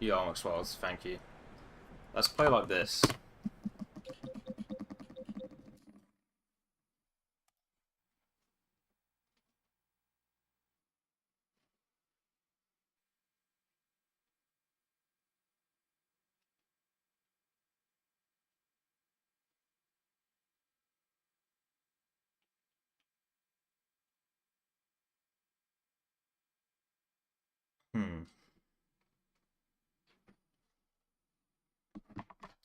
Yeah, Maxwell's, thank you. Let's play like this. Hmm.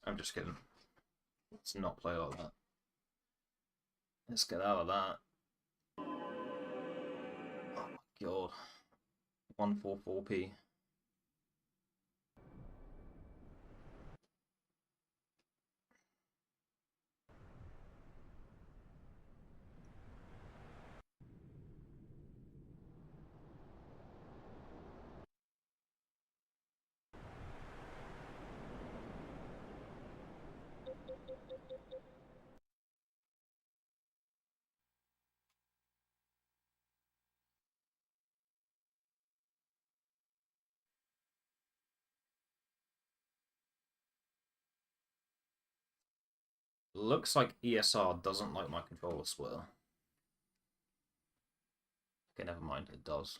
I'm just kidding. Let's not play like that. Let's get out of that. Oh my god. 144p. Looks like ESR doesn't like my controller splitter. Okay, never mind, it does.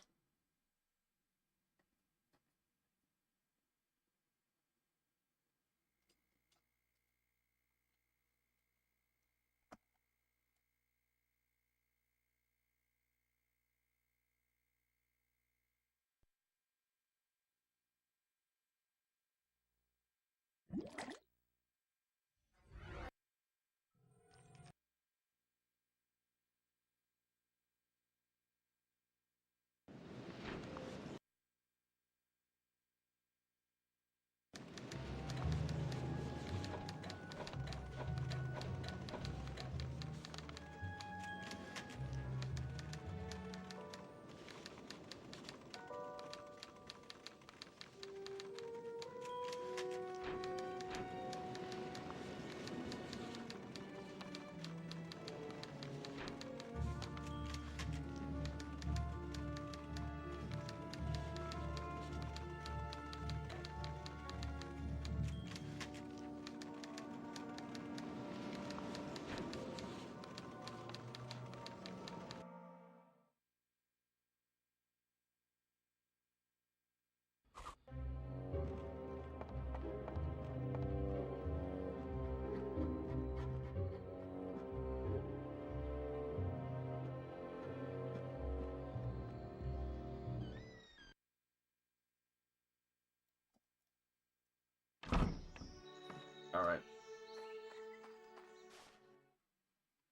Alright.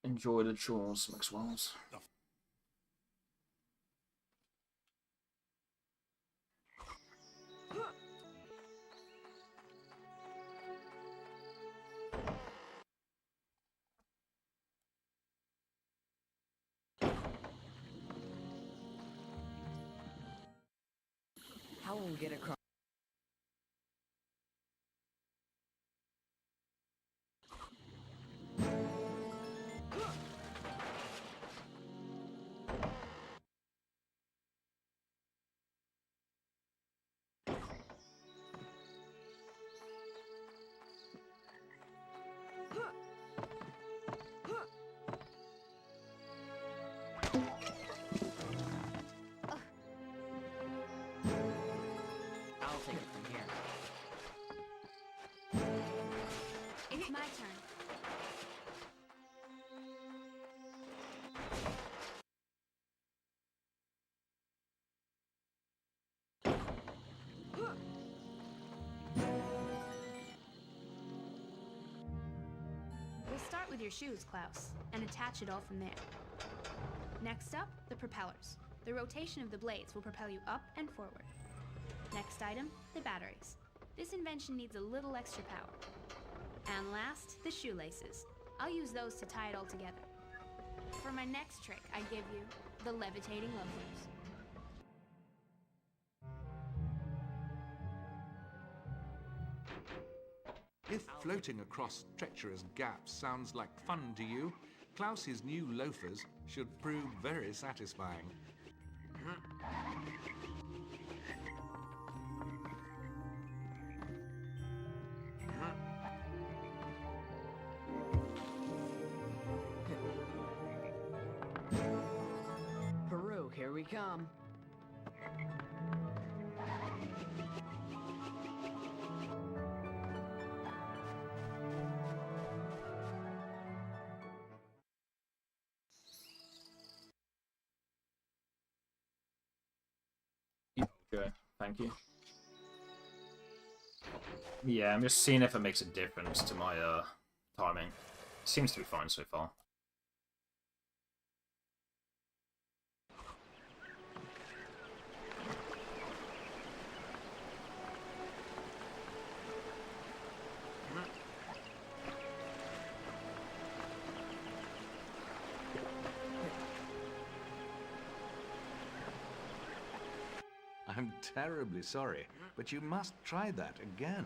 Enjoy the chores, Maxwell's. How will we get across? I'll take it from here. It's my turn. We'll start with your shoes, Klaus, and attach it all from there. Next up, the propellers. The rotation of the blades will propel you up and forward. Next item, the batteries. This invention needs a little extra power. And last, the shoelaces. I'll use those to tie it all together. For my next trick, I give you the levitating loafers. If floating across treacherous gaps sounds like fun to you, Klaus's new loafers should prove very satisfying. we come. Okay, thank you. Yeah, I'm just seeing if it makes a difference to my timing. Seems to be fine so far. I'm terribly sorry, but you must try that again.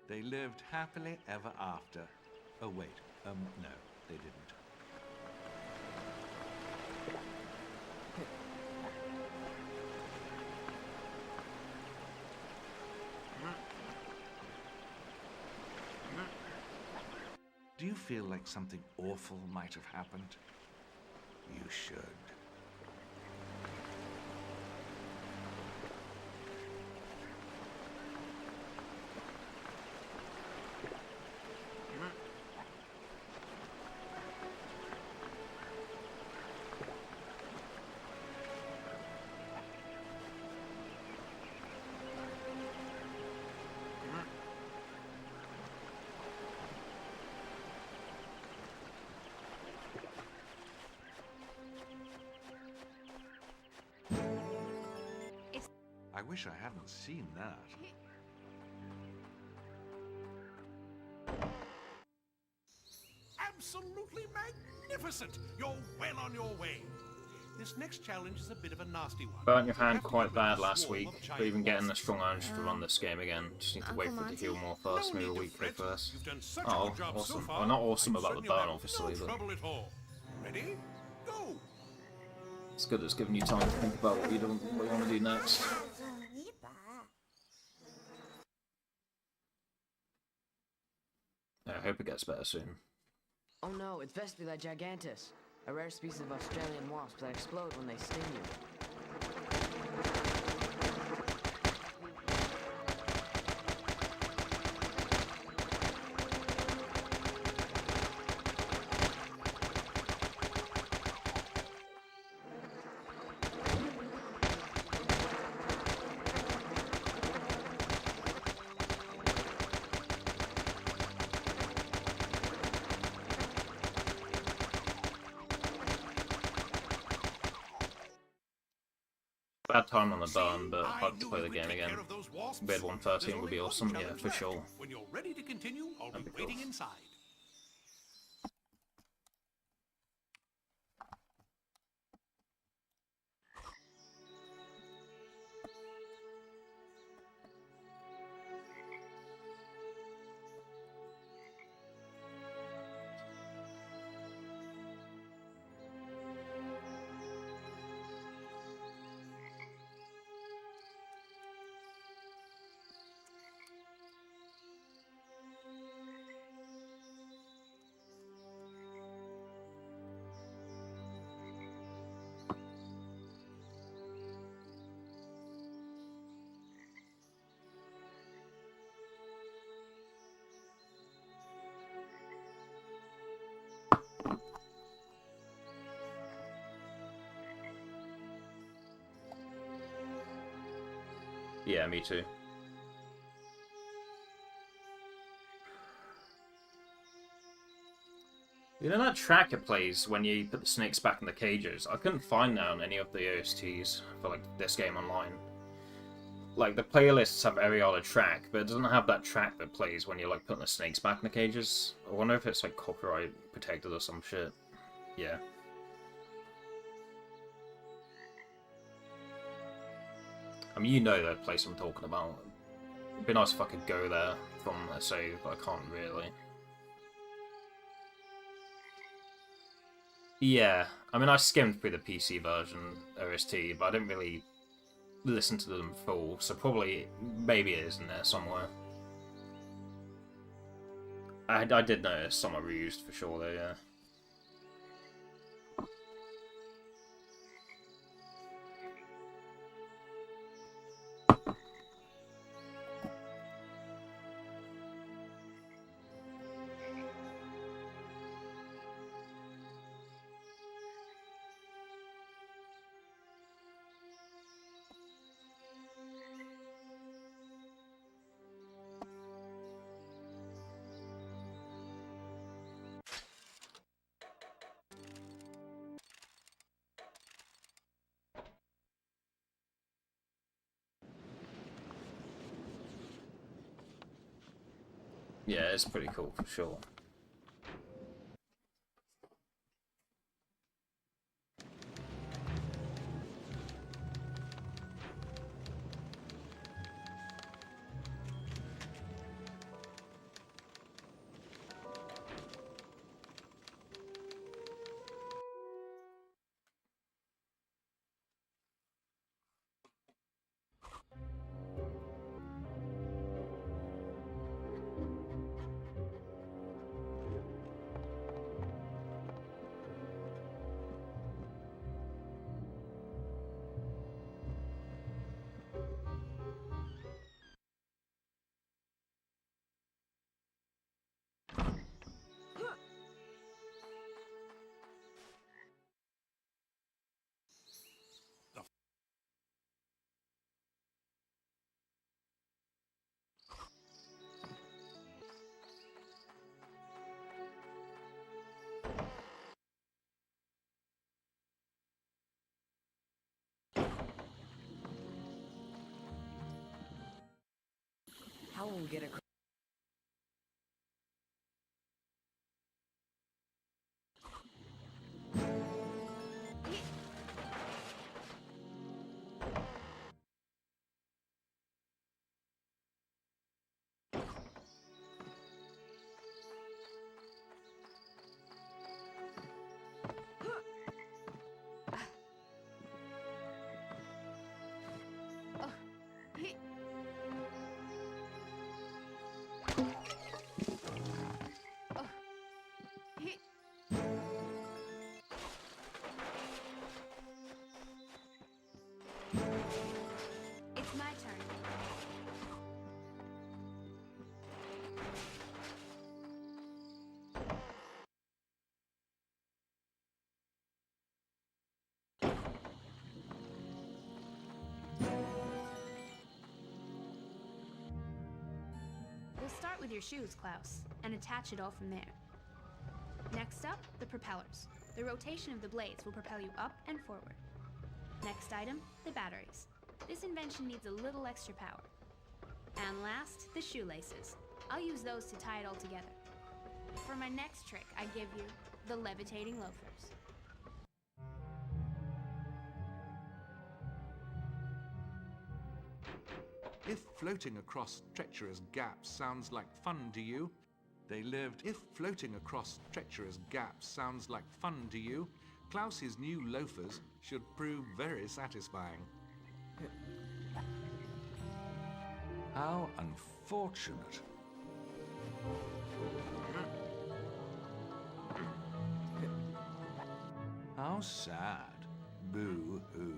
They lived happily ever after. Oh, wait. No, they didn't. Do you feel like something awful might have happened? You should. I wish I hadn't seen that. Absolutely magnificent! You're well on your way. This next challenge is a bit of a nasty one. Burnt your hand have to quite deal with bad a last swarm week, of giant but even getting a wasps. strong urge to run this game again. Just need to wait for it to heal more first, No maybe a need to week fret. first. You've done such a Oh, good job so awesome. far. Well, not awesome I'm about the certain you'll burn, have obviously, no but trouble at all. Ready? Go! it's good it's giving you time to think about what you want to do next. I hope it gets better soon. Oh no, it's Vespula gigantus, a rare species of Australian wasp that explode when they sting you. Bad time on the burn, but hard to play the game again. Bid 113 would be awesome, yeah, for sure. When you're ready to continue, I'll be That'd be waiting cool. inside. Yeah, me too. You know that track it plays when you put the snakes back in the cages? I couldn't find that on any of the OSTs for like this game online. Like the playlists have every other track, but it doesn't have that track that plays when you're like putting the snakes back in the cages. I wonder if it's like copyright protected or some shit. Yeah. I mean, you know that place I'm talking about. It'd be nice if I could go there from a save, but I can't really. Yeah, I mean, I skimmed through the PC version OST, but I didn't really listen to them full, so probably, maybe it is in there somewhere. I did notice some are reused for sure, though, yeah. Yeah, it's pretty cool for sure. How will we get across? It's my turn. We'll start with your shoes, Klaus, and attach it all from there. Next up, the propellers. The rotation of the blades will propel you up and forward. Next item, the batteries. This invention needs a little extra power. And last, the shoelaces. I'll use those to tie it all together. For my next trick, I give you the levitating loafers. If floating across treacherous gaps sounds like fun to you, they lived. If floating across treacherous gaps sounds like fun to you, Klaus's new loafers should prove very satisfying. How unfortunate. How sad. Boo-hoo.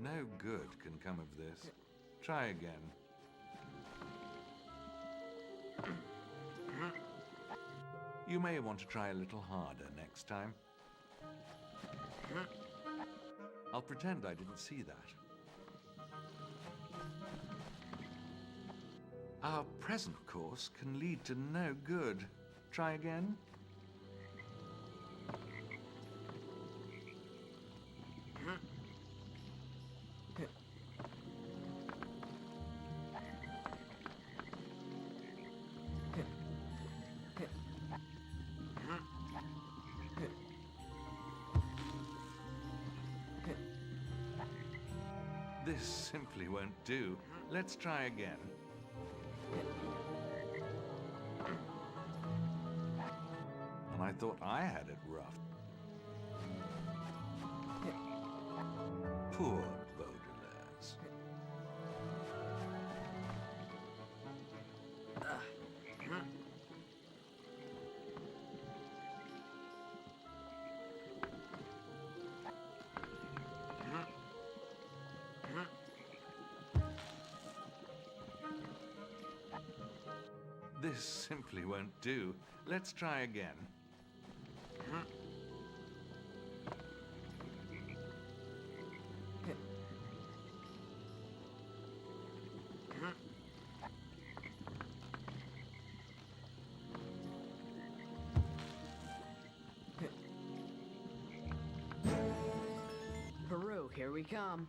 No good can come of this. Try again. You may want to try a little harder next time. I'll pretend I didn't see that. Our present course can lead to no good. Try again. This simply won't do. Let's try again. And I thought I had it rough. Poor Baudelaires. This simply won't do. Let's try again. Peru, here we come.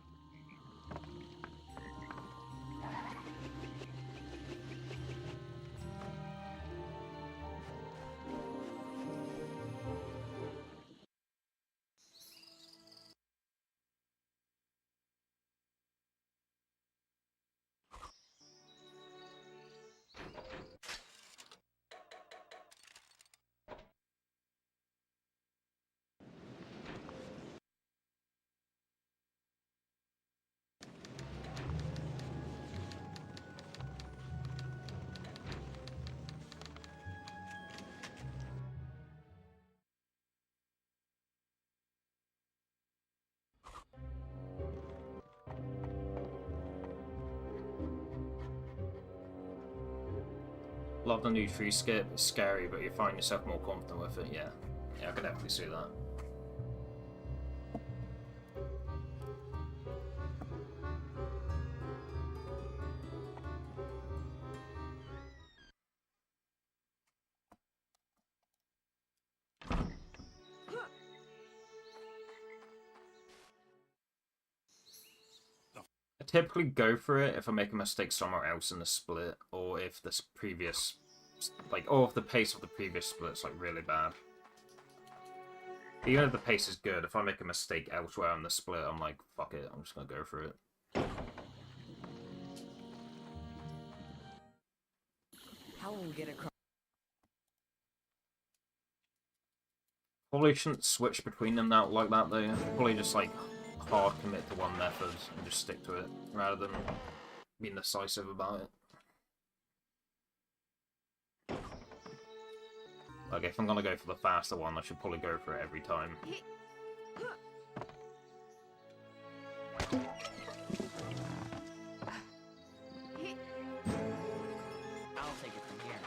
Love the new tree skip. It's scary, but you find yourself more confident with it. Yeah, I could definitely see that. I typically go for it if I make a mistake somewhere else in the split, or if this previous, or if the pace of the previous split's like really bad. Even if the pace is good, if I make a mistake elsewhere in the split, I'm like, fuck it, I'm just gonna go for it. How will we get across? Probably shouldn't switch between them out like that though. Probably just like hard commit to one method and just stick to it rather than being decisive about it. Like if I'm gonna go for the faster one, I should probably go for it every time. I'll take it from here.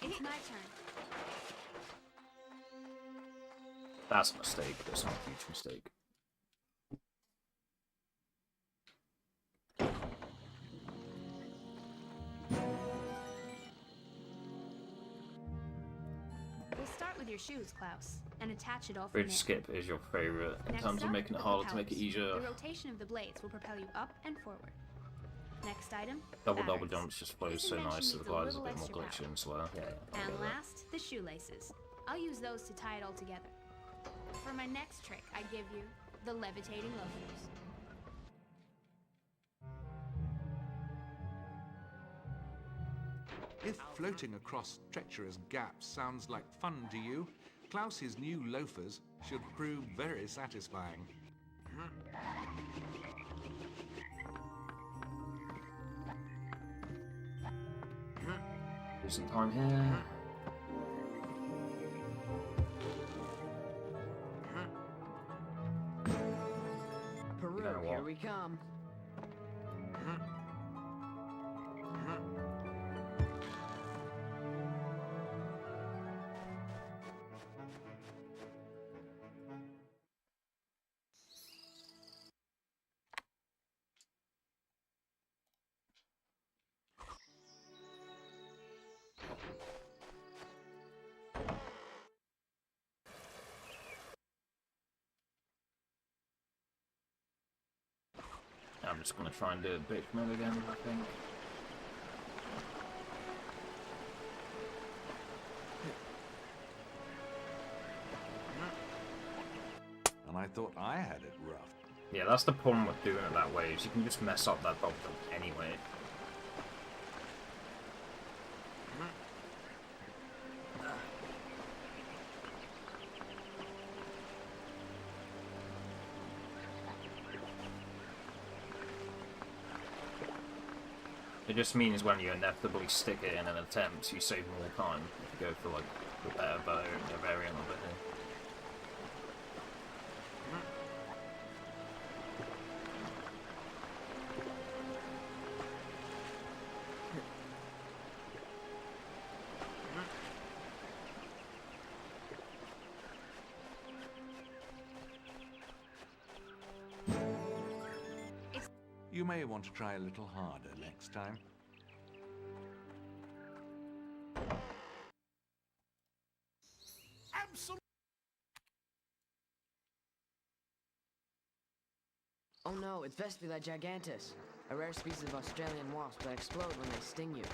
It's my turn. That's a mistake, but it's not a huge mistake. We'll start with your shoes, Klaus, and attach it all from Bridge there. skip is your favourite in Next terms of up, making it the harder to make it propellers. easier. The rotation of the blades will propel you up and forward. Next item, Double batteries. jumps just flows This so invention nice, it needs requires a little bit more extra power. glitching, so yeah. And last, the shoelaces. I'll use those to tie it all together. For my next trick, I give you the levitating loafers. If floating across treacherous gaps sounds like fun to you, Klaus's new loafers should prove very satisfying. Losing time here. Peru, know what? here we come. I'm just gonna try and do it bitch mode again, I think. And I thought I had it rough. Yeah, that's the problem with doing it that way, is you can just mess up that bolt anyway. It just means when you inevitably stick it in an attempt, you save more time if you go for like the better variant of it here. You may want to try a little harder next time. Absolutely. Oh no, it's Vespula gigantus, a rare species of Australian wasp that explode when they sting you.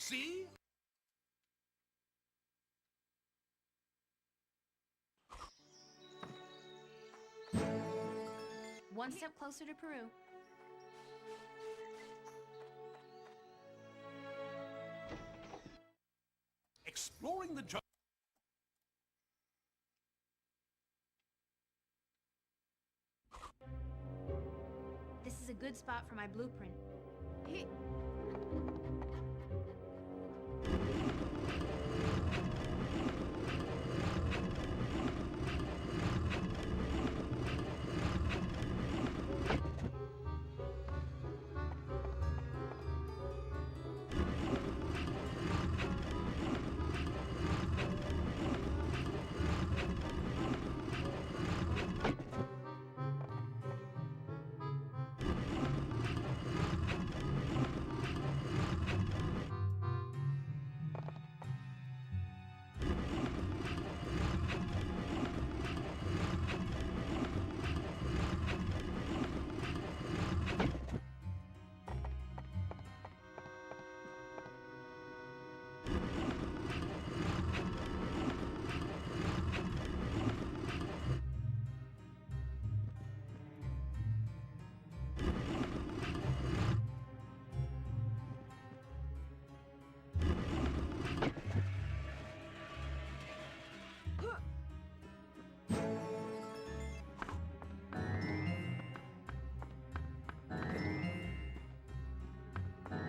See? One step closer to Peru. Exploring the jungle. This is a good spot for my blueprint.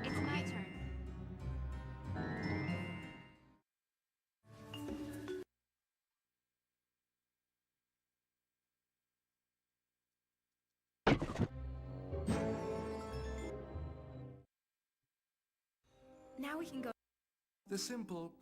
It's my turn. Now we can go. The simple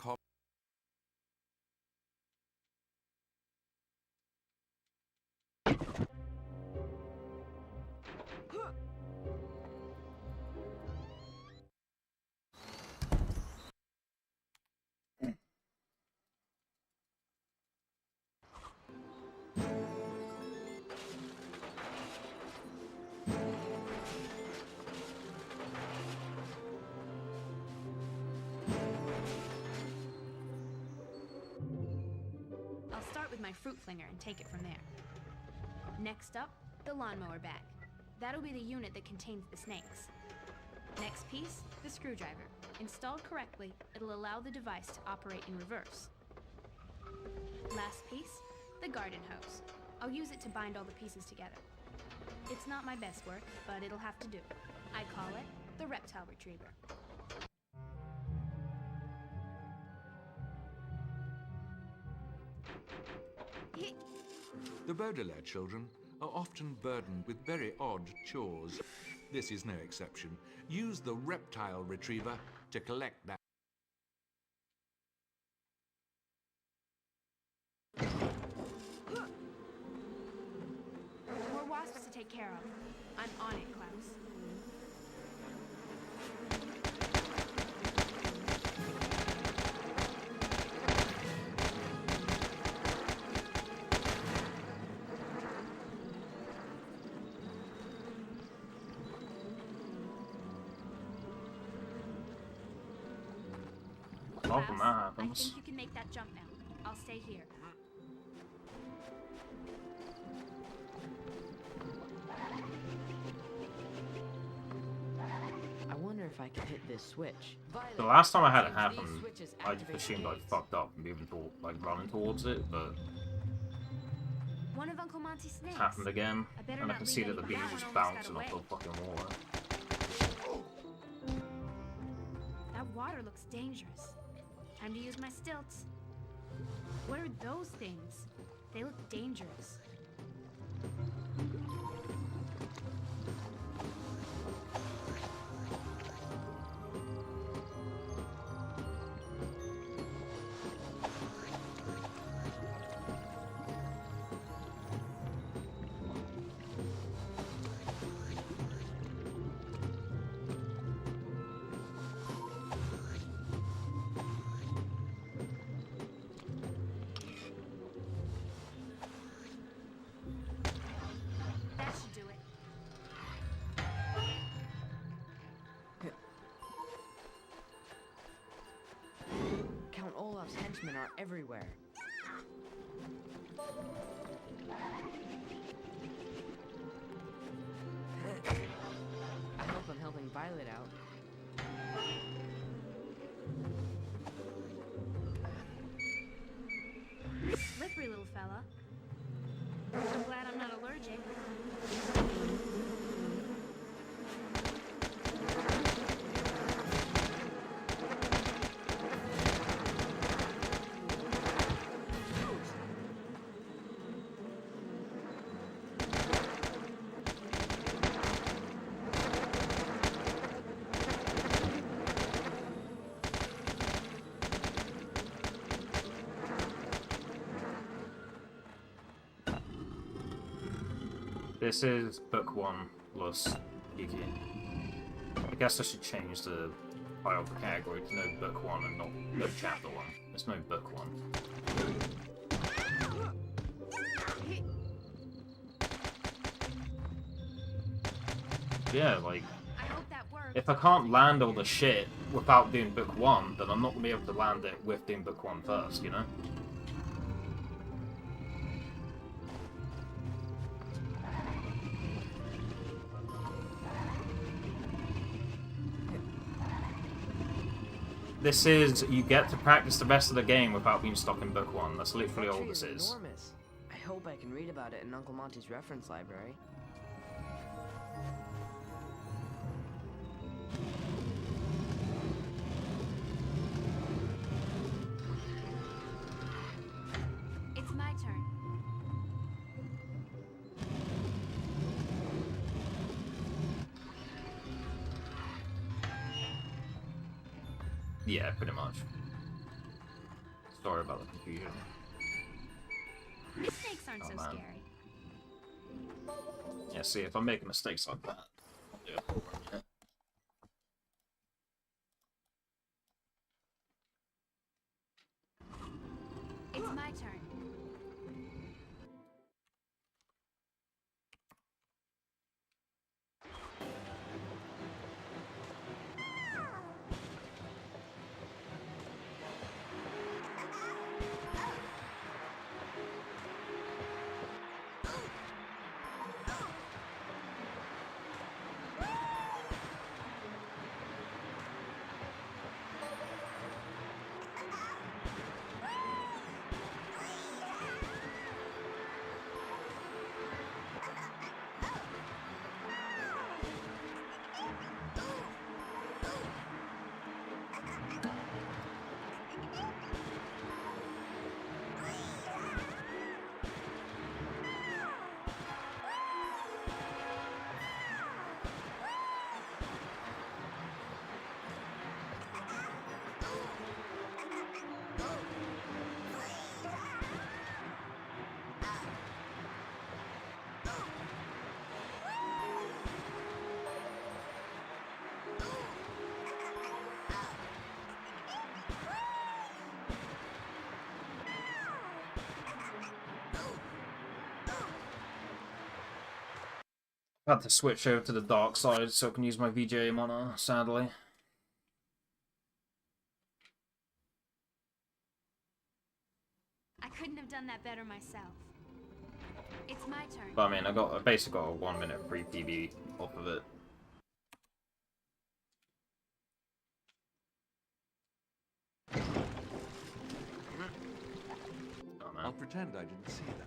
I'll start with my fruit flinger and take it from there. Next up, the lawnmower bag. That'll be the unit that contains the snakes. Next piece, the screwdriver. Installed correctly, it'll allow the device to operate in reverse. Last piece, the garden hose. I'll use it to bind all the pieces together. It's not my best work, but it'll have to do. I call it the reptile retriever. The Baudelaire children are often burdened with very odd chores. This is no exception. Use the reptile retriever to collect that. take care of. I'm on it, Klaus. Love when that I happens. think you can make that jump now. I'll stay here. I wonder if I can hit this switch. The last time I had it Since happen, these switches I activate assumed the I gates. fucked up and moving to like running towards it, but One of Uncle Monty's it snakes. happened again, I better and I not can leave see that the anything. beam That was one almost bouncing got off away. the fucking water. That water looks dangerous. Time to use my stilts. What are those things? They look dangerous. That should do it. Count Olaf's henchmen are everywhere. I hope I'm helping Violet out. Slippery little fella. I'm glad I'm not allergic. This is book 1 plus Kiki. I guess I should change the title of the category to no book 1 and not no chapter 1. It's no book 1. Yeah, like, I hope that works. if I can't land all the shit without doing book 1, then I'm not going to be able to land it with doing book 1 first, you know? This is, you get to practice the rest of the game without being stuck in book 1. That's literally all That tree this is. enormous. I hope I can read about it in Uncle Monty's reference library. It's my turn. Yeah, pretty much. Sorry about the confusion. Mistakes aren't Oh, so man. scary. Yeah, see, if I'm making mistakes like that, I'll do it over again. It's my turn. Had to switch over to the dark side so I can use my VGA monitor, sadly. I couldn't have done that better myself. It's my turn. But I mean, I basically got a 1 minute free PB off of it. Oh, man. I'll pretend I didn't see that.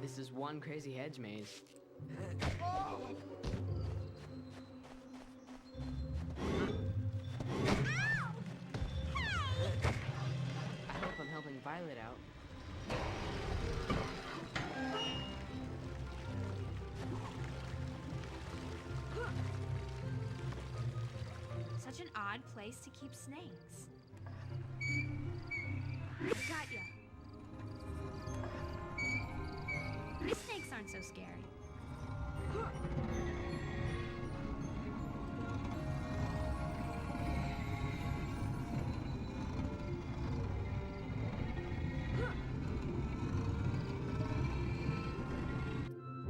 This is one crazy hedge maze. I hope I'm helping Violet out. Such an odd place to keep snakes. Got ya. The snakes aren't so scary.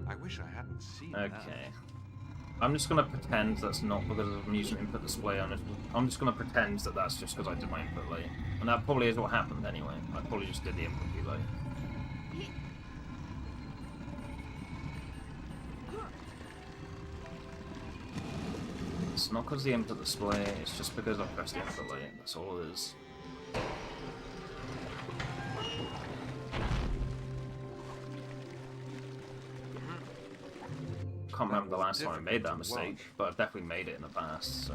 I wish I hadn't seen that. Okay. I'm just gonna pretend that's not because I'm using input display on it. I'm just gonna pretend that that's just because I did my input late. And that probably is what happened anyway. I probably just did the input too late. It's not because the input display, it's just because I pressed the input late. That's all it is. Can't remember the last time I made that mistake, but I've definitely made it in the past, so...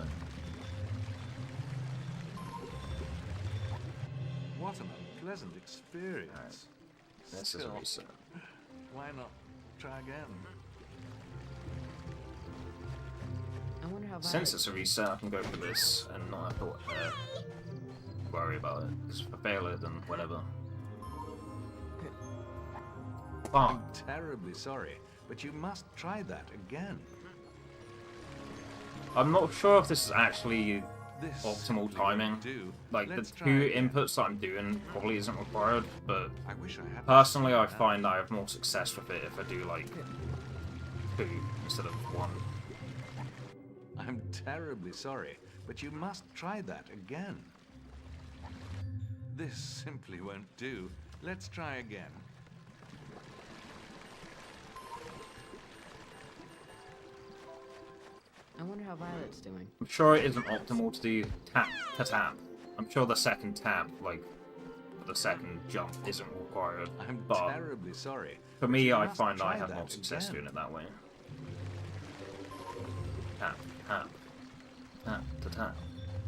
What an unpleasant experience. This is a reset. Why not try again? I wonder how Since it's a reset, I can go for this and not have to worry about it. Because if I fail it, then whatever. Oh, I'm terribly sorry, but you must try that again. I'm not sure if this is actually This optimal simply timing. won't do. Like, Let's the try two again. inputs that I'm doing probably isn't required, but I wish I had. personally I find I have more success with it if I do, like, 2 instead of 1. I'm terribly sorry, but you must try that again. This simply won't do. Let's try again. I wonder how Violet's doing. I'm sure it isn't optimal to do tap to tap. I'm sure the second tap, like, the second jump isn't required. I'm But terribly sorry. for but me, you I must find I try have that more success again. doing it that way. Tap, tap, tap to tap.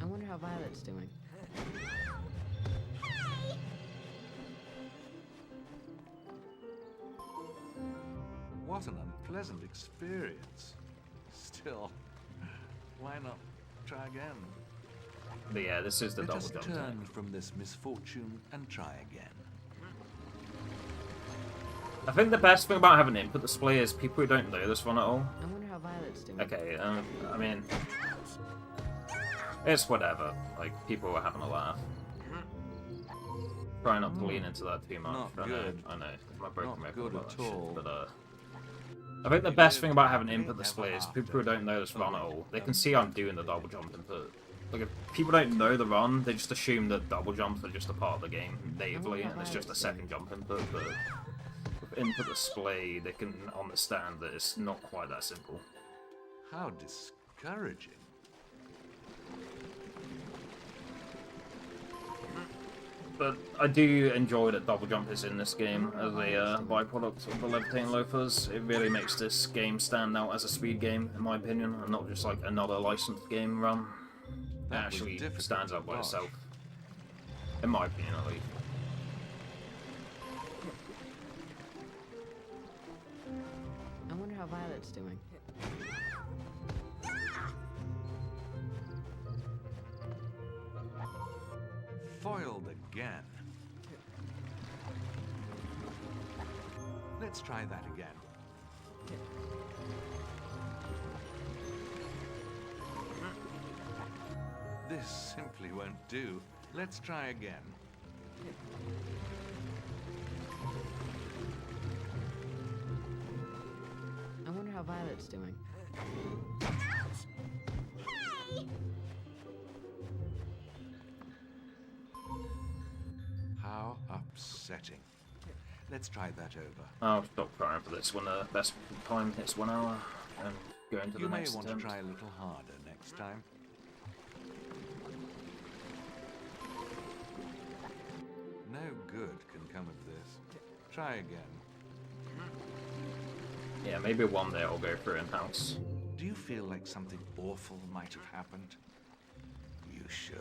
I wonder how Violet's doing. What an unpleasant experience. Still, why not try again? But yeah, this is the Let double us jump. turn from this misfortune and try again. I think the best thing about having an input display is people who don't know this one at all. I wonder how Violet's doing. Okay, I mean, it's whatever. Like, people are having a laugh. Try not to lean into that too much. Not I know, good. I know. My broken Not record good about at that shit, all. but I think the best thing about having an input display is people who don't know this run at all, they can see I'm doing the double jump input. Like, if people don't know the run, they just assume that double jumps are just a part of the game natively, and it's just a second jump input, but with input display, they can understand that it's not quite that simple. How discouraging. But I do enjoy that double jump is in this game as a byproduct of the levitating loafers. It really makes this game stand out as a speed game, in my opinion, and not just like another licensed game run. It That was actually difficult stands to out by watch. itself. In my opinion, at least. I wonder how Violet's doing. Foiled again. Let's try that again. This simply won't do. Let's try again. how Violet's doing. How upsetting. Let's try that over. I'll stop crying for this when the best time hits 1 hour and go into You the may next want attempt. to try a little harder next time. No good can come of this. Try again. Yeah, maybe one day I'll go through in-house. Do you feel like something awful might have happened? You should.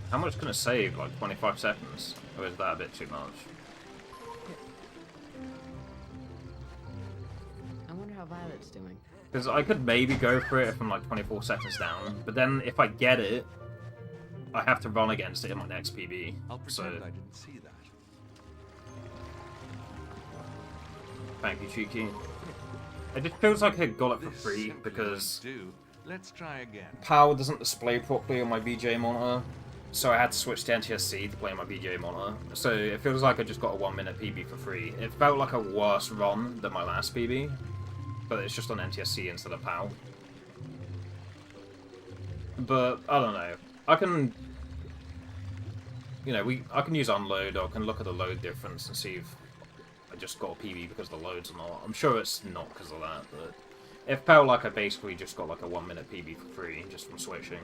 How much can it save? Like 25 seconds? Or is that a bit too much? I wonder how Violet's doing. Because I could maybe go for it if I'm like 24 seconds down, but then if I get it, I have to run against it in my next PB. I'll pretend So, I didn't see that. thank you, Cheeky. It just feels like I got it for This free simply because won't do. Let's try again. power doesn't display properly on my VGA monitor, so I had to switch to NTSC to play on my VGA monitor. So it feels like I just got a 1 minute PB for free. It felt like a worse run than my last PB, but it's just on NTSC instead of PAL. But I don't know. I can, you know, I can use unload, or I can look at the load difference and see if I just got a PB because the load's or not. I'm sure it's not because of that, but it felt like I basically just got like a 1 minute PB for free just from switching,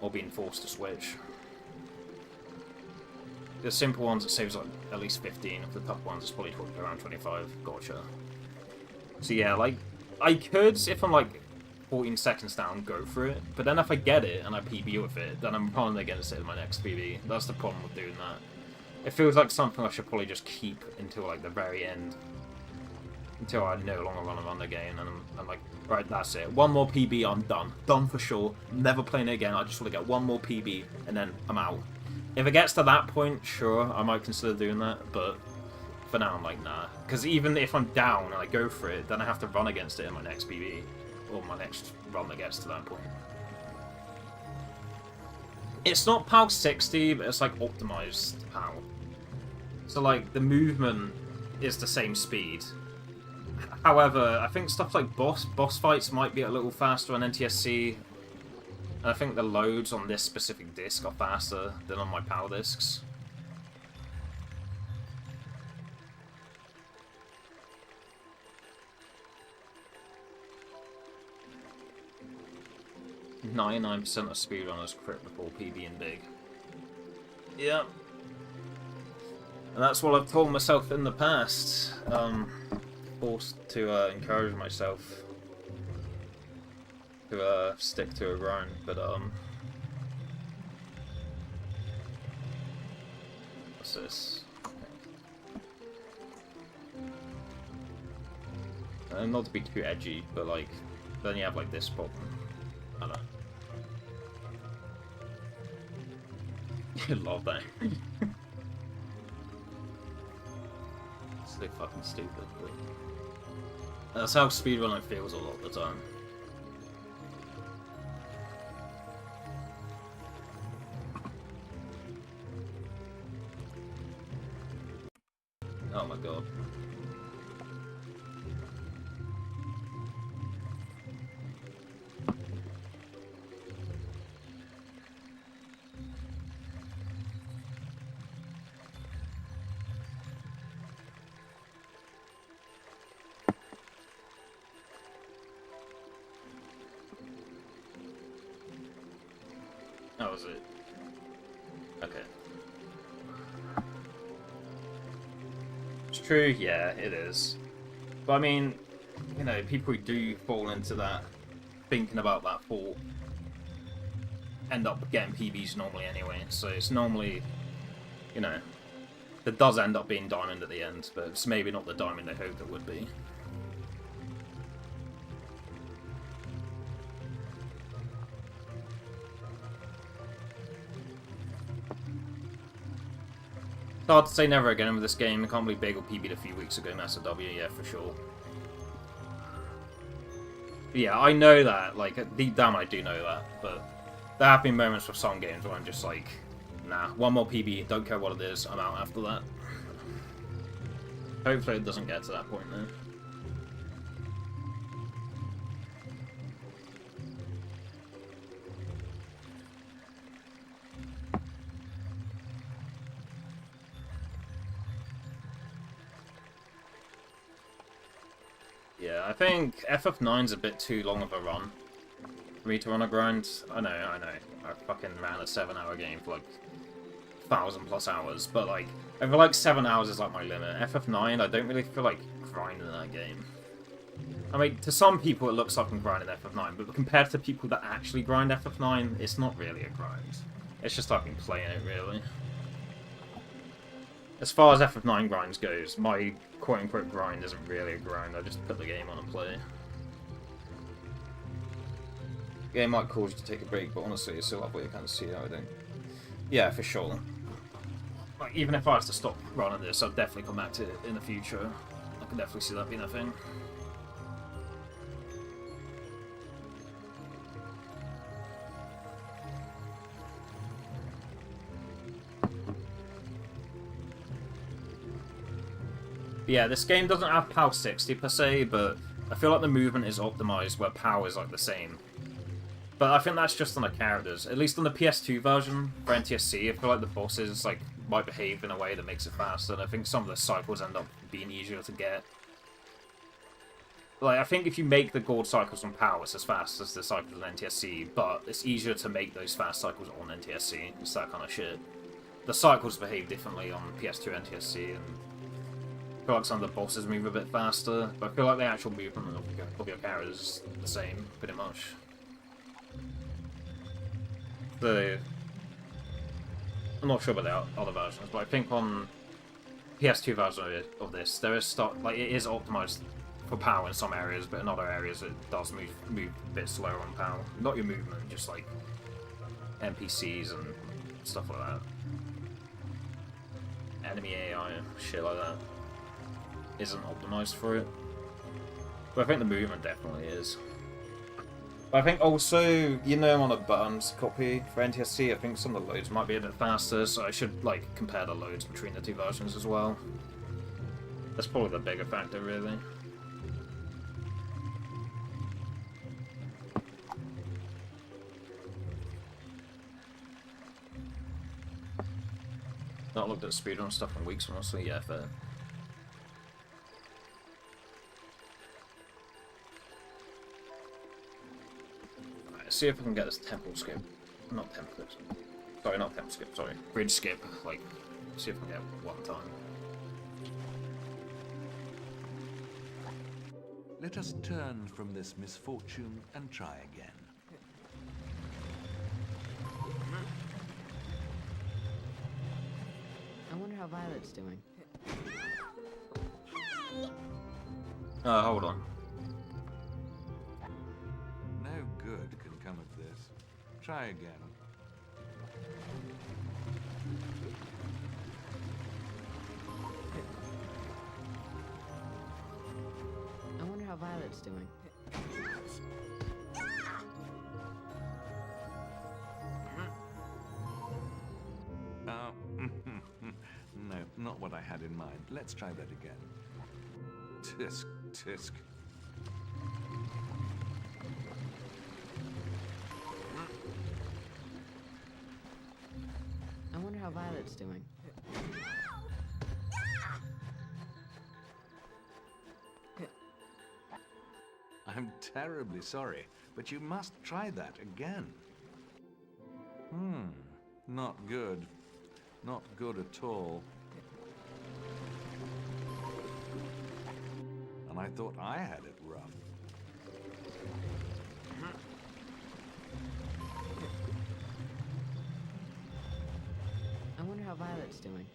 or being forced to switch. The simple ones it saves like at least 15. Of the tough ones it's probably around 25. Gotcha. So yeah, like I could, if I'm like 14 seconds down, go for it. But then if I get it and I PB with it, then I'm running against it in my next PB. That's the problem with doing that. It feels like something I should probably just keep until like the very end. Until I no longer want to run the game, and I'm like, right, that's it. One more PB, I'm done. Done for sure. Never playing it again. I just want to get one more PB, and then I'm out. If it gets to that point, sure, I might consider doing that, but for now I'm like, nah. Because even if I'm down and I go for it, then I have to run against it in my next PB. Or my next run that gets to that point. It's not PAL 60, but it's like optimized PAL. So like, the movement is the same speed. However, I think stuff like boss fights might be a little faster on NTSC. And I think the loads on this specific disc are faster than on my PAL discs. .99% of speedrunners crit before PB and big. Yeah. And that's what I've told myself in the past. Forced to encourage myself to stick to a grind, but what's this? Not to be too edgy, but like then you have like this problem. I don't know. You love that. So fucking stupid, but that's how speedrunning feels a lot of the time. Oh my god. That was it. Okay. It's true, yeah, it is. But I mean, you know, people who do fall into that, thinking about that fault, end up getting PBs normally anyway. So it's normally, you know, it does end up being diamond at the end, but it's maybe not the diamond they hoped it would be. It's hard to say never again with this game. I can't believe Bagel PB'd a few weeks ago, Master W, yeah, for sure. But yeah, I know that, like, deep down I do know that, but there have been moments with some games where I'm just like, nah, one more PB, don't care what it is, I'm out after that. Hopefully it doesn't get to that point though. Yeah, I think FF9's a bit too long of a run for me to run a grind. I know. I fucking ran a 7-hour game for like 1,000+ hours, but like over like 7 hours is like my limit. FF9, I don't really feel like grinding that game. I mean, to some people it looks like I'm grinding FF9, but compared to people that actually grind FF9, it's not really a grind. It's just I've been playing it, really. As far as FF9 grinds goes, my quote-unquote grind isn't really a grind, I just put the game on and play. The game might cause you to take a break, but honestly, it's so lovely you can't see how I do. Yeah, for sure. Like, even if I was to stop running this, I'd definitely come back to it in the future. I can definitely see that being a thing. Yeah, this game doesn't have PAL 60 per se, but I feel like the movement is optimized where PAL is like the same. But I think that's just on the characters. At least on the PS2 version for NTSC, I feel like the bosses like might behave in a way that makes it faster, and I think some of the cycles end up being easier to get. Like, I think if you make the gold cycles on PAL, it's as fast as the cycles on NTSC, but it's easier to make those fast cycles on NTSC. It's that kind of shit. The cycles behave differently on PS2 NTSC, and I feel like some of the bosses move a bit faster, but I feel like the actual movement of your character is the same, pretty much. I'm not sure about the other versions, but I think on PS2 version of this, there is it is optimized for PAL in some areas, but in other areas it does move a bit slower on PAL. Not your movement, just like NPCs and stuff like that. Enemy AI, shit like that, isn't optimized for it. But I think the movement definitely is. But I think also, you know, on a buttons copy for NTSC, I think some of the loads might be a bit faster, so I should like compare the loads between the two versions as well. That's probably the bigger factor, really. Not looked at speedrun stuff in weeks, honestly. Yeah, fair. Right, see if I can get this temple skip. Not temple skip. Sorry, not temple skip. Sorry, bridge skip. Like, see if I can get it one time. Let us turn from this misfortune and try again. I wonder how Violet's doing. Hold on. No good can come of this. Try again. I wonder how Violet's doing. No, not what I had in mind. Let's try that again. Tisk, tisk. I wonder how Violet's doing. I'm terribly sorry, but you must try that again. Not good. Not good at all. And I thought I had it rough. I wonder how Violet's doing.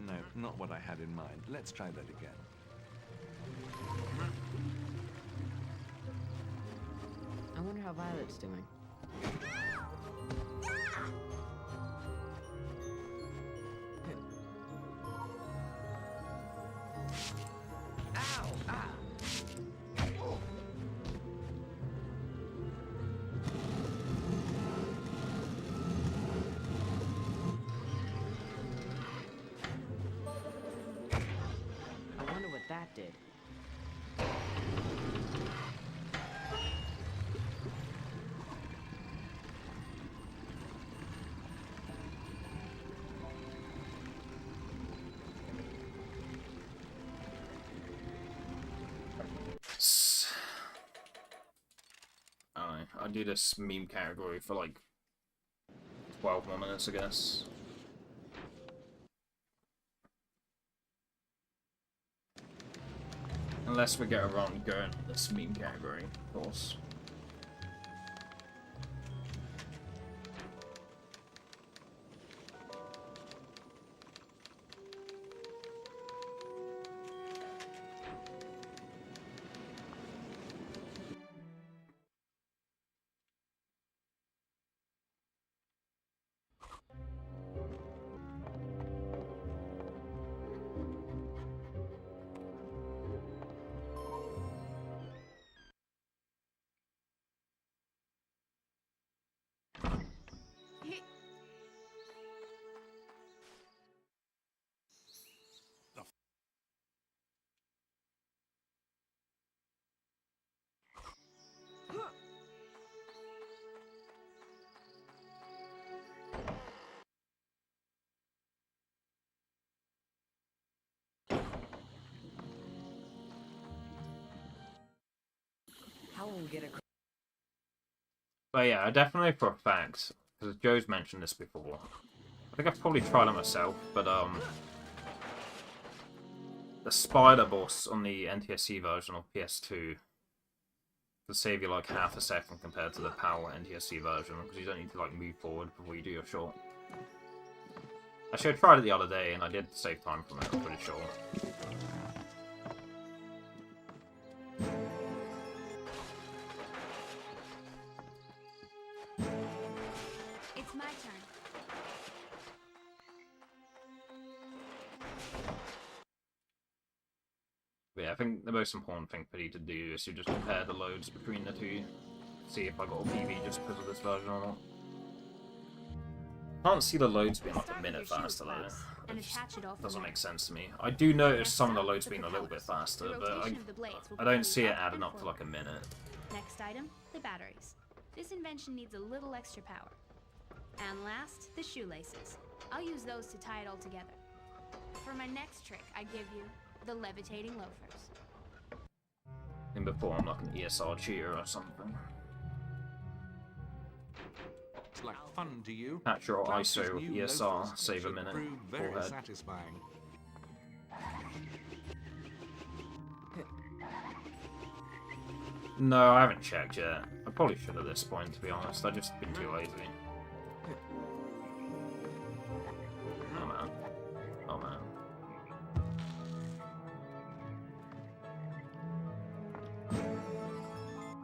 No, not what I had in mind. Let's try that again. I wonder how Violet's doing. I wonder what that did. might do this meme category for like 12 more minutes, I guess. Unless we get around going to this meme category, of course. How will we get across? But yeah, I definitely for a fact, because Joe's mentioned this before. I think I've probably tried it myself, but the spider boss on the NTSC version of PS2 will save you like half a second compared to the PAL NTSC version, because you don't need to like move forward before you do your shot. Actually, I tried it the other day and I did save time from it, I'm pretty sure. It's my turn. But yeah, I think the most important thing for you to do is to just compare the loads between the two. See if I got a PV just because of this version or not. I can't see the loads being like a minute faster though. It just doesn't make sense to me. I do notice some of the loads being a little bit faster, but I don't see it adding up to like a minute. Next item, the batteries. This invention needs a little extra power. And last, the shoelaces. I'll use those to tie it all together. For my next trick, I give you the levitating loafers. And before I'm like an ESR cheater or something. It's like fun to you. Natural Klaus's ISO new ESR, loafers save a should minute. prove very Forehead. satisfying. No, I haven't checked yet. I probably should at this point, to be honest. I've just been too lazy. Oh man. Oh man.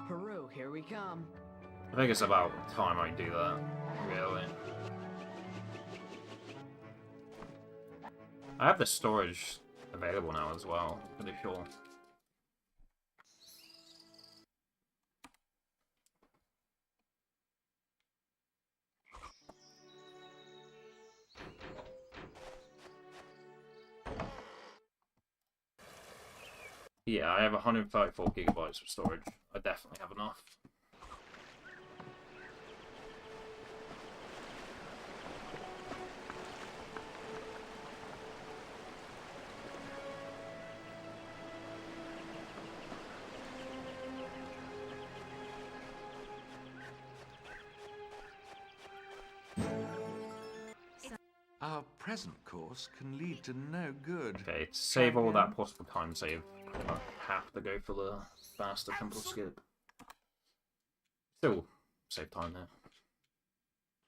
Peru, here we come. I think it's about time I do that, really. I have the storage available now as well, pretty sure. Yeah, I have 134 gigabytes of storage. I definitely have enough. Our present course can lead to no good. Okay, to save all that possible time save, I have to go for the faster temple skip. Still, save time there.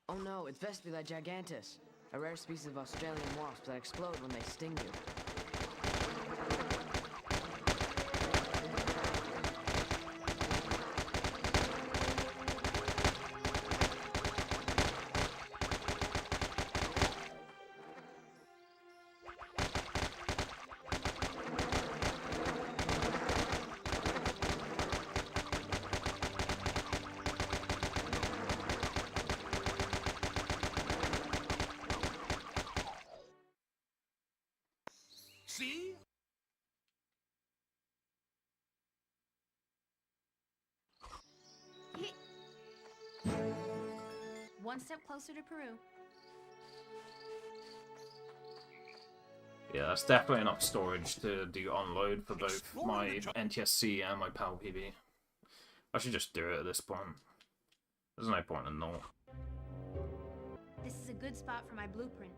Oh no, it's Vespula gigantus, a rare species of Australian wasp that explode when they sting you. See? One step closer to Peru. Yeah, that's definitely enough storage to do unload for both my NTSC and my PAL PB. I should just do it at this point. There's no point in not. This is a good spot for my blueprint.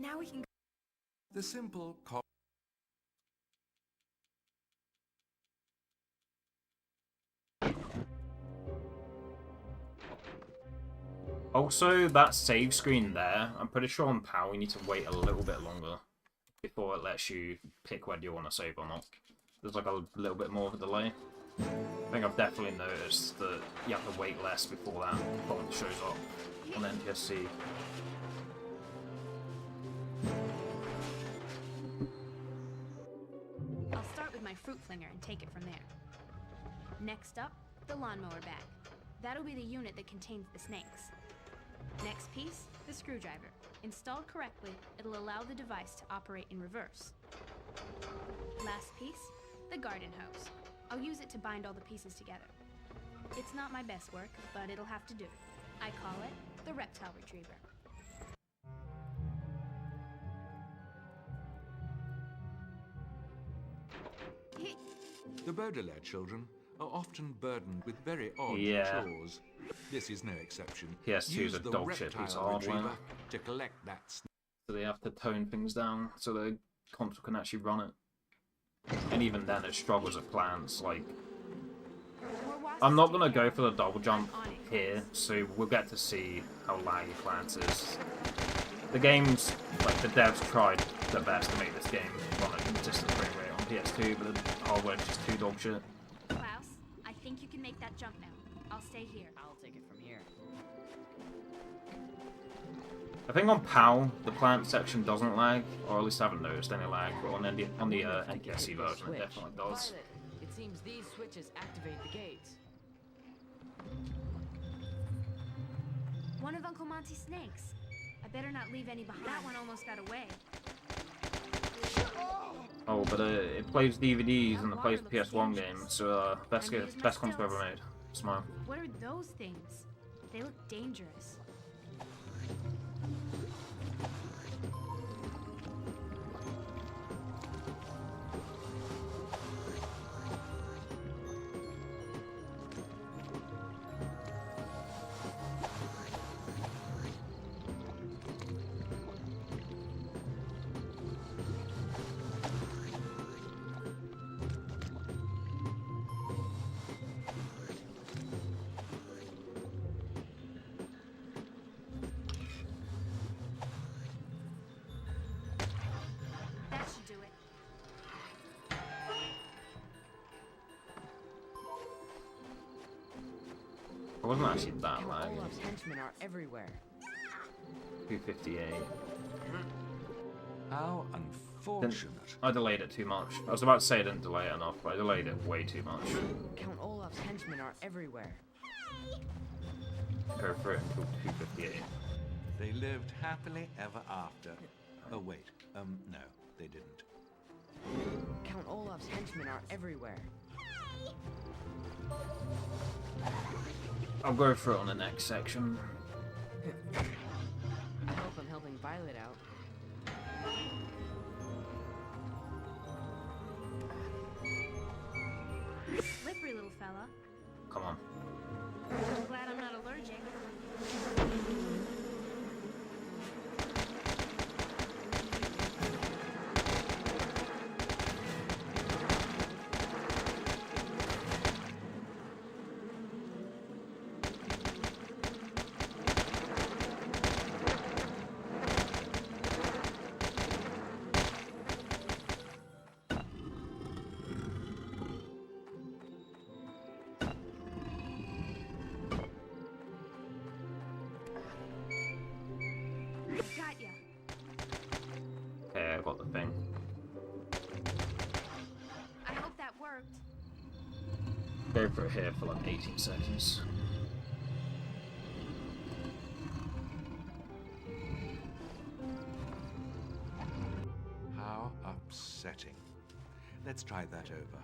Now we can. The simple Also, that save screen there, I'm pretty sure on PAL you need to wait a little bit longer before it lets you pick whether you want to save or not. There's like a little bit more of a delay. I think I've definitely noticed that you have to wait less before that prompt shows up on NTSC. I'll start with my fruit flinger and take it from there. Next up, the lawnmower bag. That'll be the unit that contains the snakes. Next piece, the screwdriver. Installed correctly, it'll allow the device to operate in reverse. Last piece, the garden hose. I'll use it to bind all the pieces together. It's not my best work, but it'll have to do. I call it the reptile retriever. The Baudelaire children are often burdened with very odd Yeah. chores. This is no exception. PS2's Use a the dog shit piece of reptile hardware. retriever to collect that snake. So they have to tone things down so the console can actually run it. And even then it struggles at plants, like... I'm not gonna go for the double jump here, so we'll get to see how laggy plants is. The game's, like, the devs tried their best to make this game run at a consistent frame rate on PS2, but the hardware's just too dog shit. Klaus, I think you can make that jump now. I'll stay here. I'll take it from here. I think on PAL, the plant section doesn't lag, or at least I haven't noticed any lag, but on the NTSC version it definitely does. Pilot, it seems these switches activate the gates. One of Uncle Monty's snakes. I better not leave any behind. That one almost got away. Oh, but it plays DVDs and it plays PS1 games, so best console ever made. Smile. What are those things? They look dangerous. That should do it. It wasn't actually that Count laggy. Olaf's henchmen are everywhere. 258. How unfortunate. I delayed it too much. I was about to say I didn't delay it enough, but I delayed it way too much. Count Olaf's henchmen are everywhere. Go for it until 258. They lived happily ever after. Oh wait, no, they didn't. Count Olaf's henchmen are everywhere. I'll go through it on the next section. I hope I'm helping Violet out. Slippery little fella. Come on. I'm glad I'm not allergic. Got ya. Okay, I got the thing. I hope that worked. Go for it here for like 18 seconds. How upsetting. Let's try that over.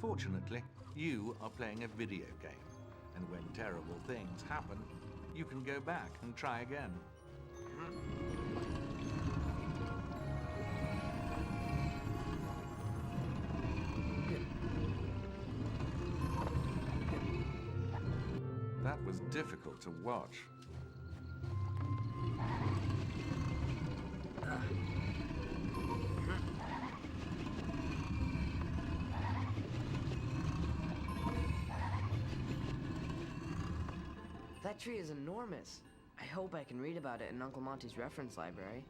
Fortunately, you are playing a video game, and when terrible things happen, you can go back and try again. That was difficult to watch. That tree is enormous. I hope I can read about it in Uncle Monty's reference library.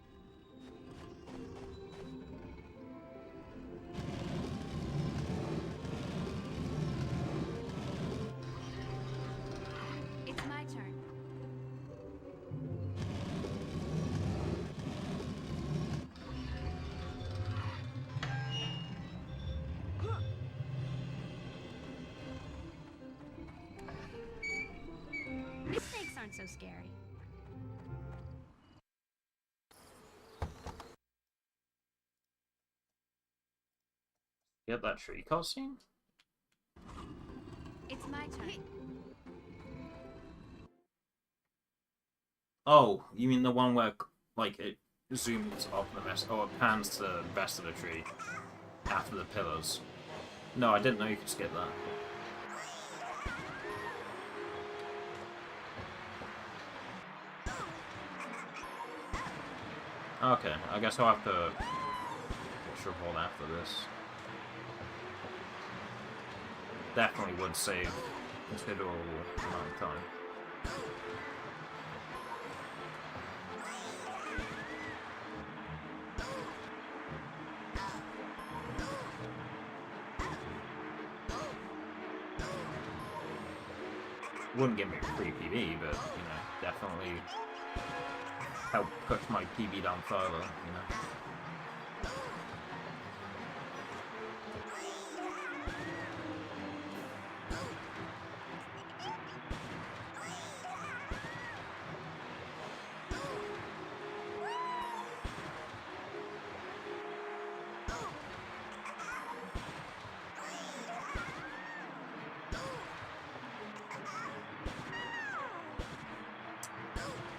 It's my turn. Snakes aren't so scary. Get that tree cutscene? It's my turn. Oh, you mean the one where, like, it zooms off the rest, or it pans to the rest of the tree after the pillars? No, I didn't know you could skip that. Okay, I guess I'll have to report after this. Definitely would save a considerable amount of time. Wouldn't give me free PB, but, you know, definitely help push my PB down further, you know.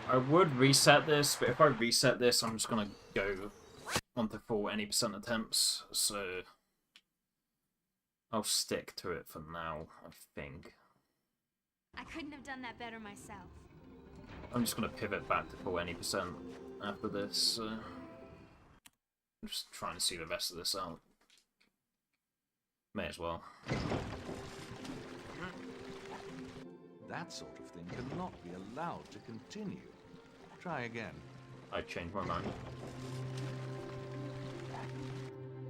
I would reset this, but if I reset this, I'm just gonna go on to full any % attempts, so I'll stick to it for now, I think. I couldn't have done that better myself. I'm just gonna pivot back to full any % after this, I'm just trying to see the rest of this out. May as well. That sort of thing cannot be allowed to continue. Try again. I changed my mind.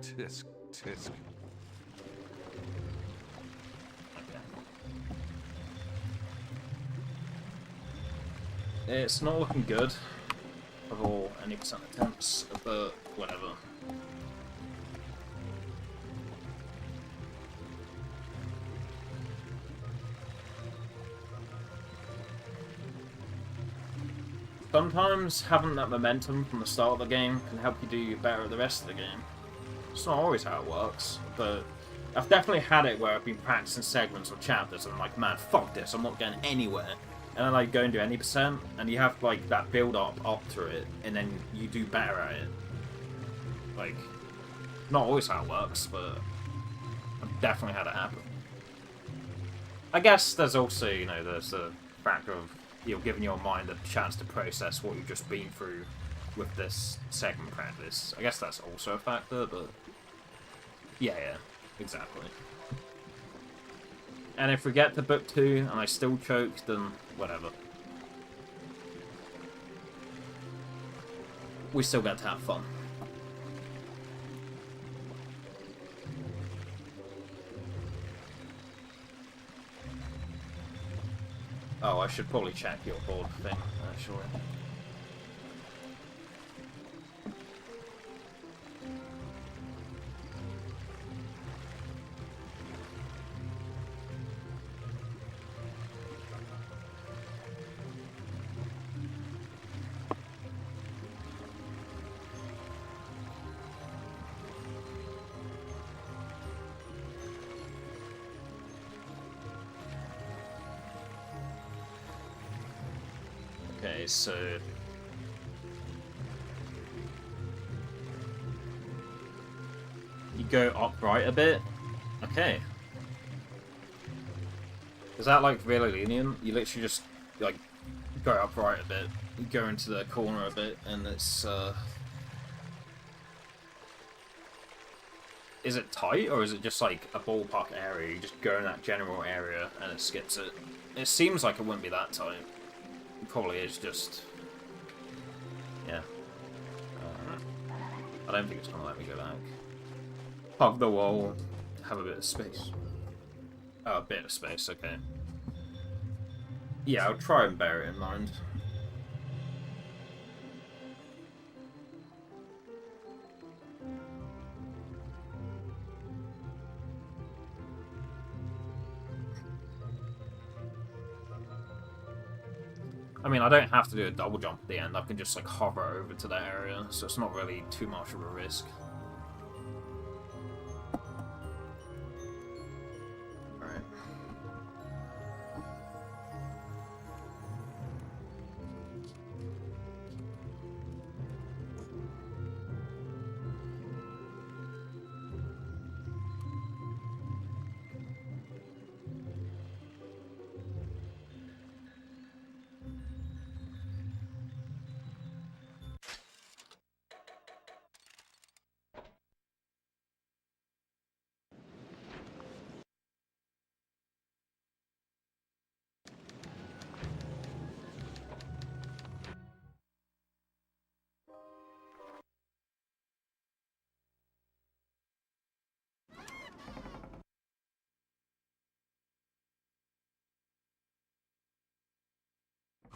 Tisk, tisk. Okay. It's not looking good of all any % attempts, but whatever. Sometimes having that momentum from the start of the game can help you do better at the rest of the game. It's not always how it works, but I've definitely had it where I've been practicing segments or chapters and I'm like, man, fuck this, I'm not getting anywhere. And then I go and do any percent, and you have like that build up to it, and then you do better at it. Like, not always how it works, but I've definitely had it happen. I guess there's also, you know, there's the factor of you're giving your mind a chance to process what you've just been through with this segment practice. I guess that's also a factor, but yeah, exactly. And if we get to book 2 and I still choke, then whatever. We still get to have fun. Oh, I should probably check your board thing, actually. Okay, so you go upright a bit. Okay. Is that like really lenient? You literally just like go upright a bit, you go into the corner a bit, and it's is it tight or is it just like a ballpark area? You just go in that general area and it skips it. It seems like it wouldn't be that tight. It probably is just... yeah. I don't think it's gonna let me go back. Hug the wall, have a bit of space. Oh, a bit of space, okay. Yeah, I'll try and bear it in mind. I mean, I don't have to do a double jump at the end. I can just like hover over to that area, so it's not really too much of a risk. Alright.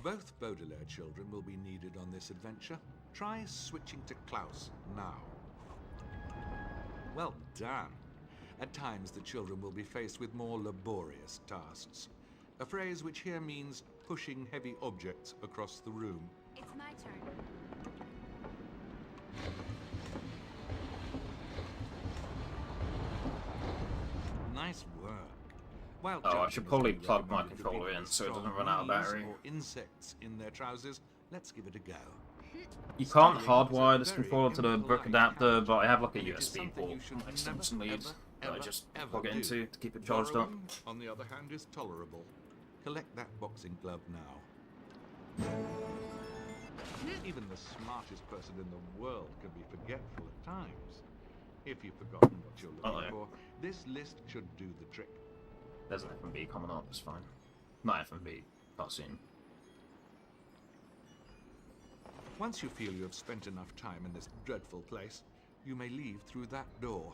Both Baudelaire children will be needed on this adventure. Try switching to Klaus now. Well done. At times, the children will be faced with more laborious tasks. A phrase which here means pushing heavy objects across the room. It's my turn. Nice work. While Oh, I jumping should is probably very plug my recommended for controller people in with so it doesn't strong run out of knees battery. Or insects in their trousers. Let's give it a go. You can't Studying is hardwire a this very controller to the brick impolite adapter, habit, but I have like a and it is USB something port you should like never, Simpson leads that I ever, just ever plug it do. into to keep it charged up. Borrowing, on the other hand, is tolerable. Collect that boxing glove now. Even the smartest person in the world can be forgetful at times. If you've forgotten what you're looking for, this list should do the trick. There's an FMB coming up, it's fine. Not FMB, cutscene. Once you feel you have spent enough time in this dreadful place, you may leave through that door.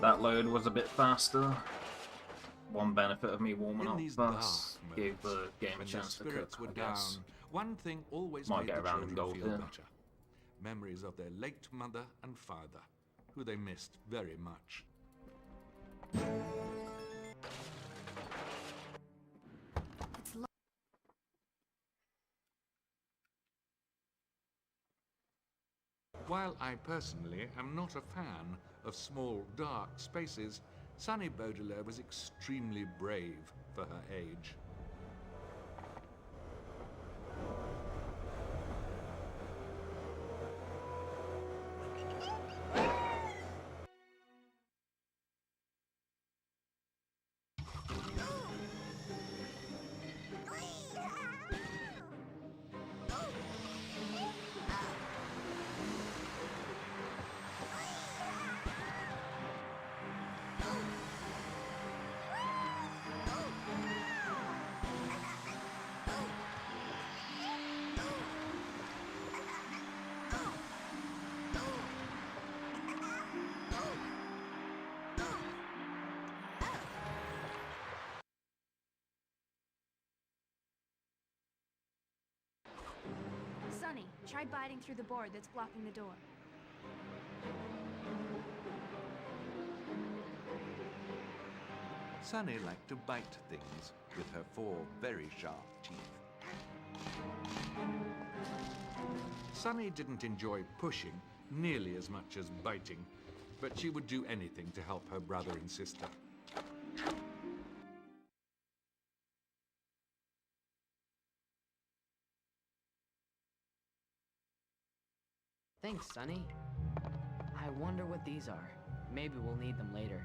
That load was a bit faster. One benefit of me warming In up these fast dark gave the moments, game a when chance to their cook, spirits were I guess. down, one thing always Might made get the around and children gold feel here. better. Memories of their late mother and father, who they missed very much. It's lo- While I personally am not a fan of small, dark spaces, Sunny Baudelaire was extremely brave for her age. Sunny, try biting through the board that's blocking the door. Sunny liked to bite things with her 4 very sharp teeth. Sunny didn't enjoy pushing nearly as much as biting, but she would do anything to help her brother and sister. Thanks, Sunny. I wonder what these are. Maybe we'll need them later.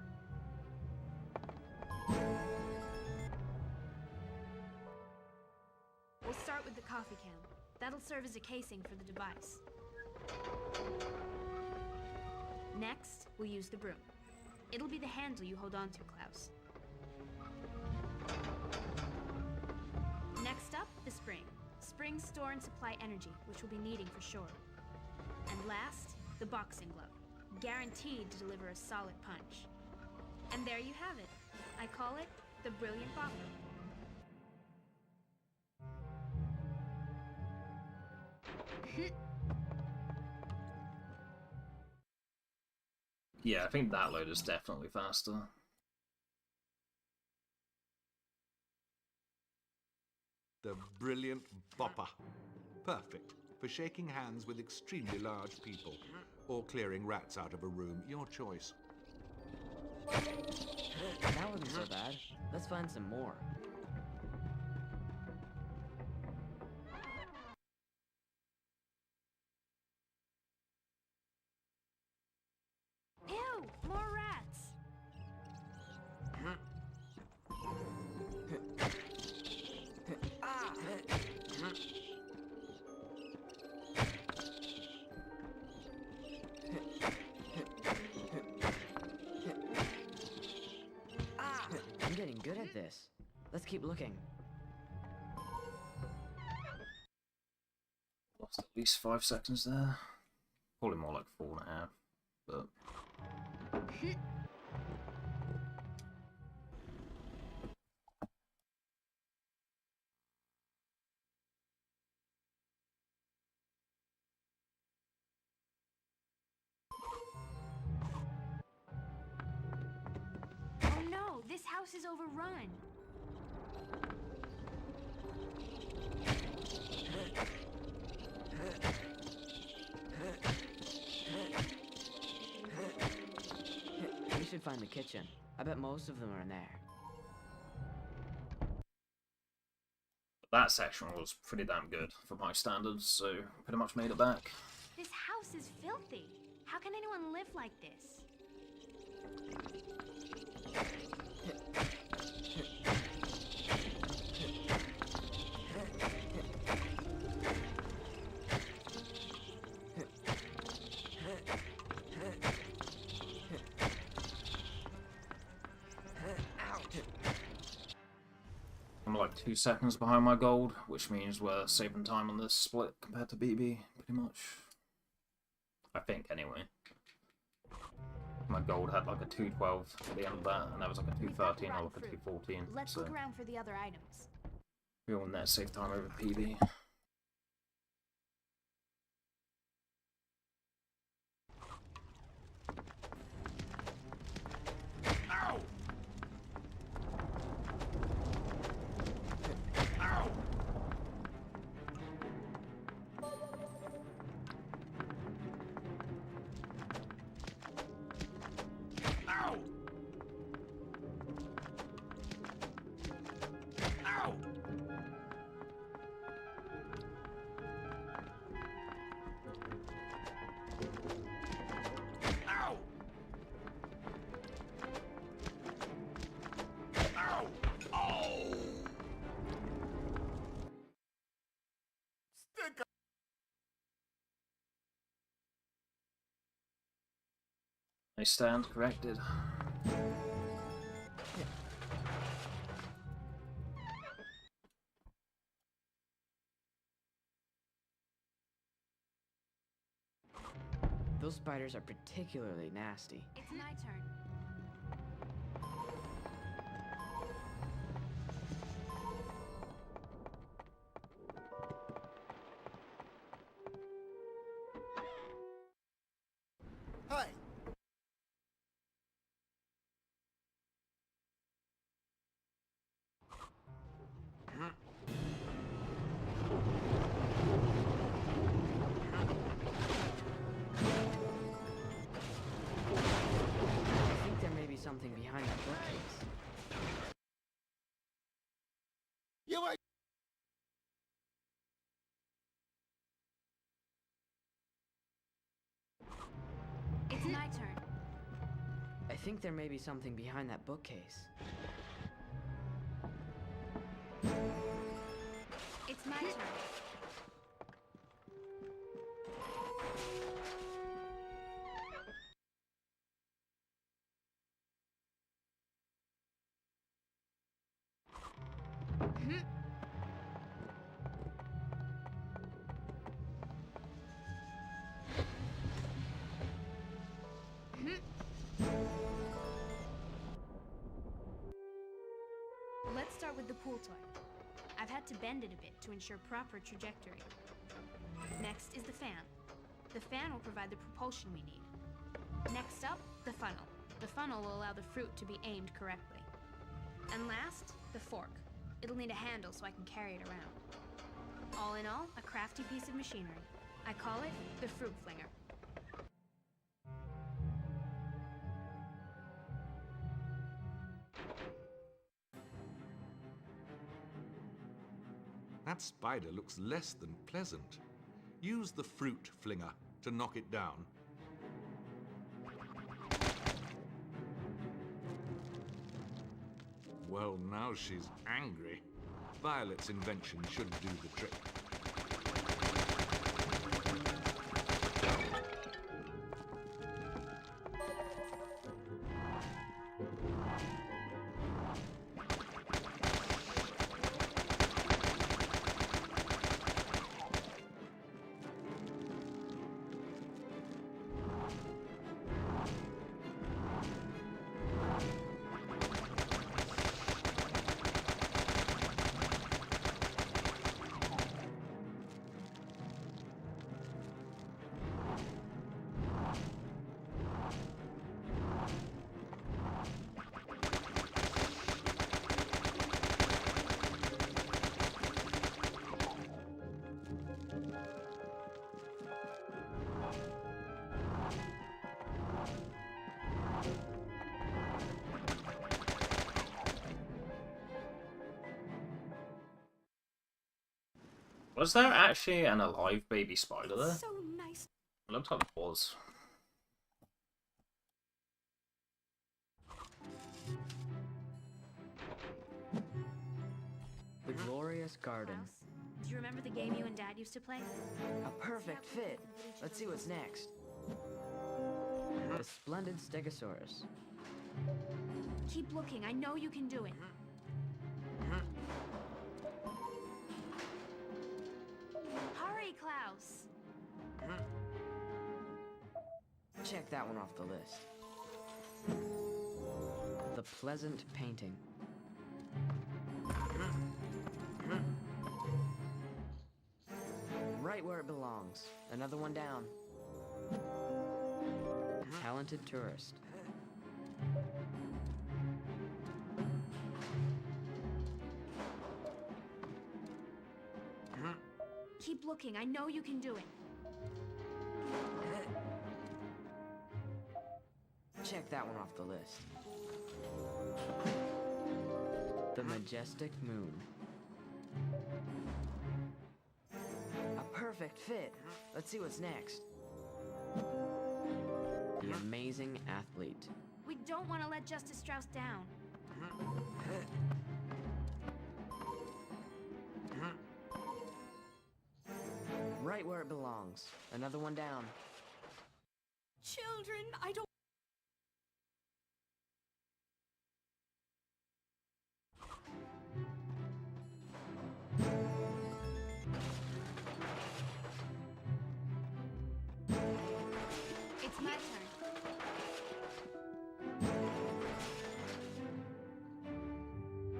We'll start with the coffee can. That'll serve as a casing for the device. Next, we'll use the broom. It'll be the handle you hold on to, Klaus. Next up, the spring. Springs store and supply energy, which we'll be needing for sure. And last, the boxing glove. Guaranteed to deliver a solid punch. And there you have it. I call it the Brilliant Bopper. Yeah, I think that load is definitely faster. The Brilliant Bopper. Perfect for shaking hands with extremely large people or clearing rats out of a room. Your choice. That wasn't so bad. Let's find some more. Ew! More rats! I'm getting good at this. Let's keep looking. Lost at least 5 seconds there. Probably more like 4.5, but... Oh no! This house is overrun! We should find the kitchen. I bet most of them are in there. That section was pretty damn good for my standards, so pretty much made it back. This house is filthy! How can anyone live like this? I'm like 2 seconds behind my gold, which means we're saving time on this split compared to BB, pretty much. I think, anyway. My gold had like a 212 at the end of that, and that was like a 213 or like a 214. Let's so look around for the other items. we all net save time over PB. Ow! Ow! I stand corrected. Those spiders are particularly nasty. It's my turn. Hi. I think there may be something behind that bookcase. You are. It's my turn. I think there may be something behind that bookcase. It's my turn. Let's start with the pool toy. I've had to bend it a bit to ensure proper trajectory. Next is the fan. The fan will provide the propulsion we need. Next up, the funnel. The funnel will allow the fruit to be aimed correctly. And last, the fork. It'll need a handle so I can carry it around. All in all, a crafty piece of machinery. I call it the fruit flinger. That spider looks less than pleasant. Use the fruit flinger to knock it down. Well, now she's angry. Violet's invention should do the trick. Was there actually an alive baby spider there? So nice. It looks like it was. The glorious garden. Klaus, do you remember the game you and Dad used to play? A perfect fit. Let's see what's next. The splendid Stegosaurus. Keep looking. I know you can do it. Hurry, Klaus. Check that one off the list. The pleasant painting. Right where it belongs. Another one down. Talented tourist. Keep looking. I know you can do it. Check that one off the list. The majestic moon. A perfect fit. Let's see what's next. The amazing athlete. We don't want to let Justice Strauss down. Right where it belongs. Another one down. Children, I don't...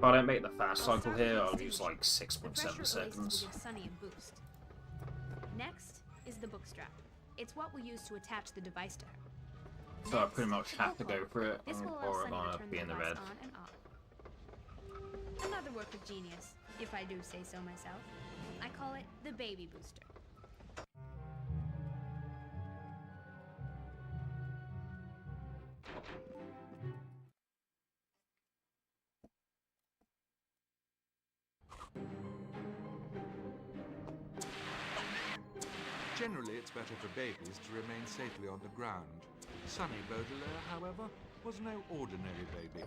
I don't make the fast I'll cycle start here, with I'll the use like extinguisher. The 6.7 pressure seconds. releases will give Sunny a boost. Next is the book strap. It's what we'll use to attach the device to her. So I Next, pretty much the have to book go for it, This will allow or I'm Sunny to gonna turn be the in the device red. on and off. Another work of genius, if I do say so myself. I call it the baby booster. Generally, it's better for babies to remain safely on the ground. Sunny Baudelaire, however, was no ordinary baby.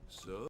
So?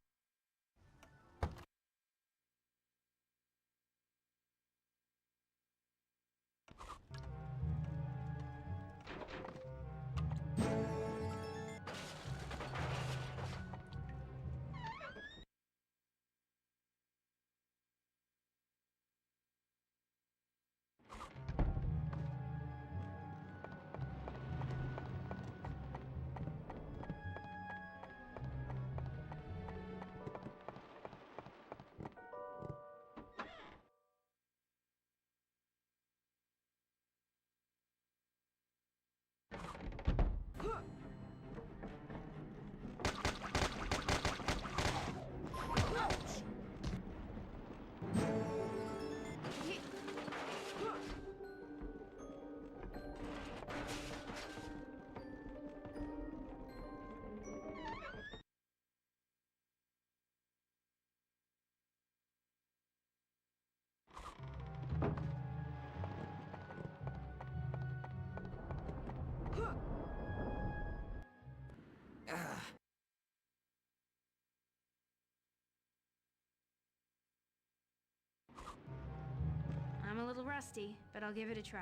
I'm a little rusty, but I'll give it a try.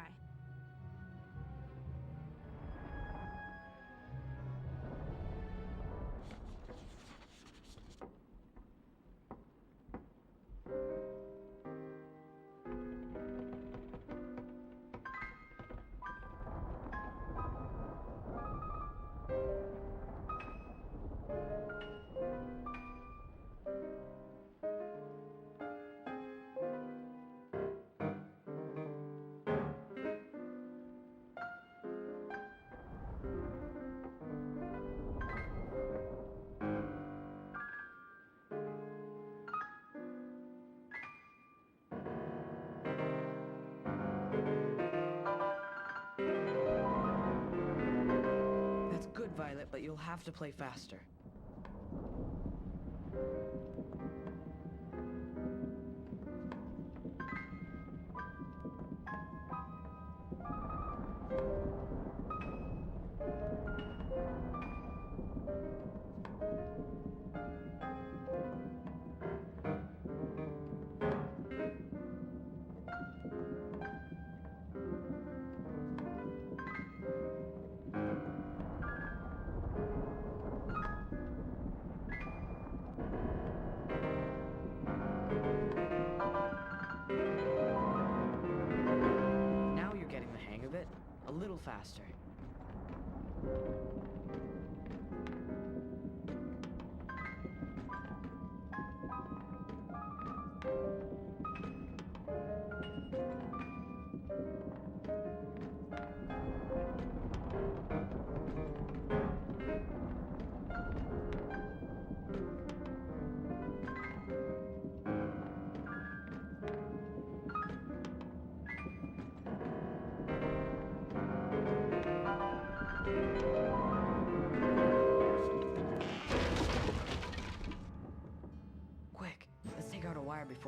That's good, Violet, but you'll have to play faster. Now you're getting the hang of it. A little faster.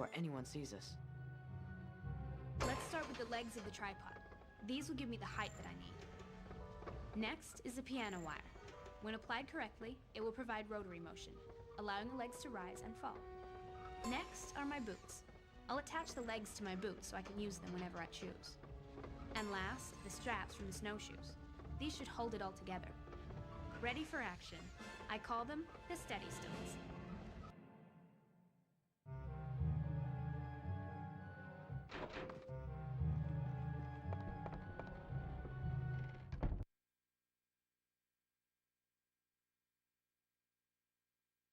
before anyone sees us. Let's start with the legs of the tripod. These will give me the height that I need. Next is the piano wire. When applied correctly, it will provide rotary motion, allowing the legs to rise and fall. Next are my boots. I'll attach the legs to my boots so I can use them whenever I choose. And last, the straps from the snowshoes. These should hold it all together. Ready for action. I call them the steady stones.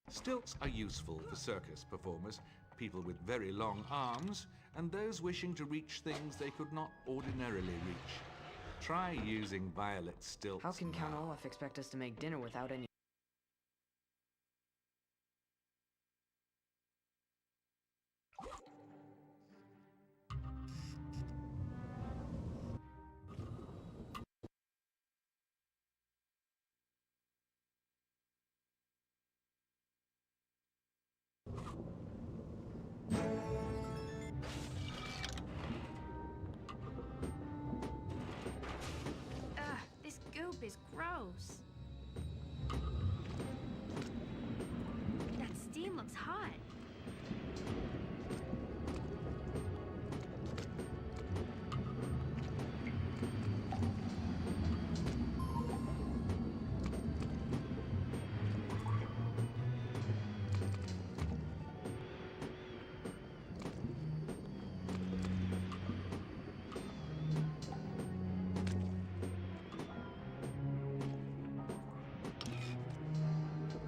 Stilts are useful for circus performers, people with very long arms, and those wishing to reach things they could not ordinarily reach. Try using Violet stilts. How can Count now. Olaf expect us to make dinner without any... Ugh, this goop is gross. That steam looks hot.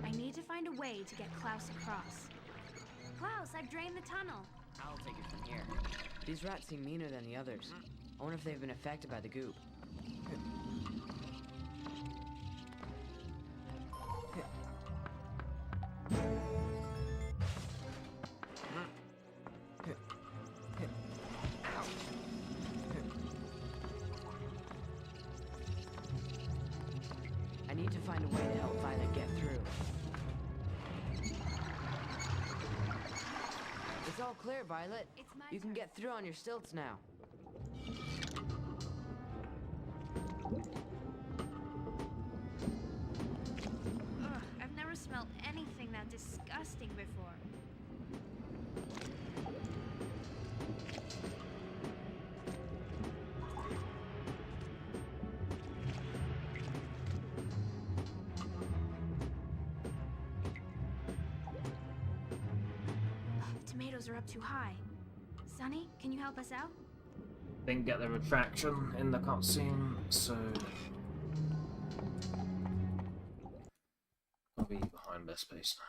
I need to find a way to get Klaus across. Klaus, I've drained the tunnel. I'll take it from here. These rats seem meaner than the others. I wonder if they've been affected by the goop. I need to find a way to help Violet get through. It's all clear, Violet. It's my You can turn. get through on your stilts now. Ugh, I've never smelled anything that disgusting before. The tomatoes are up too high. Sonny, can you help us out? Didn't get the retraction in the cutscene, so I'll be behind best pace now.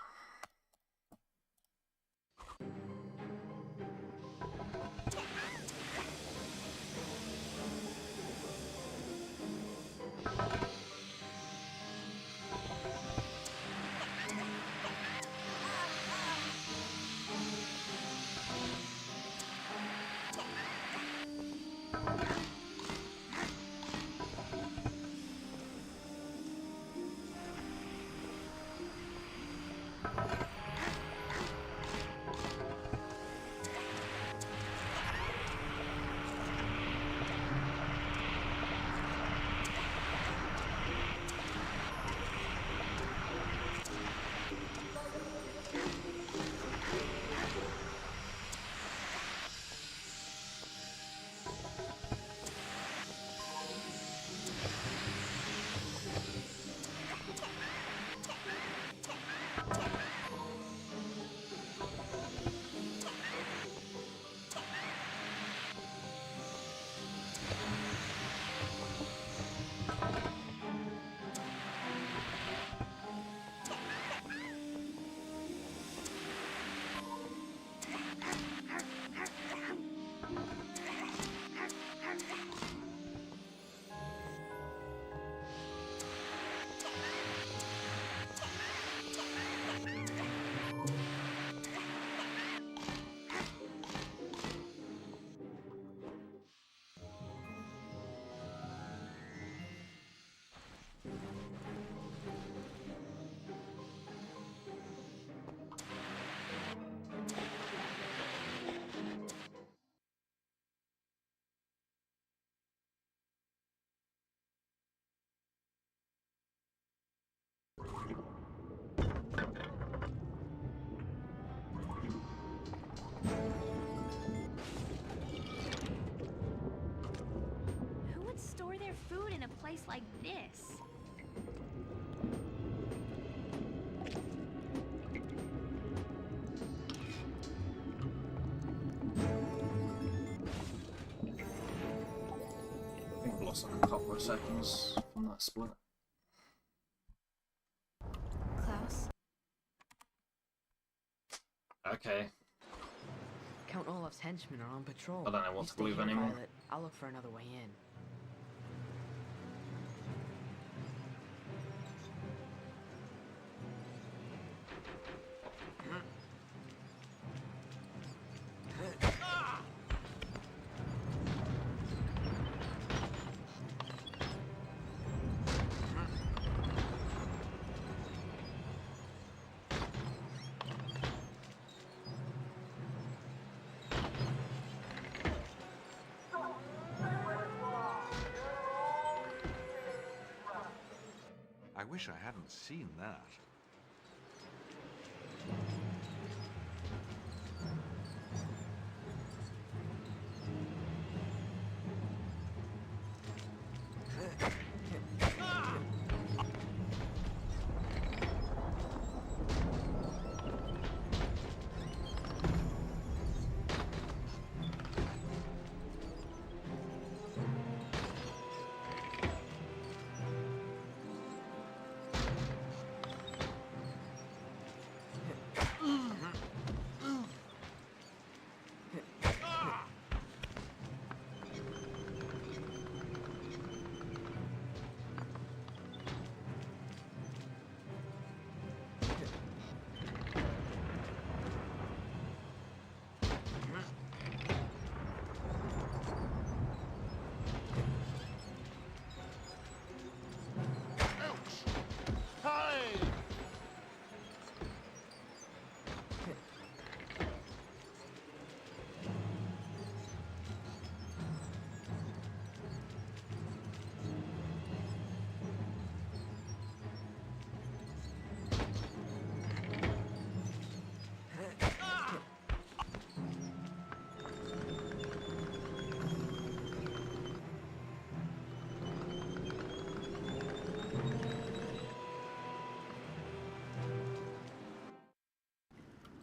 place like this? I think I've lost like a couple of seconds from that split. Klaus? Okay. Count Olaf's henchmen are on patrol. I don't know what You to stay believe here, anymore. Violet. I'll look for another way in. I wish I hadn't seen that.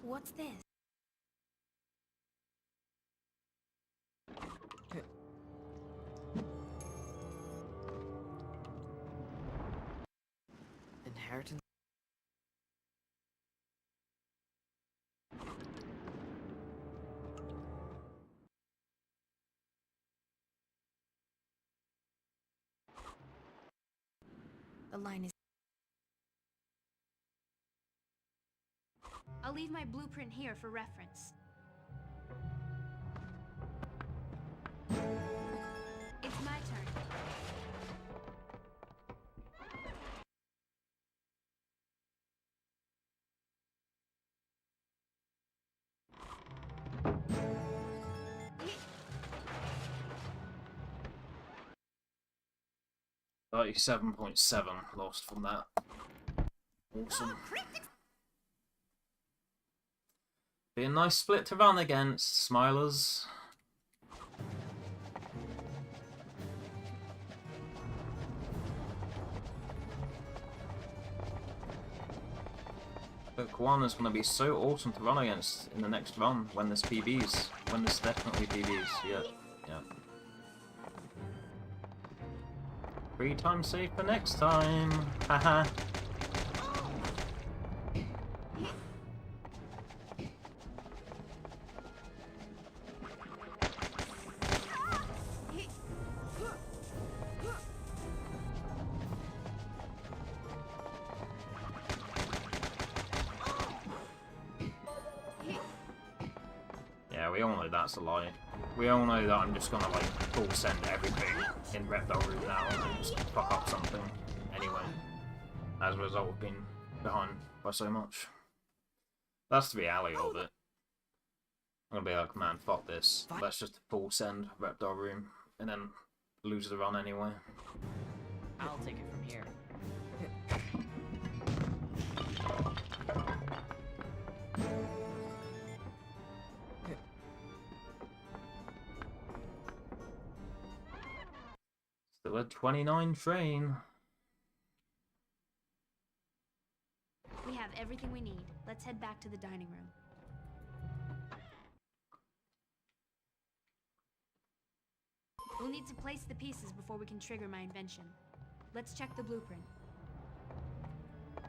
What's this? Inheritance? The line is... I'll leave my blueprint here for reference. It's my turn. $37.7 lost from that. Awesome. Be a nice split to run against, Smilers. Book 1 is going to be so awesome to run against in the next run when there's PBs. When there's definitely PBs, yeah. Yeah. 3 times safe for next time. Haha. Yeah, we all know that's a lie. We all know that I'm just gonna like full send everything in Reptile Room now and just fuck up something anyway. As a result of being behind by so much. That's the reality of it. I'm gonna be like, man, fuck this. Let's just full send Reptile Room and then lose the run anyway. I'll take it from here. Still Still a 29 train. We have everything we need. Let's head back to the dining room. We'll need to place the pieces before we can trigger my invention. Let's check the blueprint. I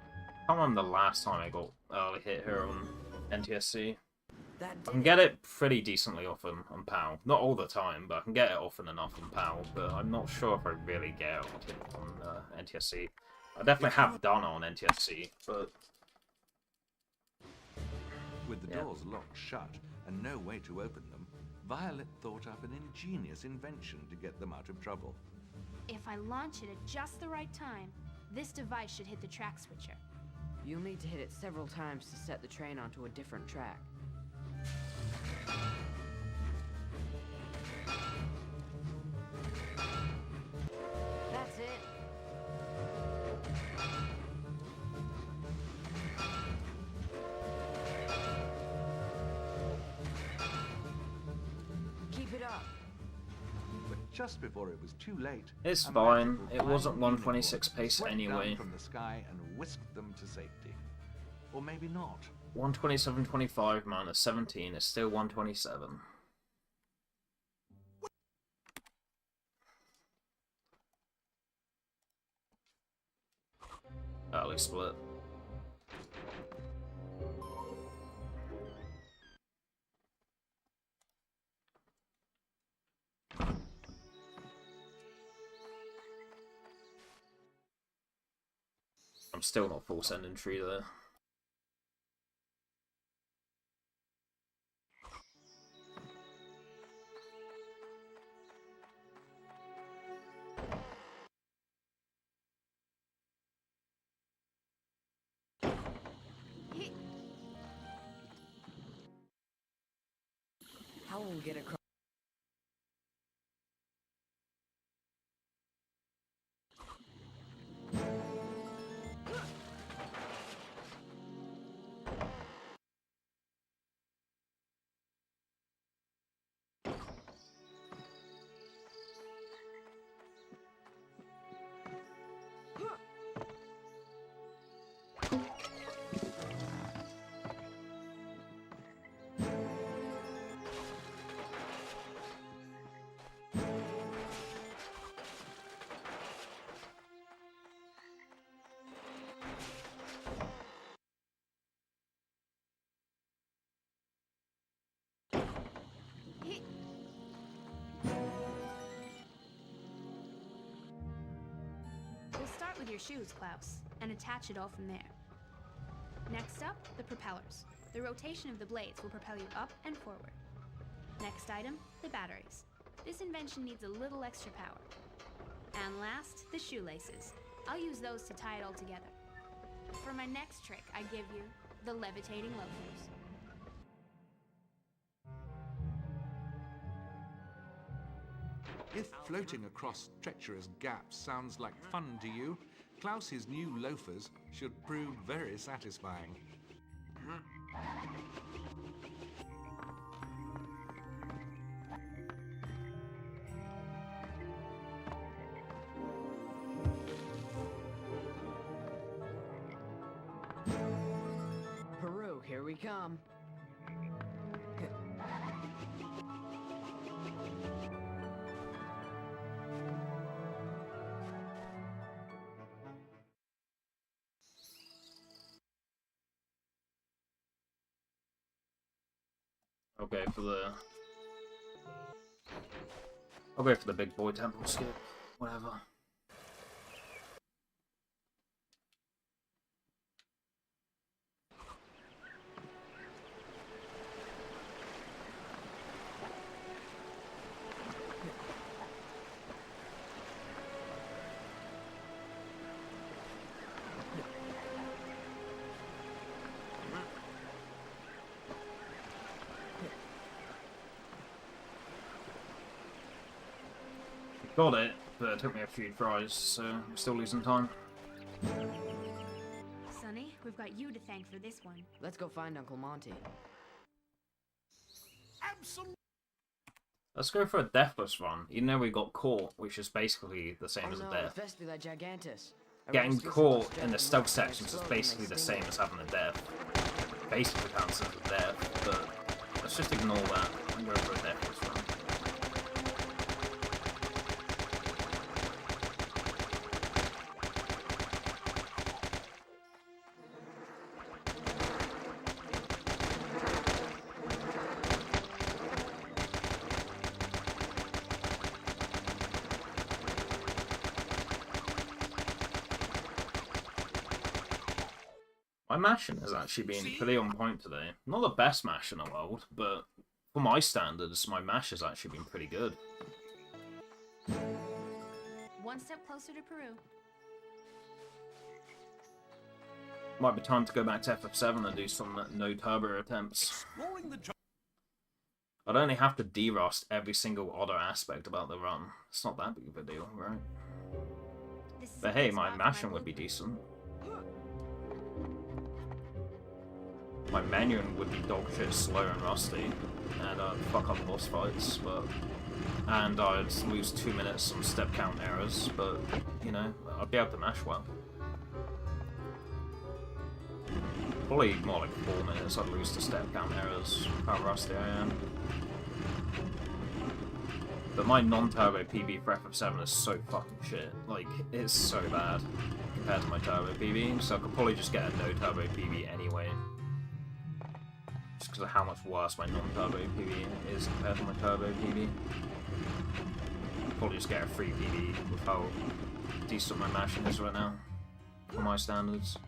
can't remember the last time I got early hit here on NTSC. That I can get it pretty decently often on PAL. Not all the time, but I can get it often enough on PAL. But I'm not sure if I really get it on NTSC. I definitely have done it on NTSC, but... With the doors locked shut and no way to open them, Violet thought up an ingenious invention to get them out of trouble. If I launch it at just the right time, this device should hit the track switcher. You'll need to hit it several times to set the train onto a different track. That's it. Keep it up. But just before it was too late, It's a fine. magical It wasn't flying 126 unicorn pace swept anyway. down from the sky and whisked them to safety. Or maybe not. 127.25 minus 17 is still 127. Early split. I'm still not full sending tree there. How will we get across? We'll start with your shoes, Klaus, and attach it all from there. Next up, the propellers. The rotation of the blades will propel you up and forward. Next item, the batteries. This invention needs a little extra power. And last, the shoelaces. I'll use those to tie it all together. For my next trick, I give you the levitating loafers. If floating across treacherous gaps sounds like fun to you, Klaus's new loafers should prove very satisfying. Peru, here we come. I'll go for the big boy temple skip. Whatever. Got it, but it took me a few tries, so I'm still losing time. Sonny, we've got you to thank for this one. Let's go find Uncle Monty. Absolutely. Let's go for a deathless run, even though we got caught, which is basically the same Oh as a no, death. it's Vespula gigantus. A rare Getting species of caught in Australian the stealth wasp that sections is explode when they basically the sting same you. as having a death. Basically counts as a death, but let's just ignore that and go for a deathless run. My mashing has actually been pretty on point today. Not the best mash in the world, but for my standards, my mash has actually been pretty good. One step closer to Peru. Might be time to go back to FF7 and do some no turbo attempts. Exploring the I'd only have to derust every single other aspect about the run. It's not that big of a deal, right? This is But a hey, good my spot for mashing would be blueprint. decent. My menuing would be dog shit slow and rusty, and I'd fuck up boss fights, and I'd lose 2 minutes on step count errors, but, you know, I'd be able to mash well. Probably more like 4 minutes I'd lose to step count errors, how rusty I am. But my non-turbo PB for FF7 is so fucking shit. Like, it's so bad compared to my turbo PB, so I could probably just get a no-turbo PB anyway. Just because of how much worse my non-turbo PB is compared to my turbo PB. Probably just get a free PB with how decent my mashing is right now, for my standards.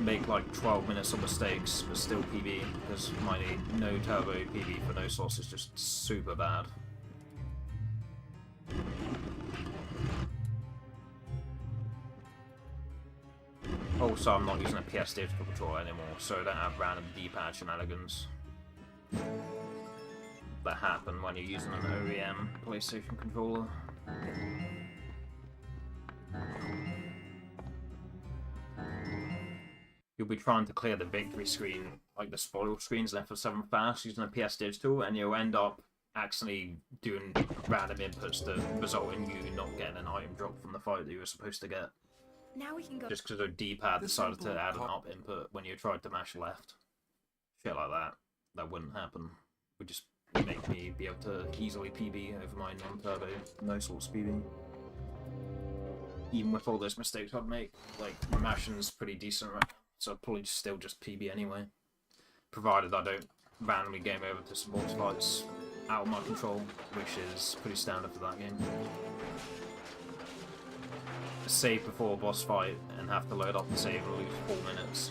Make like 12 minutes of mistakes, but still PB, because my no turbo PB for no sauce is just super bad. Also, I'm not using a PS digital controller anymore, so I don't have random D-pad shenanigans that happen when you're using an OEM PlayStation controller. You'll be trying to clear the victory screen, like the spoil screens in FF7 fast, using a PS Digital, and you'll end up accidentally doing random inputs that result in you not getting an item drop from the fight that you were supposed to get. Now we can go. Just because a D-pad The decided to simple add an up input when you tried to mash left. Shit like that. That wouldn't happen. Would just make me be able to easily PB over my non-turbo, no sorts PB. Even with all those mistakes I'd make, like, my mashing's pretty decent right now, so I'd probably still just PB anyway. Provided I don't randomly game over to some boss fights out of my control, which is pretty standard for that game. Save before a boss fight and have to load up the save and lose 4 minutes.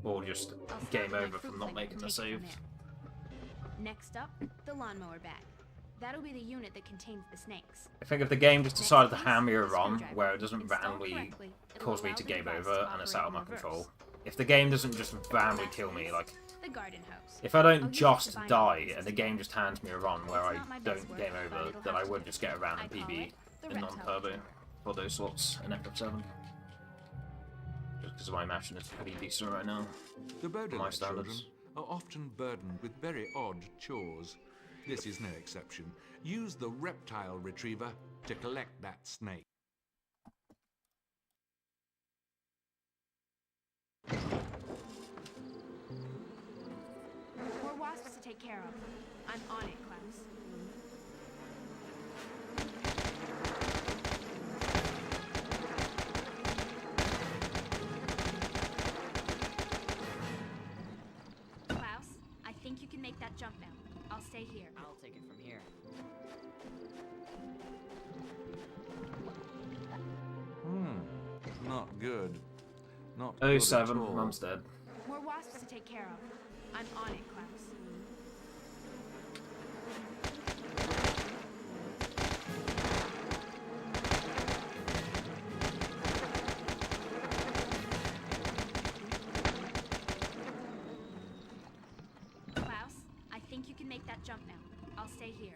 Or just I'll start game with my over fruit from not flank making and the take it save. from there. Next up, the lawnmower bag. That'll be the unit that contains the snakes. I think if the game just decided to Next hand me a piece, the run screwdriver. where it doesn't Installed randomly correctly, it'll cause me allow to the game device over to and it's operate out of in my control. reverse. If the game doesn't just randomly Last kill me, piece, like, the garden hose. if I I'll don't use it to just bind die pieces and the game together. just hands me a run where It's I not my best don't work, game but over, it'll then have I to would do. just get a random I call PB it the in reptile non-turbo retriever. for those slots in FF7. Just because my mashing is pretty decent right now. The my Baudelaire children standards. are often burdened with very odd chores. This is no exception. Use the reptile retriever to collect that snake. More wasps to take care of. I'm on it, Klaus. Klaus, I think you can make that jump now. I'll stay here. I'll take it from here. Not good. Not good at 07, all. Mum's dead. More wasps to take care of. I'm on it, Klaus. Klaus, I think you can make that jump now. I'll stay here.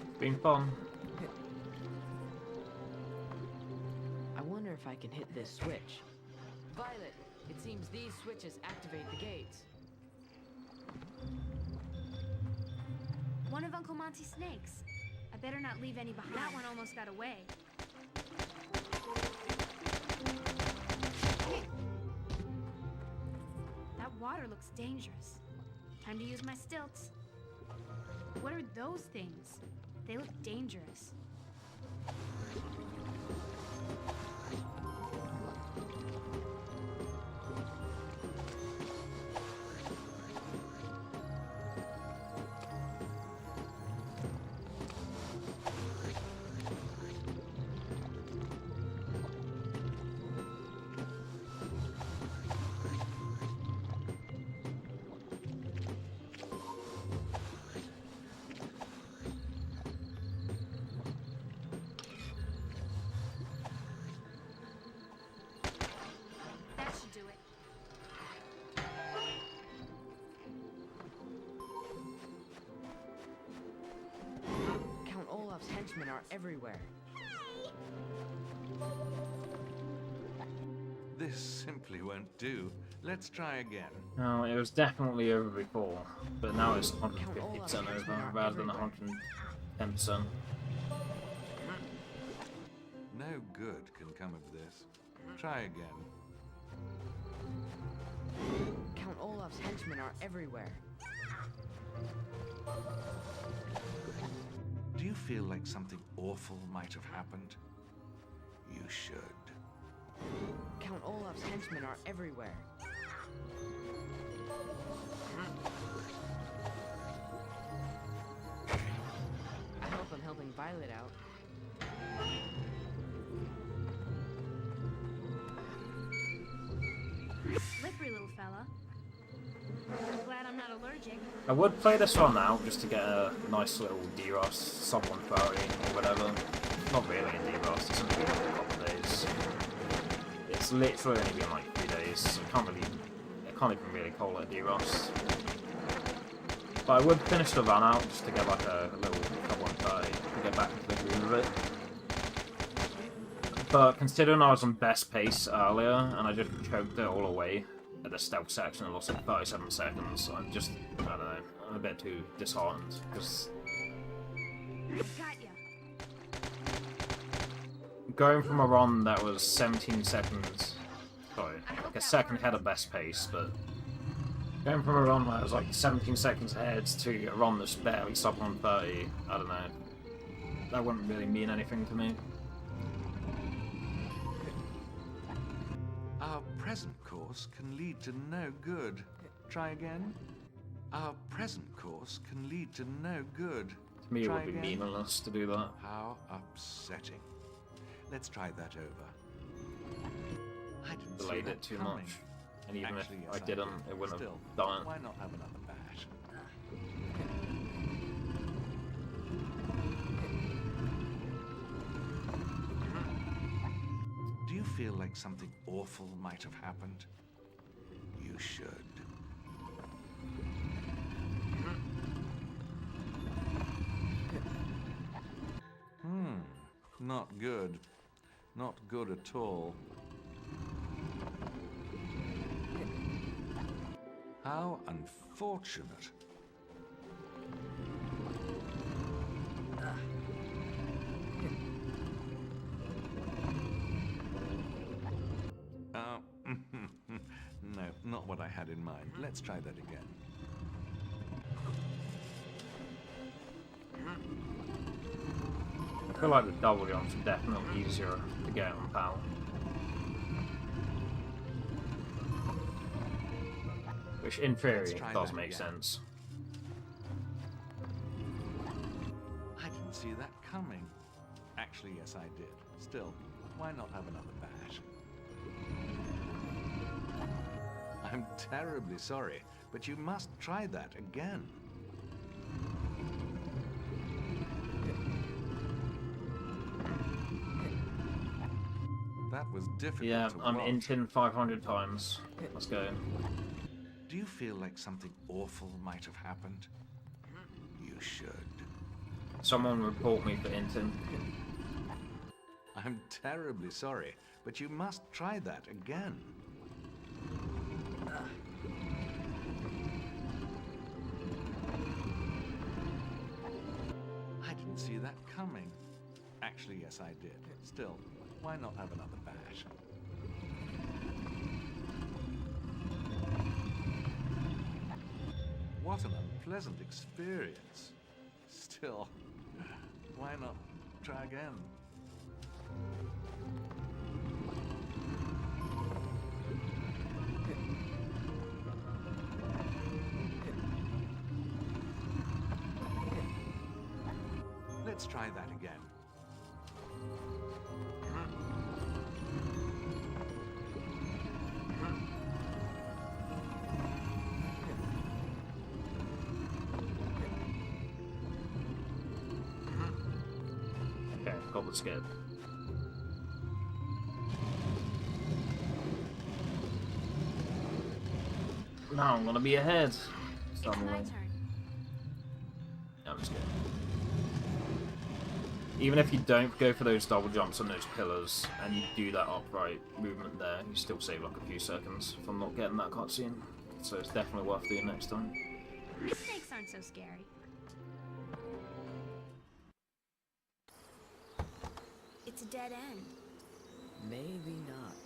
It's been fun. I wonder if I can hit this switch. Violet, It seems these switches activate the gates. One of Uncle Monty's snakes. I better not leave any behind. That one almost got away. That water looks dangerous. Time to use my stilts. What are those things? They look dangerous. That should do it. Count Olaf's henchmen are everywhere. This simply won't do. Let's try again. No, it was definitely over before, but now it's 150% over rather than 110%. No good can come of this. Try again. Count Olaf's henchmen are everywhere. Do you feel like something awful might have happened? You should. Count Olaf's henchmen are everywhere. I hope I'm helping Violet out. Slippery little fella. I'm glad I'm not allergic. I would play this one now just to get a nice little DROS, someone Ferrari or whatever. Not really a DROS, it's only been a couple of days. It's literally only been like 3 days. I can't even really call it a DROS. But I would finish the run out just to get like a little couple of 30 to get back into the groove of it. But considering I was on best pace earlier and I just choked it all away at the stealth section and lost like 37 seconds, I don't know, I'm a bit too disheartened because Got ya. going from a run that was 17 seconds, sorry, like a second ahead of best pace, but going from a run that was like 17 seconds ahead to a run that's barely sub 130, I don't know, that wouldn't really mean anything to me. Our present course can lead to no good. Try again. Our present course can lead to no good. To me, it Try would be again. meaningless to do that. How upsetting. Let's try that over. I didn't see Delayed that it too coming. much. And even Actually, if yes, I didn't, did. it wouldn't Still, have done it. why not have another bash? Do you feel like something awful might have happened? You should. Not good. Not good at all. How unfortunate. No, not what I had in mind. Let's try that again. I feel like the double jumps are definitely easier to get on PAL. Which in theory try does that make again. sense. I didn't see that coming. Actually, yes, I did. Still, why not have another bash? I'm terribly sorry, but you must try that again. That was difficult Yeah, to I'm watch. inting 500 times. Let's go. Do you feel like something awful might have happened? You should. Someone report me for inting. I'm terribly sorry, but you must try that again. that coming. Actually, yes, I did. Still, why not have another bash? What an unpleasant experience. Still, why not try again? Let's try that again. Okay, Goblet's scared. Now I'm gonna be ahead. It's my turn. I'm just kidding. Even if you don't go for those double jumps on those pillars, and you do that upright movement there, you still save like a few seconds from not getting that cutscene. So it's definitely worth doing next time. Snakes aren't so scary. It's a dead end. Maybe not.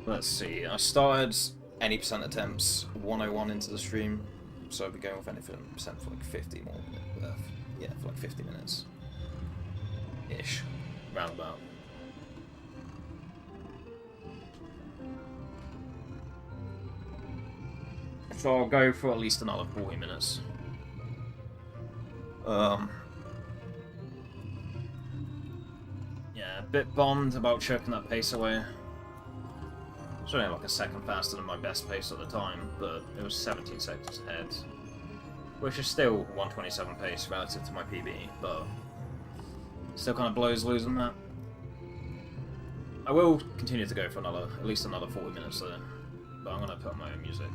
Let's see, I started any percent attempts 101 into the stream, so I'll be going with any percent for like 50 more minutes. Yeah, for like 50 minutes. Ish. Roundabout. So I'll go for at least another 40 minutes. Yeah, a bit bummed about choking that pace away. It's only like a second faster than my best pace at the time, but it was 17 seconds ahead. Which is still 127 pace relative to my PB, but still kind of blows losing that. I will continue to go for at least another 40 minutes though, but I'm going to put on my own music.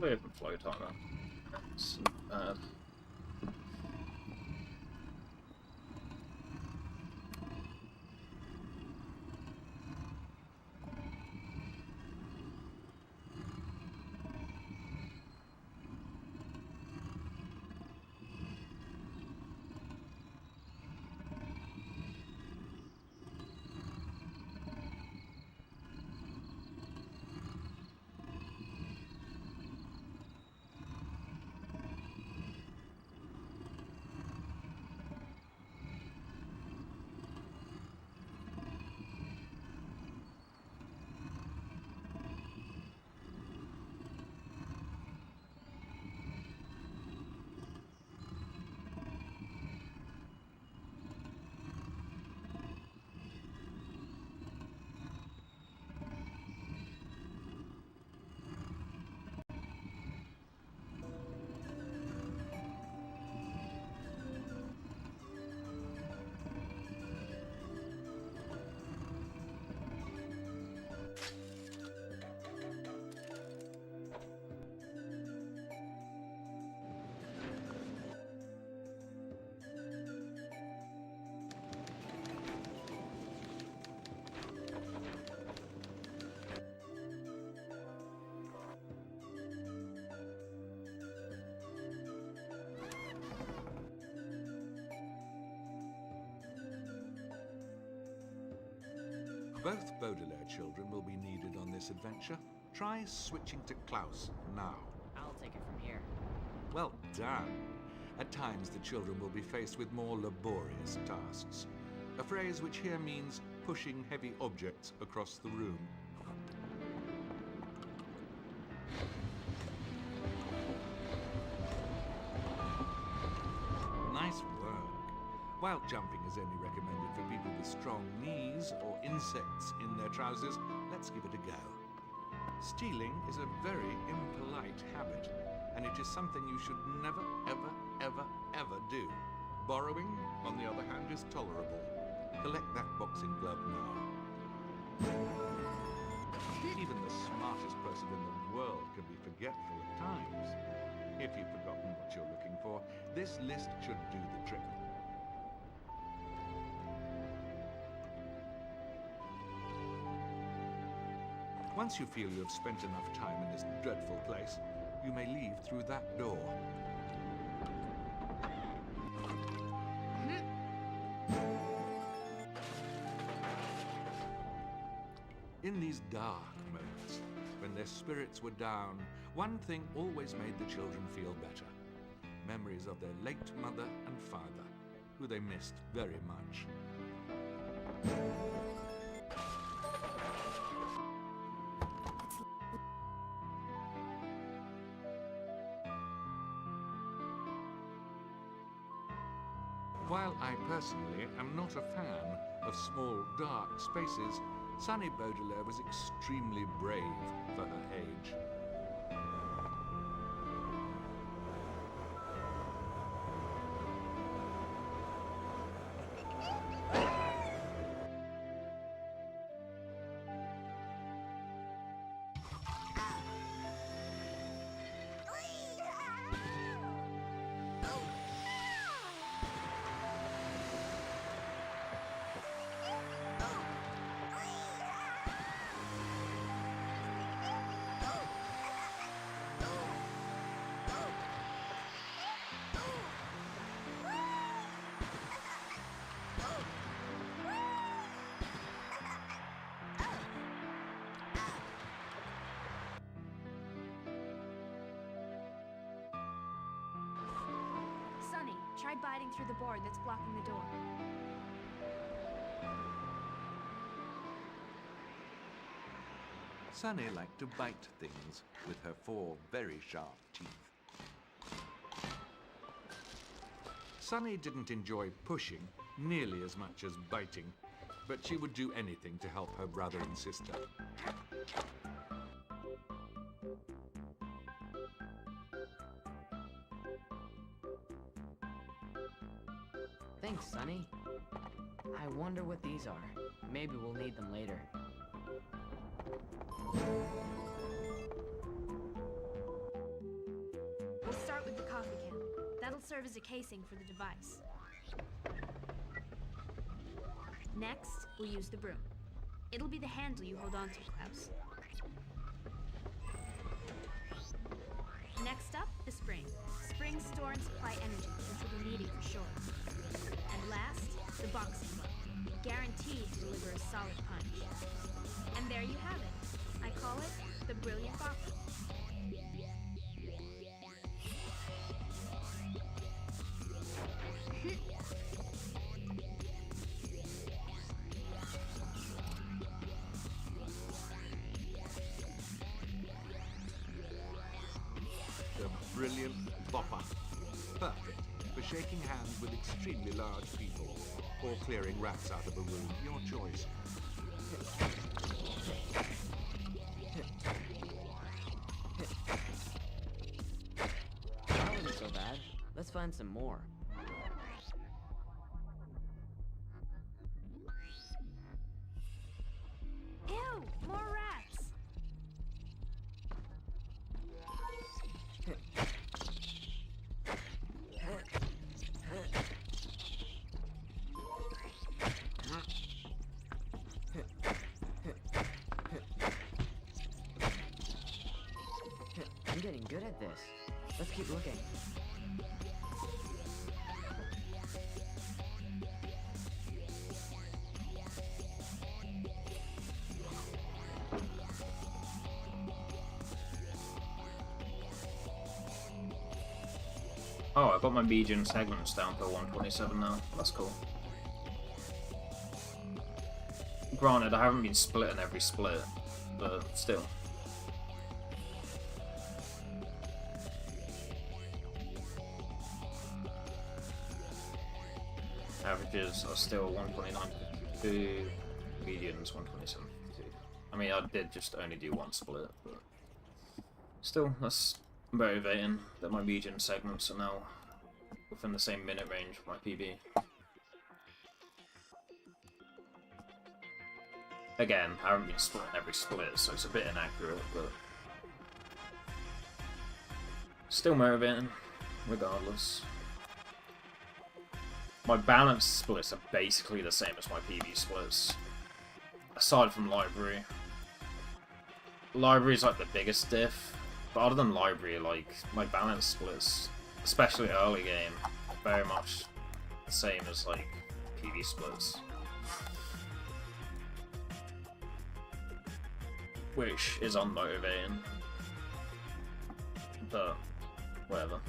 probably open flow timer. That's bad. Both Baudelaire children will be needed on this adventure. Try switching to Klaus now. I'll take it from here. Well done. At times, the children will be faced with more laborious tasks. A phrase which here means pushing heavy objects across the room. Nice work. While jumping is only recommended for people with strong knees or insects in their trousers, let's give it a go. Stealing is a very impolite habit, and it is something you should never, ever, ever, ever do. Borrowing, on the other hand, is tolerable. Collect that boxing glove now. Even the smartest person in the world can be forgetful at times. If you've forgotten what you're looking for, this list should do the trick. Once you feel you have spent enough time in this dreadful place, you may leave through that door. In these dark moments, when their spirits were down, one thing always made the children feel better. Memories of their late mother and father, who they missed very much. While I personally am not a fan of small, dark spaces, Sunny Baudelaire was extremely brave for her age. Sunny, try biting through the board that's blocking the door. Sunny liked to bite things with her 4 very sharp teeth. Sunny didn't enjoy pushing nearly as much as biting, but she would do anything to help her brother and sister. Thanks, Sunny. I wonder what these are. Maybe we'll need them later. the coffee can. That'll serve as a casing for the device. Next, we'll use the broom. It'll be the handle you hold on to, Klaus. Next up, the spring. Springs store and supply energy, which we'll be needing for sure. And last, the boxing glove. Guaranteed to deliver a solid punch. And there you have it. I call it the Brilliant Boxer. The Brilliant Bopper. Perfect for shaking hands with extremely large people or clearing rats out of a room. Your choice. That wasn't so bad. Let's find some more. Ew! More rats! I'm getting good at this. Let's keep looking. Oh, I got my median segments down to 127 now. That's cool. Granted, I haven't been splitting every split, but still. Averages are still 129.52, medians 127.52. I mean, I did just only do one split, but still, that's motivating that my median segments are now within the same minute range of my PB. Again, I haven't been splitting every split, so it's a bit inaccurate, but still motivating, regardless. My balanced splits are basically the same as my PB splits, aside from library. Library is like the biggest diff, but other than library, like my balanced splits, especially early game, very much the same as like PB splits. Which is unmotivating, but whatever.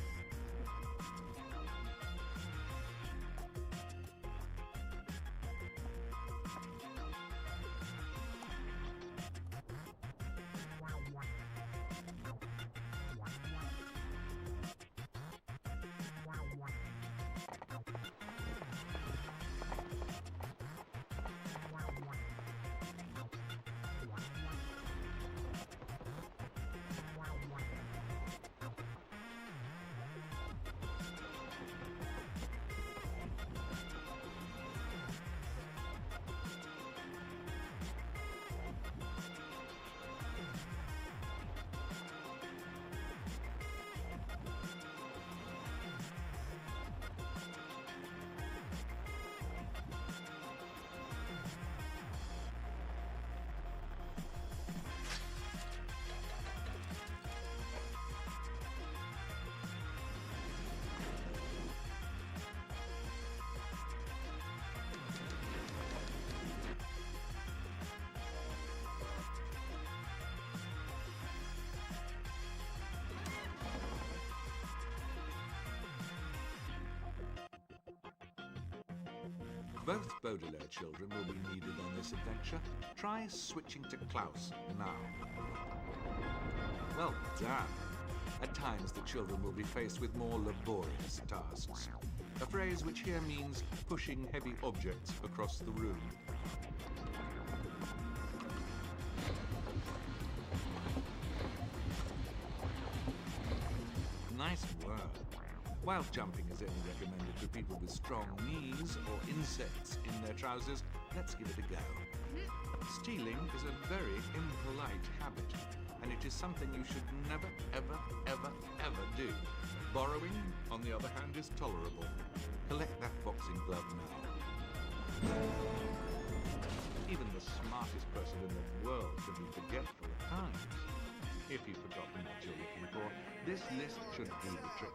Both Baudelaire children will be needed on this adventure. Try switching to Klaus now. Well done. At times, the children will be faced with more laborious tasks. A phrase which here means pushing heavy objects across the room. Nice work. While jumping is only recommended for people with strong knees or insects in their trousers, let's give it a go. Stealing is a very impolite habit, and it is something you should never, ever, ever, ever do. Borrowing, on the other hand, is tolerable. Collect that boxing glove now. Even the smartest person in the world can be forgetful at times. If you've forgotten what you're looking for, this list should do the trick.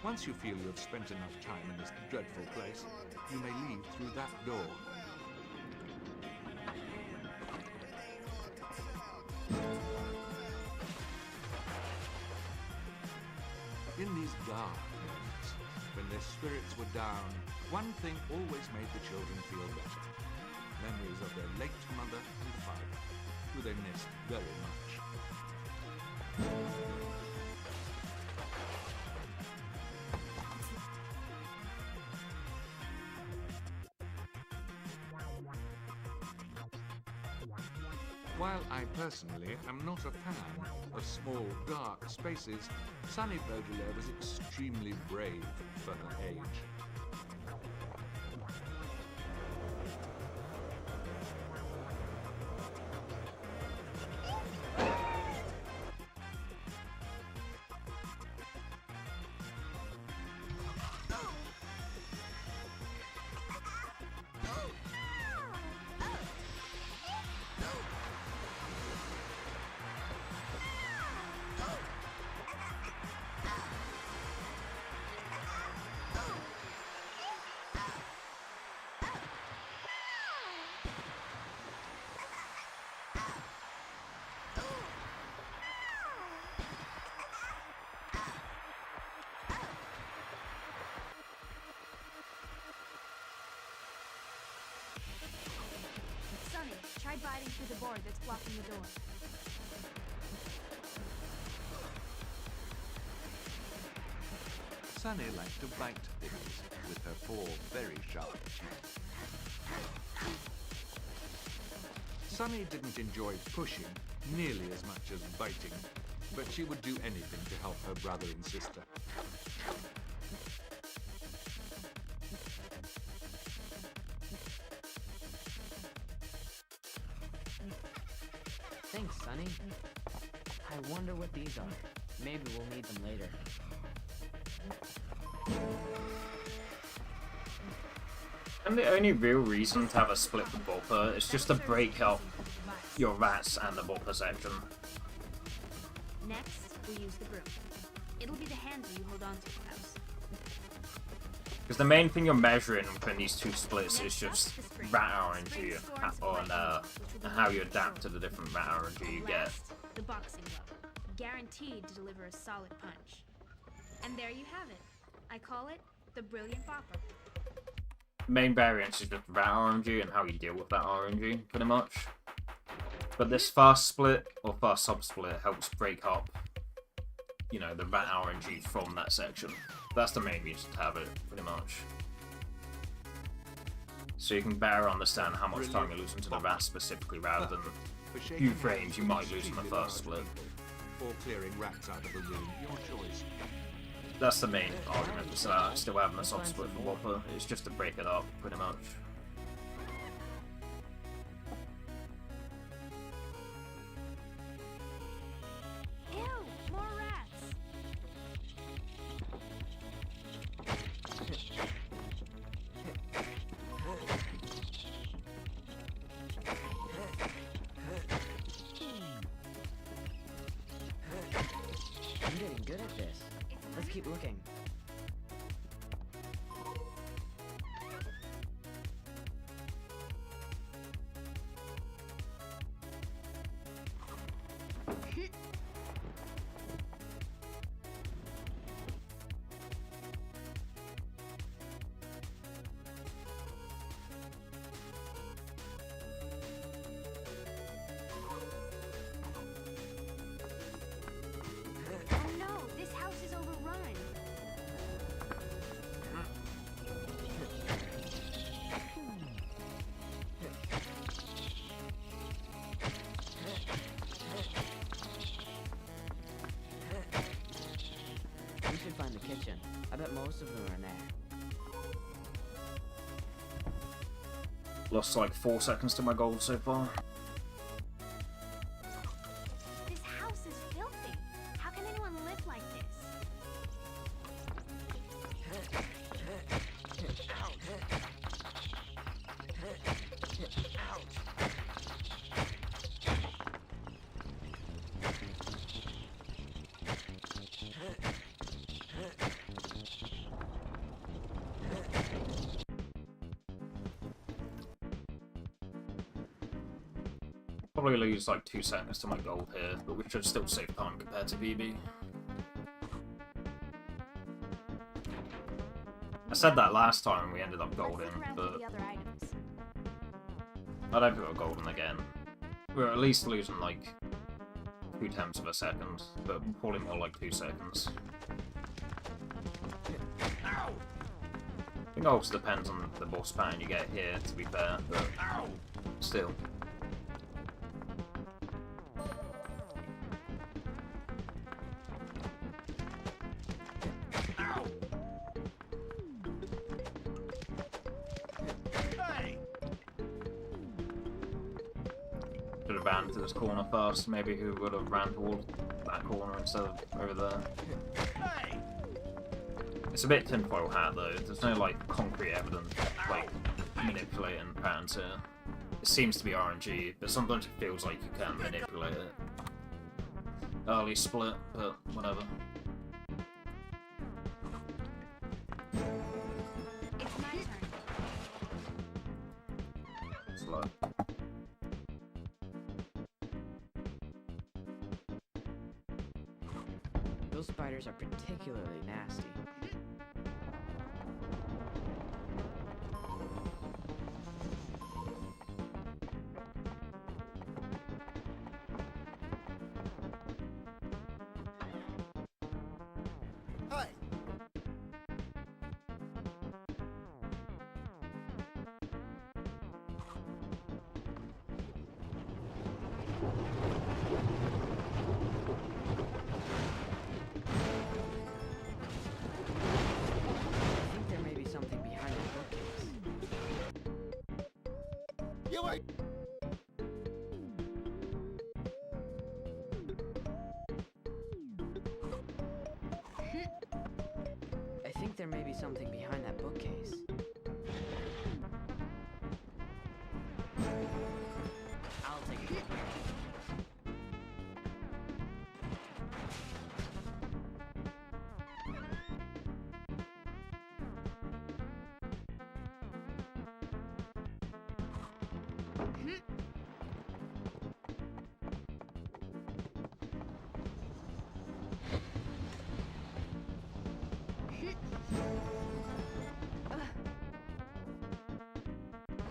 Once you feel you have spent enough time in this dreadful place, you may leave through that door. In these dark moments, when their spirits were down, one thing always made the children feel better. Memories of their late mother and father, who they missed very much. While I personally am not a fan of small, dark spaces, Sunny Baudelaire was extremely brave for her age. Sunny, try biting through the board that's blocking the door. Sunny liked to bite things with her 4 very sharp teeth. Sunny didn't enjoy pushing nearly as much as biting, but she would do anything to help her brother and sister. Thanks, Sunny. I wonder what these are. Maybe we'll need them later. And the only real reason to have a split the bumper is just to break up your rats and the bumper section. Next, we'll use the broom. It'll be the handle you hold on to, Klaus. Because the main thing you're measuring between these two splits is just rat RNG on how you adapt to the different rat RNG you get. Last, the boxing glove. Guaranteed to deliver a solid punch. And there you have it. I call it the Brilliant Bopper. Main variance is just rat RNG and how you deal with that RNG, pretty much. But this fast split or fast sub-split helps break up, you know, the rat RNG from that section. That's the main reason to have it, pretty much. So you can better understand how much time you're losing to the rat specifically, rather than a few frames you might lose in the first split. Or clearing rats out of the room, your choice. That's the main argument for still having a sub-split for Whopper. It's just to break it up, pretty much. Ew, more rats. I'm getting good at this. Let's keep looking. Oh no, this house is overrun. should find the kitchen. I bet most of them are in there. Lost like 4 seconds to my goal so far. This house is filthy. How can anyone live like this? Probably lose like 2 seconds to my goal here, but we should still save time compared to VB. I said that last time we ended up golden, Let's look around but for the other items. I don't think we're golden again. We're at least losing like 0.2 of a second, but probably more like 2 seconds. I think it also depends on the boss pattern you get here, to be fair, but still. Should have ran to this corner first, maybe who would have ran toward that corner instead of over there. It's a bit tinfoil hat though, there's no like concrete evidence like manipulating patterns here. It seems to be RNG, but sometimes it feels like you can manipulate it. Early split, but whatever. It's my turn. Slow. Those spiders are particularly nasty. Hi. I think there may be something behind that bookcase. You ain't. I think there may be something behind that bookcase. I'll take it.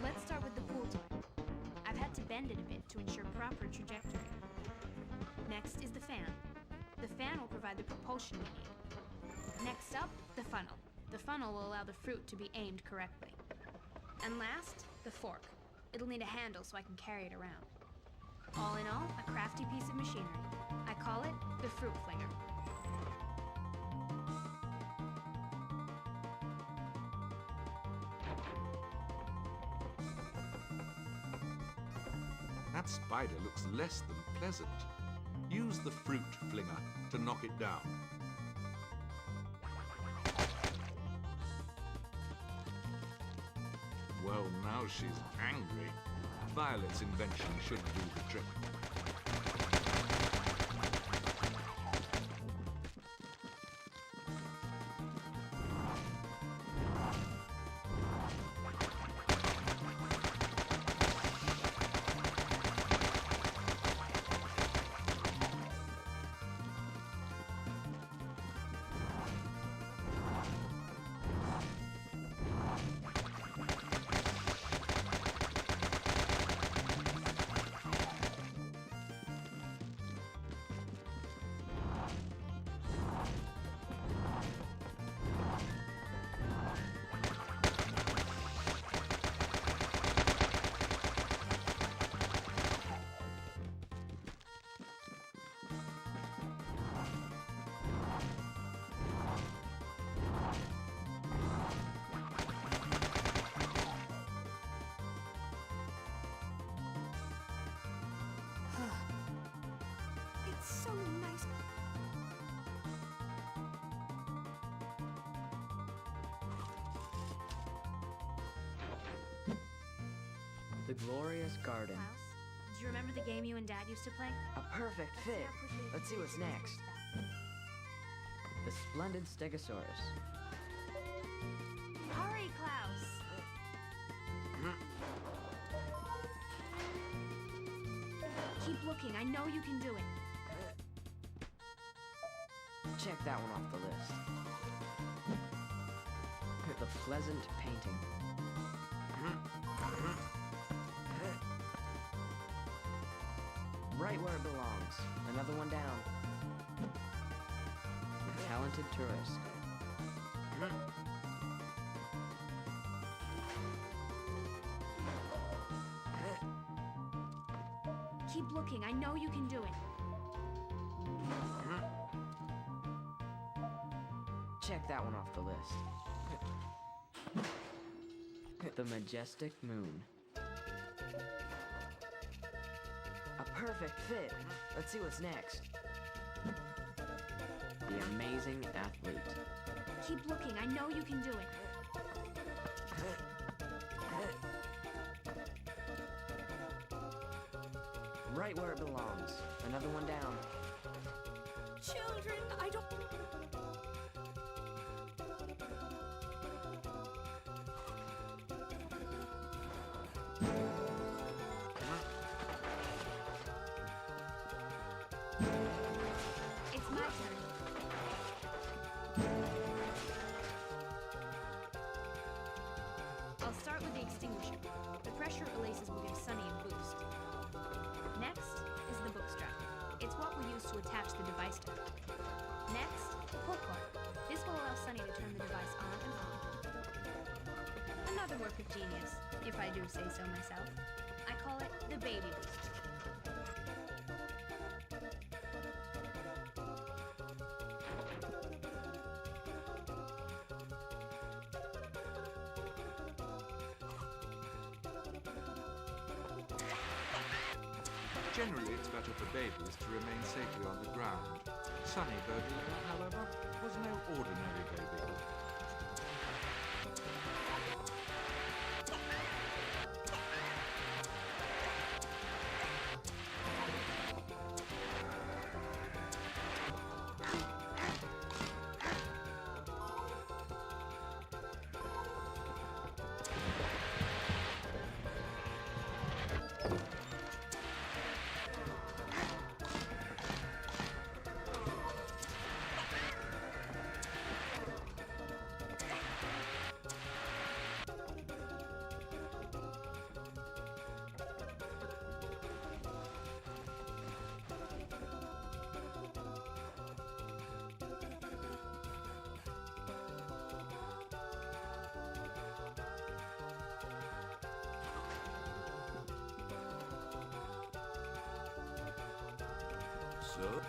Let's start with the pool toy. I've had to bend it a bit to ensure proper trajectory. Next is the fan. The fan will provide the propulsion we need. Next up, the funnel. The funnel will allow the fruit to be aimed correctly. And last, the fork. It'll need a handle so I can carry it around. All in all, a crafty piece of machinery. I call it the fruit flinger. That spider looks less than pleasant. Use the fruit flinger to knock it down. Well, now she's angry. Violet's invention should do the trick. the glorious garden. Klaus, do you remember the game you and Dad used to play? A perfect fit. Let's see what's next. The splendid Stegosaurus. Hurry, Klaus! Keep looking. I know you can do it. Check that one off the list. The pleasant painting. Right where it belongs. Another one down. The talented tourist. Keep looking. I know you can do it. Check that one off the list. The majestic moon. A perfect fit. Let's see what's next. The amazing athlete. Keep looking. I know you can do it. Right where it belongs. Another one down. Children, I don't... It's my turn. I'll start with the extinguisher. The pressure it releases will give Sunny a boost. Next is the book strap. It's what we'll use to attach the device to. Next, pull cord. This will allow Sunny to turn the device on and off. Another work of genius, if I do say so myself. I call it the baby booster. Generally, it's better for babies to remain safely on the ground. Sunny Baudelaire, however, was no ordinary baby. So?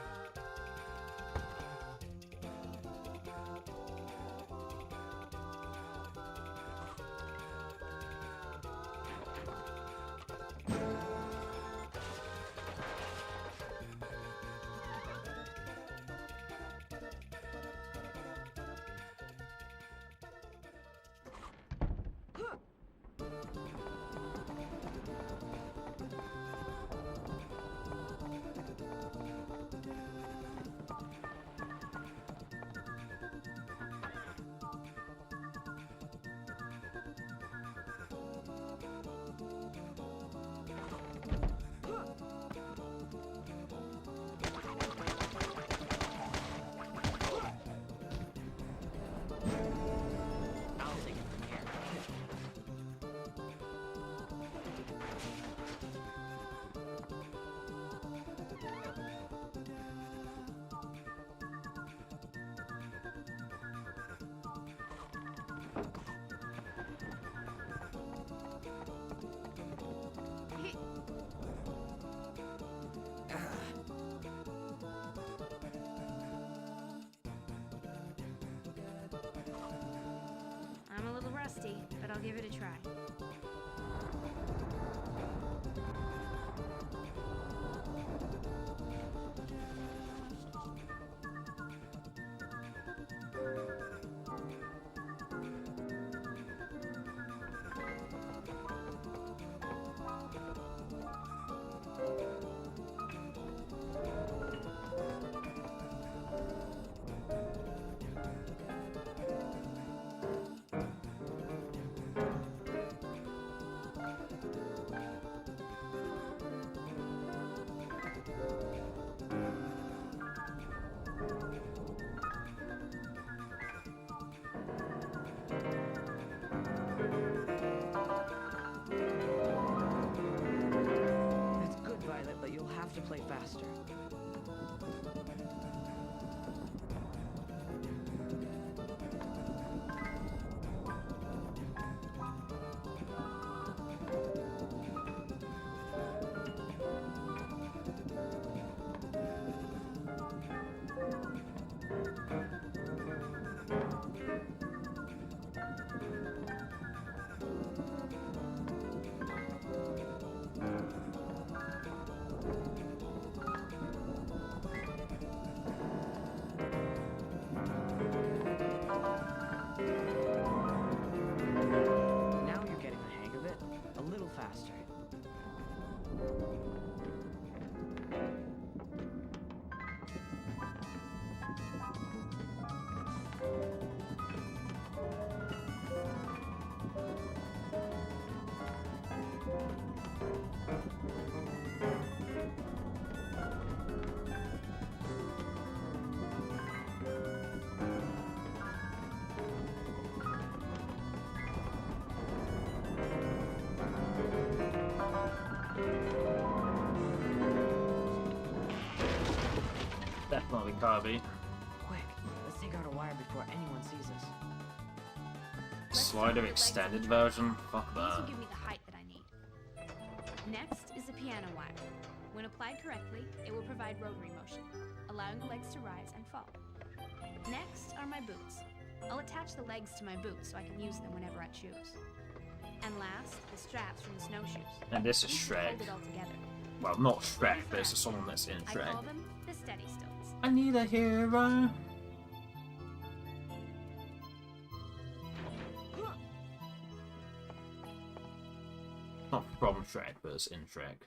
I'm a little rusty, but I'll give it a try. faster. Now you're getting the hang of it. A little faster. Definitely Kirby. Quick, let's take out a wire before anyone sees us. Slider extended version? Fuck These will that. give me the height that I need. Next is the piano wire. When applied correctly, it will provide rotary motion, allowing the legs to rise and fall. Next are my boots. I'll attach the legs to my boots so I can use them whenever I choose. And last, the straps from the snowshoes. And this is These will Shrek. hold it all together. Well, not Shrek, but it's a song that's in I Shrek. call them the steady stones. I need a hero. Not from Shrek, but it's in Shrek.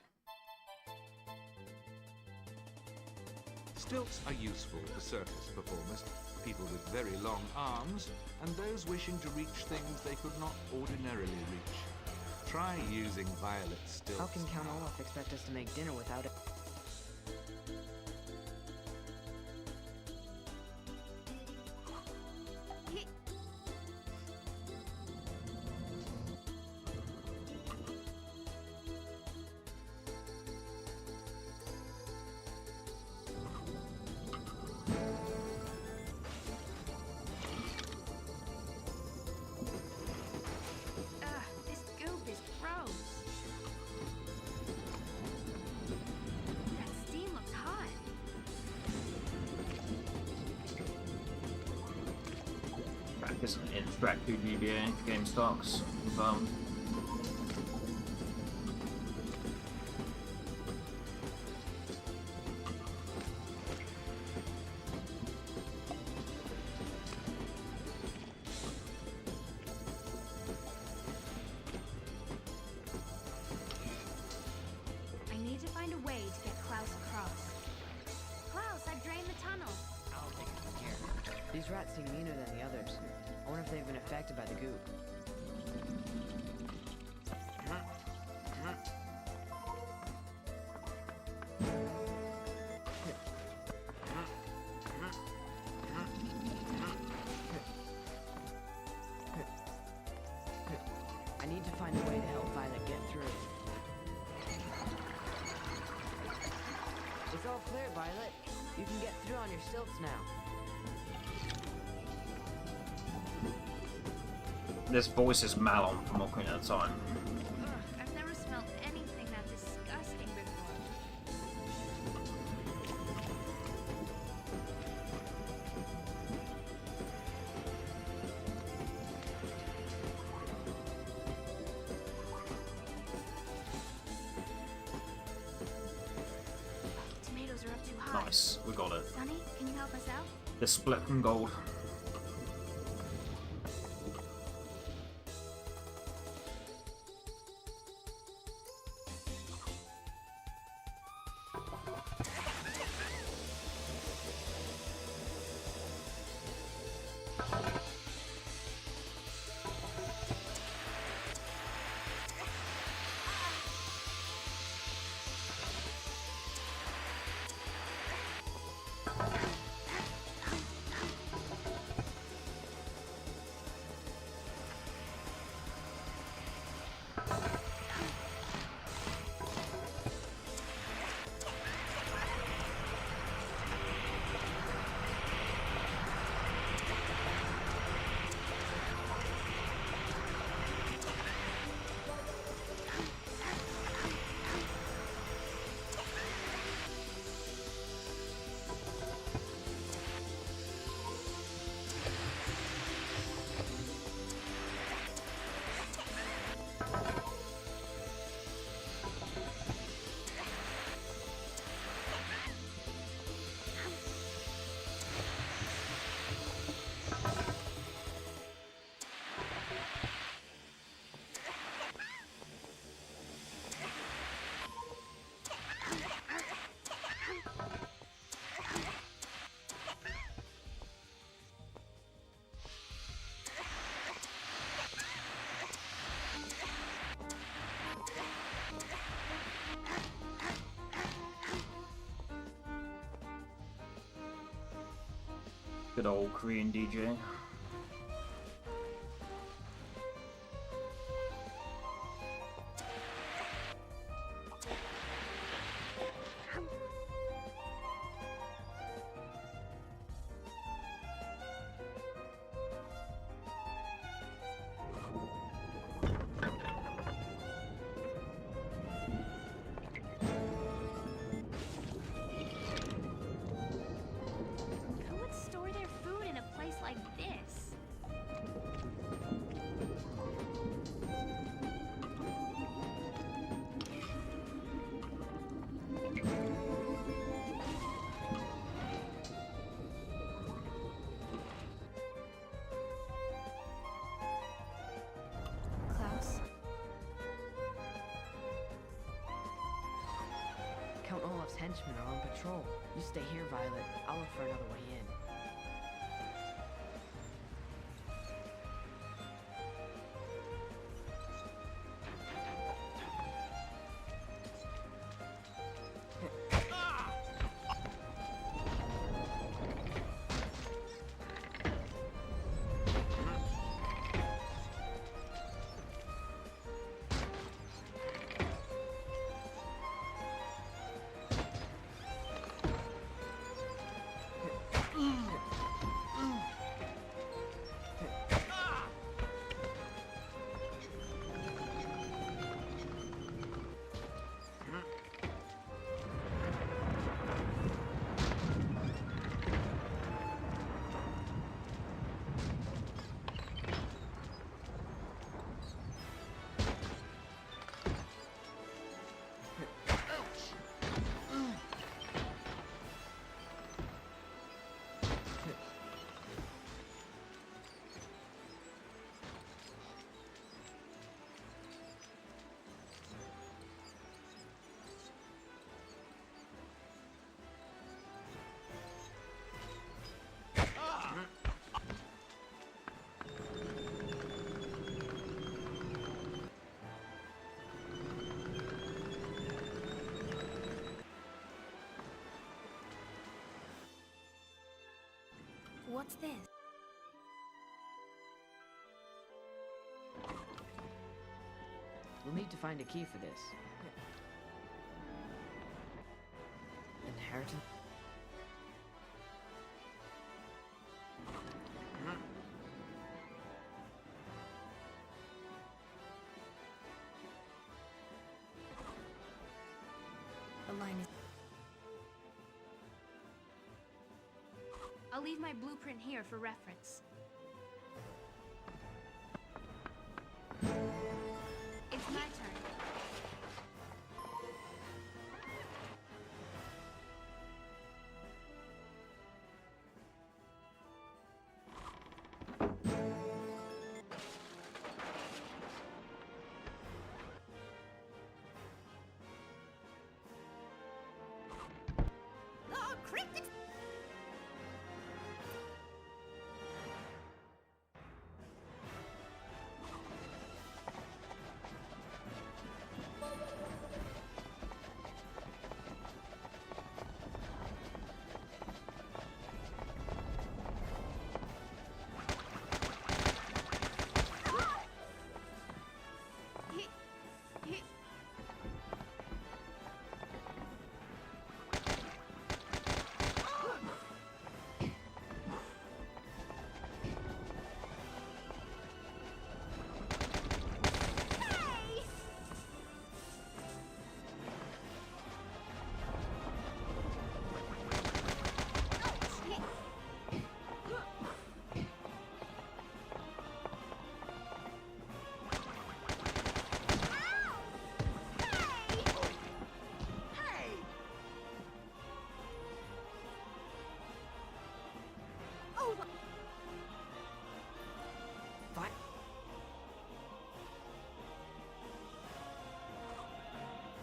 Stilts are useful for circus performers, people with very long arms, and those wishing to reach things they could not ordinarily reach. Try using violet stilts. How can Count Olaf expect us to make dinner without it? This goop is gross. That steam looks hot. Shrek isn't in Shrek 2 GBA. Game stocks. Confirmed. I need to find a way to get Klaus across. Klaus, I've drained the tunnel. I'll take it from here. These rats seem meaner than the others. I wonder if they've been affected by the goop. I need to find a way to help Violet get through. It's all clear, Violet. You can get through on your stilts now. This voice is Malon from Ocarina of Time. Ugh, I've never smelled anything that disgusting before. Tomatoes are up too high. Nice, we got it. Sonny, can you help us out? The split from gold. Good old Korean DJ. Who would store their food in a place like this? Klaus? Count Olaf's henchmen are on patrol. You stay here, Violet. I'll look for another way in. What's this? We'll need to find a key for this. Inheritance? The line is... I'll leave my blueprint here for reference. It's my turn. Oh, cryptic!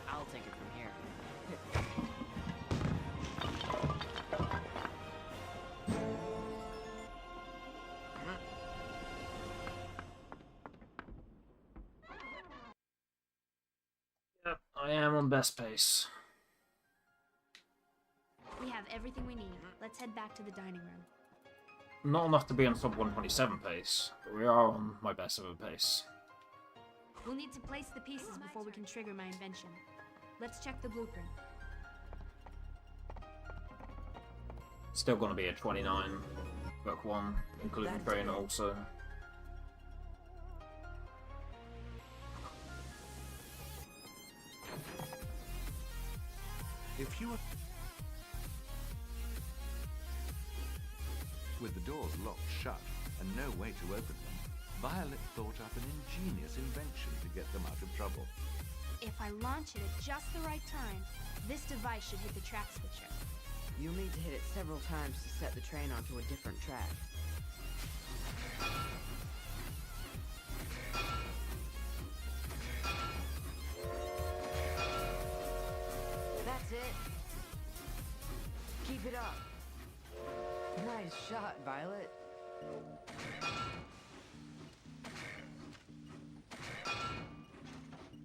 I'll take it from here. Yep, I am on best pace. We have everything we need. Let's head back to the dining room. Not enough to be on sub 127 pace, but we are on my best ever pace. We'll need to place the pieces before we can trigger my invention. Let's check the blueprint. Still gonna be a 29 book 1, including brain also. If you are... With the doors locked shut and no way to open them, Violet thought up an ingenious invention to get them out of trouble. If I launch it at just the right time, this device should hit the track switcher. You'll need to hit it several times to set the train onto a different track. That's it. Keep it up. Nice shot, Violet.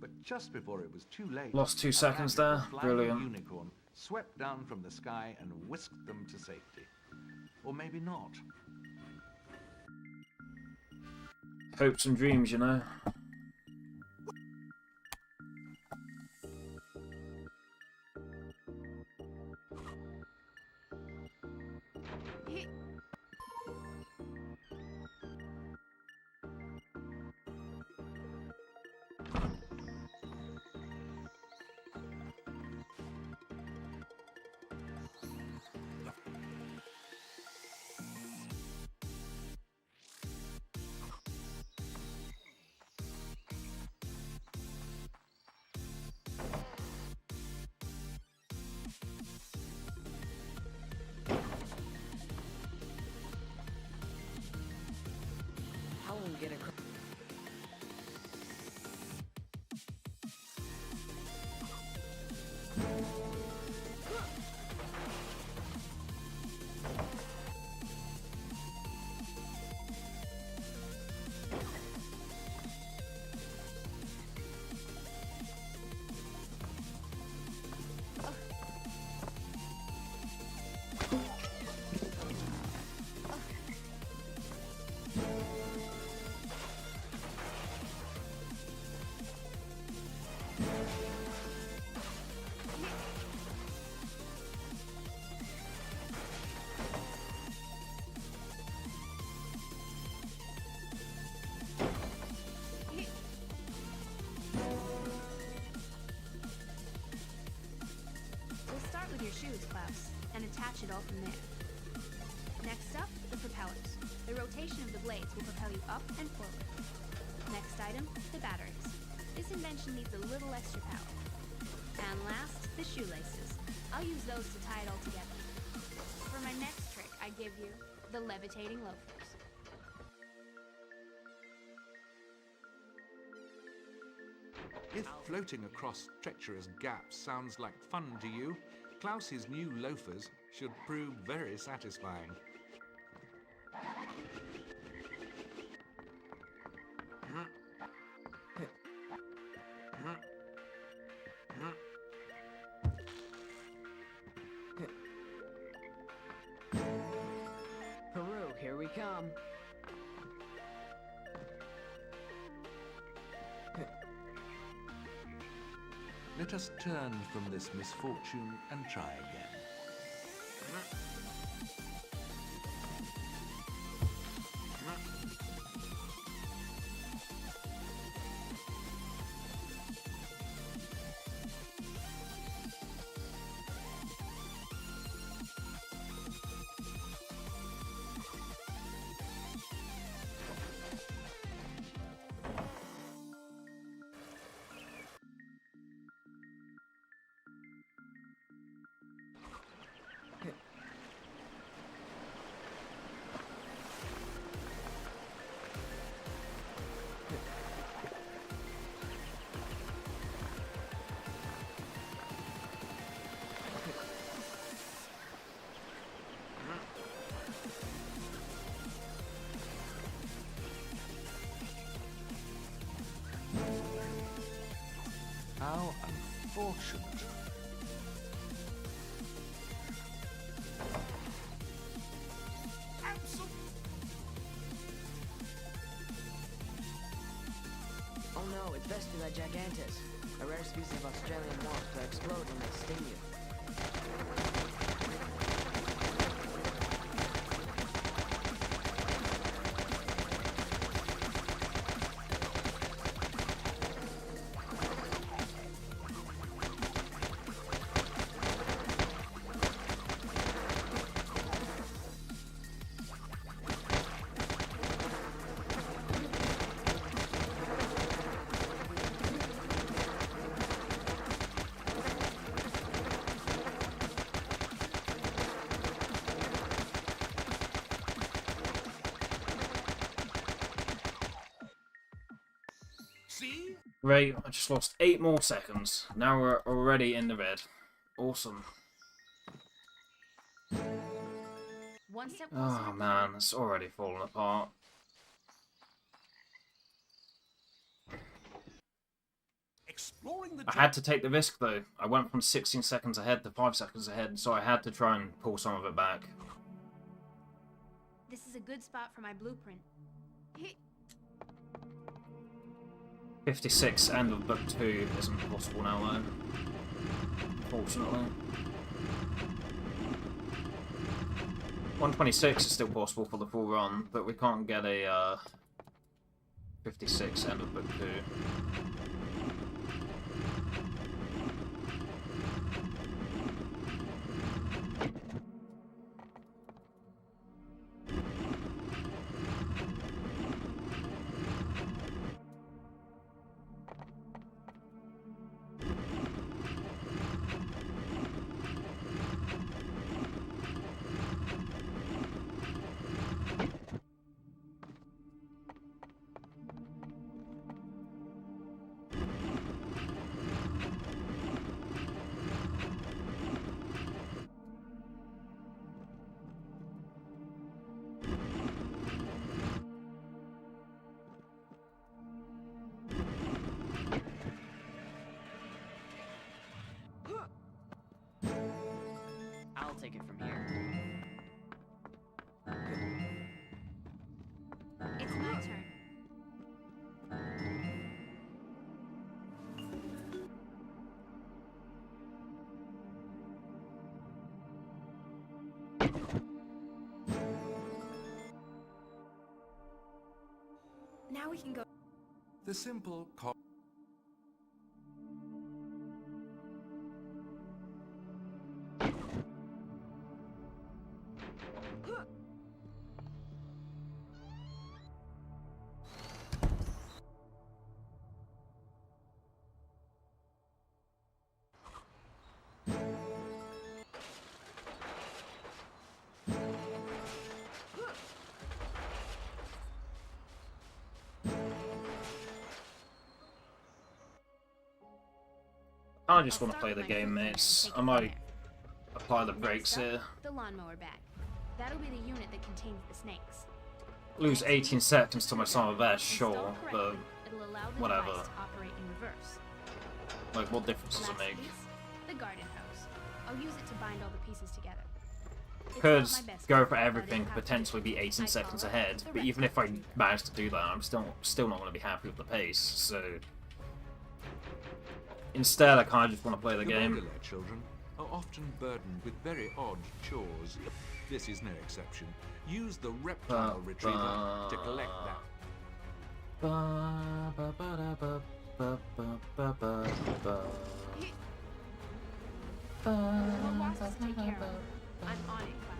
But just before it was too late... Lost 2 a seconds magical there. flying Brilliant. unicorn swept down from the sky and whisked them to safety. Or maybe not. Hopes and dreams, you know. How will we get across? We'll start with your shoes, Klaus, and attach it all from there. Next up, the propellers. The rotation of the blades will propel you up and forward. Next item, the batteries. This invention needs a little extra power. And last, the shoelaces. I'll use those to tie it all together. For my next trick, I give you the levitating loafers. If floating across treacherous gaps sounds like fun to you, Klaus's new loafers should prove very satisfying. Peru, here we come. Let us turn from this misfortune and try again. How unfortunate. no, it's Vespula gigantus, a rare species of Australian wasps that explode when they sting you. See? Great, I just lost 8 more seconds. Now we're already in the red. Awesome. One step closer Oh to man, it's already falling apart. Exploring the I had to take the risk though. I went from 16 seconds ahead to 5 seconds ahead, so I had to try and pull some of it back. This is a good spot for my blueprint. 56 end of book 2 isn't possible now though. Unfortunately. 126 is still possible for the full run, but we can't get a 56 end of book 2. I'll take it from here. It's my turn. Now we can go. The simple I just want to play the game, mates. I might apply the brakes here. The lawnmower bag. That'll be the unit that contains the snakes. Lose 18 seconds to my summer best, sure, Installed but correctly, it'll allow the whatever. device to operate in reverse. like, what difference does it Last make? piece, the garden hose. I'll use it to bind all the pieces together. It's Could not my best go work, for but everything, it'll have to potentially be do. 18 I seconds follow ahead, the but rest even of if I manage to do that, I'm still not going to be happy with the pace, so... Instead, I kind of just want to play the game. Bogolette children are often burdened with very odd chores. This is no exception. Use the reptile retriever to collect that. More wasps to take care of. I'm on it, Klaus.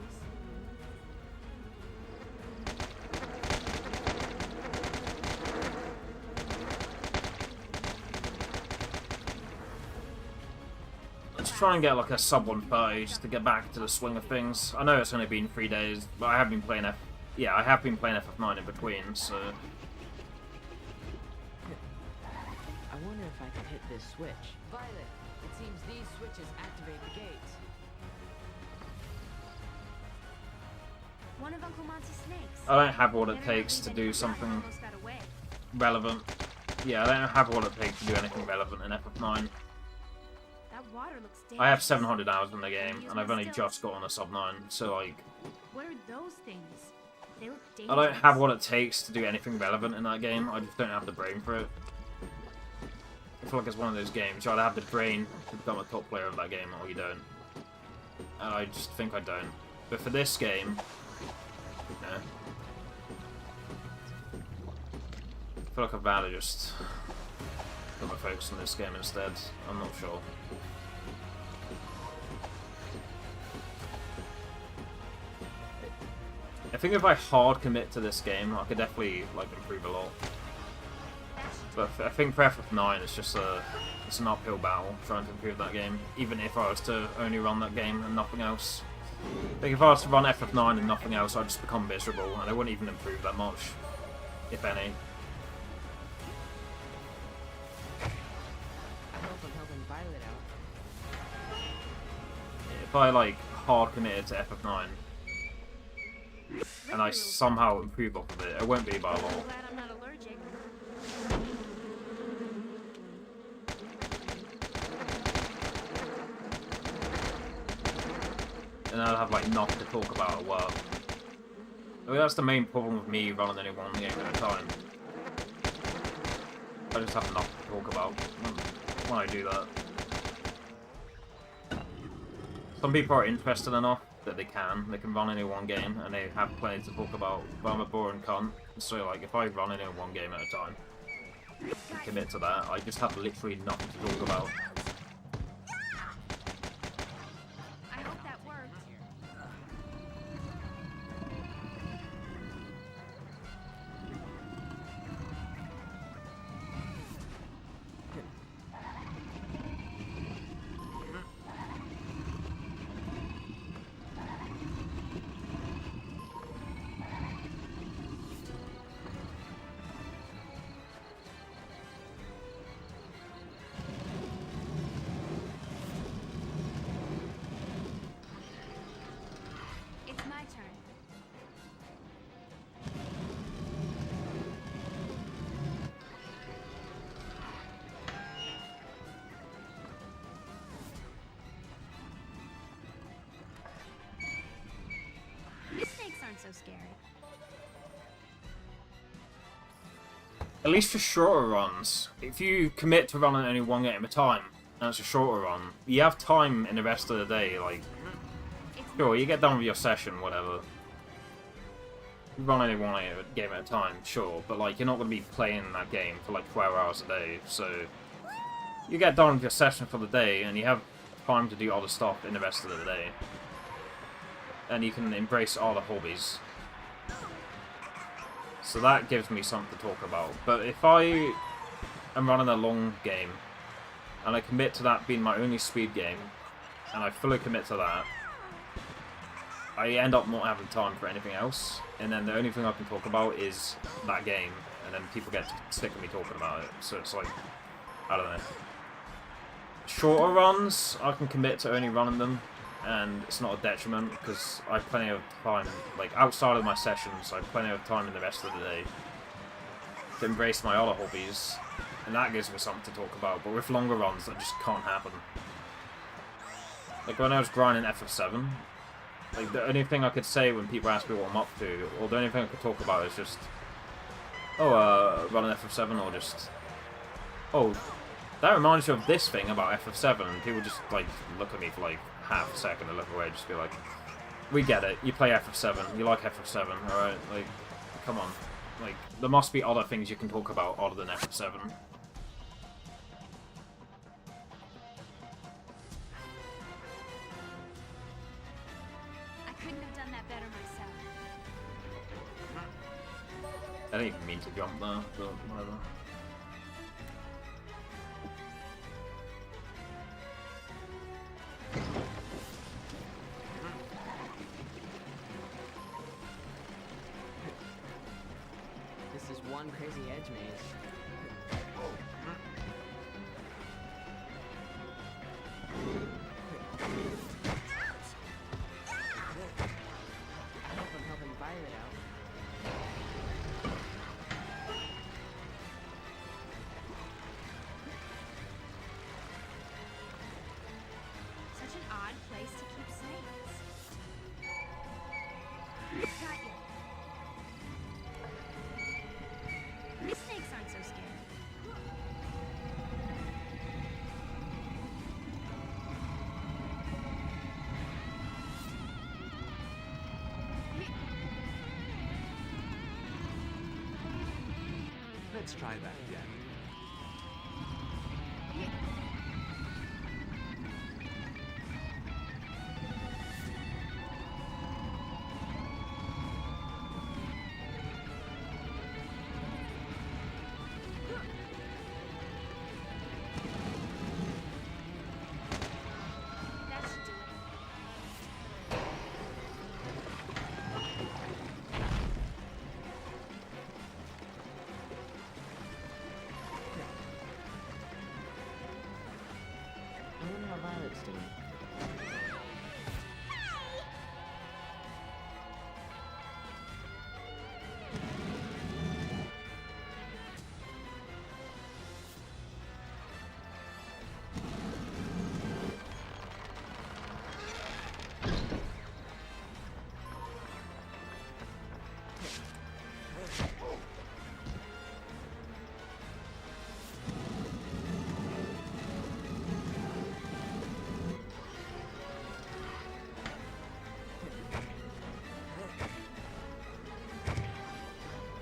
Let's try and get like a sub 130 just to get back to the swing of things. I know it's only been 3 days, but I have been playing I have been playing FF9 in between, so... I wonder if I could hit this switch. Violet, it seems these switches activate the gates. One of Uncle Monty's snakes. I don't have what it Never takes believed to that do he something almost got away. relevant. Yeah, I don't have what it takes to do anything relevant in FF9. That water looks dangerous. I have 700 hours in the game, and I've only just got on a sub 9, so like... What are those things? They look I dangerous. don't have what it takes to do anything relevant in that game, I just don't have the brain for it. I feel like it's one of those games you either have the brain to become a top player of that game or you don't. And I just think I don't. But for this game, nah. I feel like I'd rather just put my focus on this game instead. I'm not sure. I think if I hard commit to this game, I could definitely like improve a lot. But I think for FF9, it's an uphill battle trying to improve that game. Even if I was to only run that game and nothing else. I think if I was to run FF9 and nothing else, I'd just become miserable, and I wouldn't even improve that much, if any. I hope I'm helping Violet out. If I like hard committed to FF9 and I somehow improve off of it, it won't be by a lot. I'm glad I'm not allergic. And I'll have like nothing to talk about at work. I mean, that's the main problem with me running only one game at a time. I just have nothing to talk about when I do that. Some people are interested enough that they can run only one game and they have plenty to talk about, but I'm a boring cunt. So like, if I run only one game at a time and commit to that, I just have literally nothing to talk about. I hope that worked. It's my turn. Mistakes aren't so scary. At least for shorter runs, if you commit to running only one game at a time, and it's a shorter run, you have time in the rest of the day, like, sure, you get done with your session, whatever. You run only one game at a time, sure, but like, you're not going to be playing that game for like 12 hours a day, so you get done with your session for the day, and you have time to do other stuff in the rest of the day. And you can embrace other hobbies. So that gives me something to talk about. But if I am running a long game, and I commit to that being my only speed game, and I fully commit to that, I end up not having time for anything else, and then the only thing I can talk about is that game, and then people get sick of me talking about it. So it's like, I don't know. Shorter runs, I can commit to only running them, and it's not a detriment because I have plenty of time, like outside of my sessions, I have plenty of time in the rest of the day to embrace my other hobbies, and that gives me something to talk about. But with longer runs, that just can't happen. Like when I was grinding FF7, like the only thing I could say when people ask me what I'm up to, or the only thing I could talk about is just, oh, running FF7, or just, oh, that reminds you of this thing about FF7, and people just like look at me for like half a second and look away, just be like, we get it, you play FF7, you like FF7, alright, like, come on. Like, there must be other things you can talk about other than FF7. I couldn't have done that better myself. I didn't even mean to jump there, but whatever. This is one crazy edge maze. I hope I'm helping Violet out. Such an odd place to keep snakes. Got you. Mistakes aren't so scary. Let's try that again. That should do it. I wonder how Violet's doing.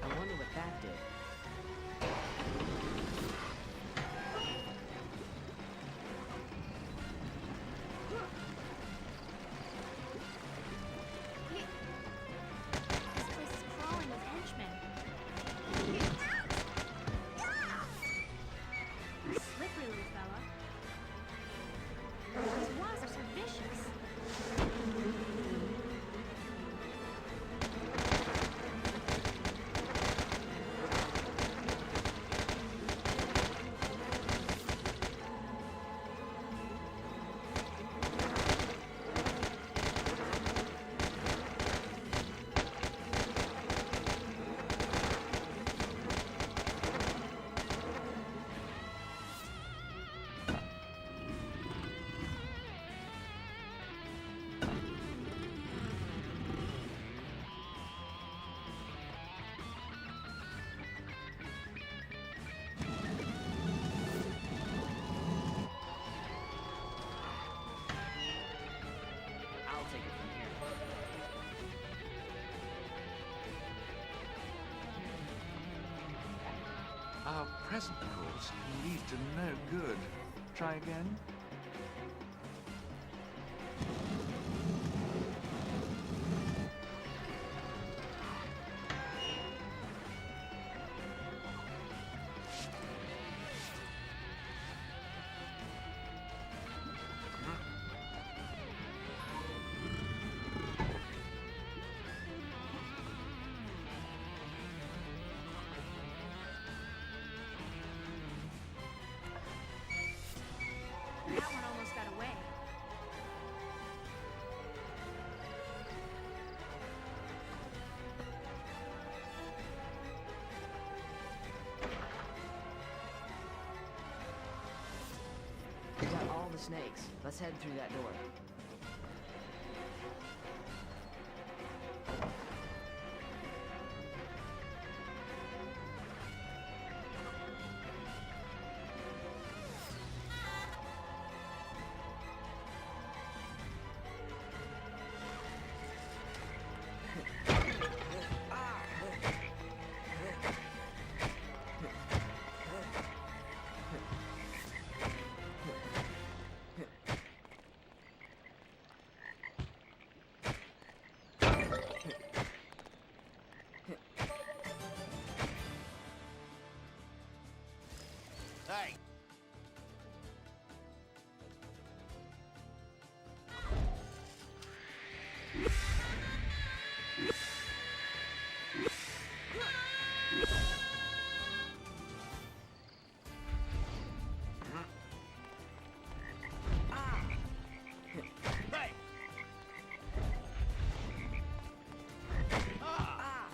I wonder what that did. This place is crawling with henchmen. Slippery little fella. These wasps are vicious. I'll take it from here. Our present course lead to no good. Try again. That one almost got away. We got all the snakes. Let's head through that door. Hey! Hey! Ah!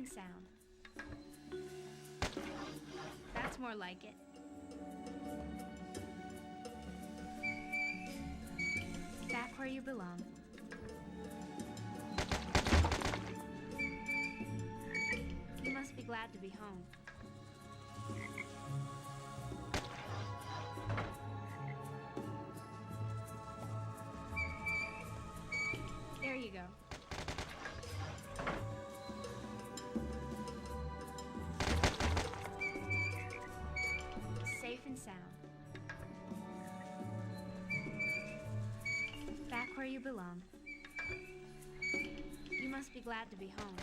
and sound. That's more like it. Back where you belong. You must be glad to be home. There you go. Safe and sound. Back where you belong. You must be glad to be home.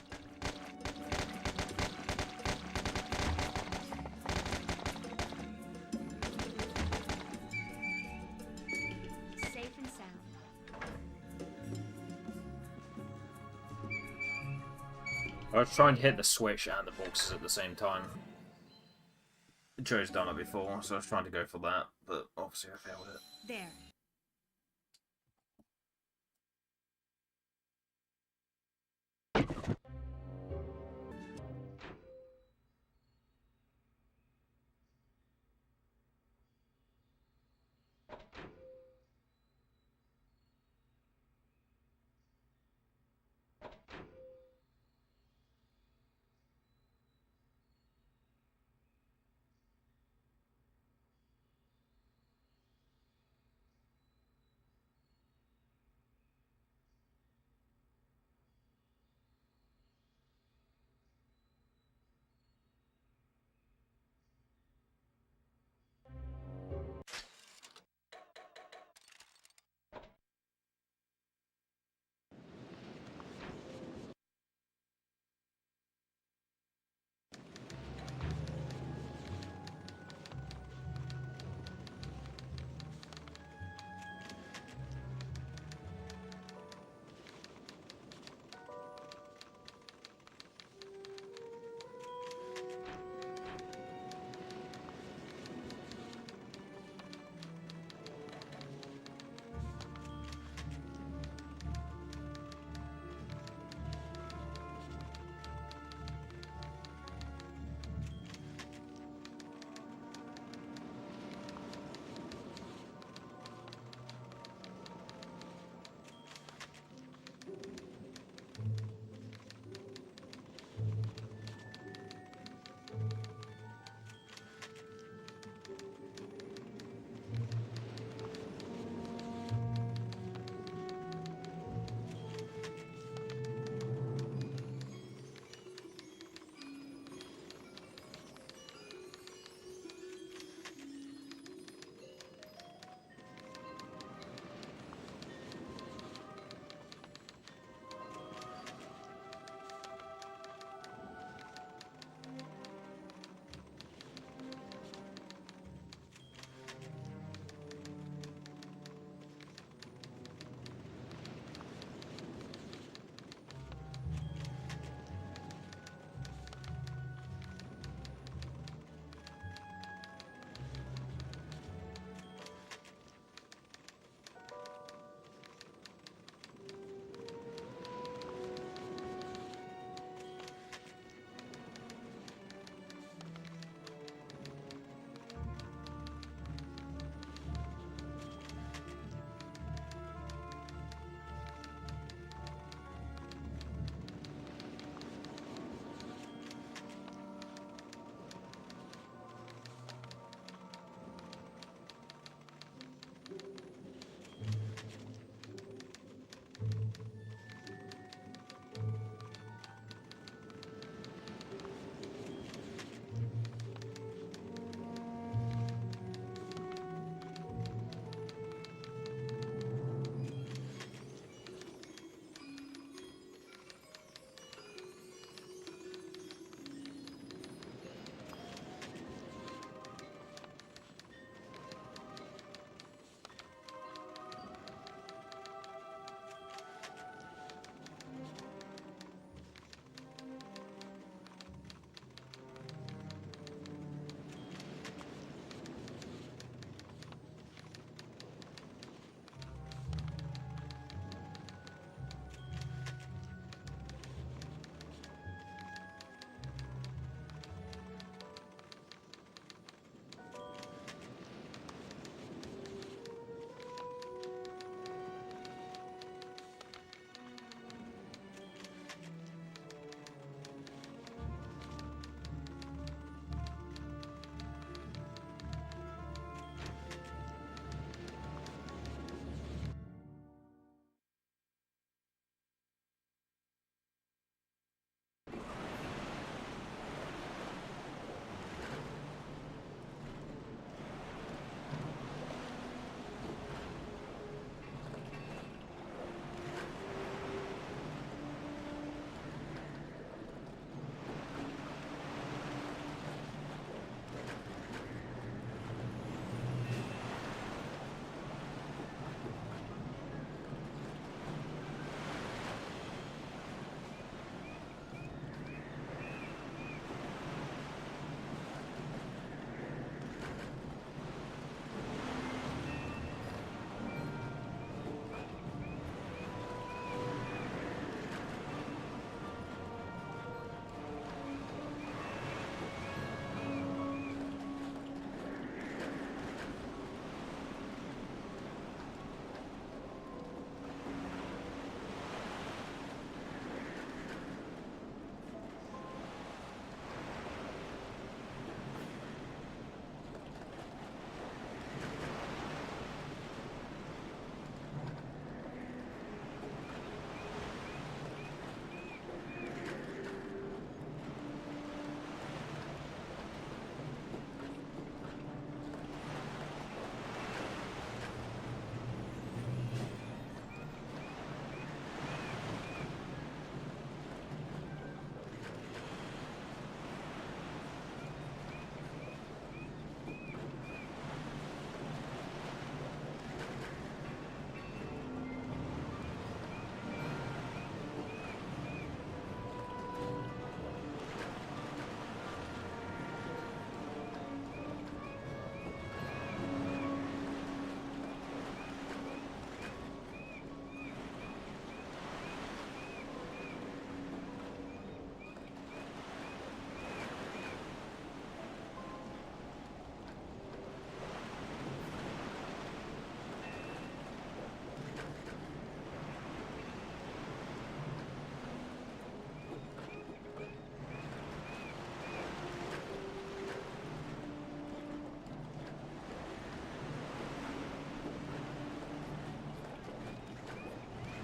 Safe and sound. I was trying to hit the switch and the boxes at the same time. Joe's done it before, so I was trying to go for that, but obviously I failed it. There.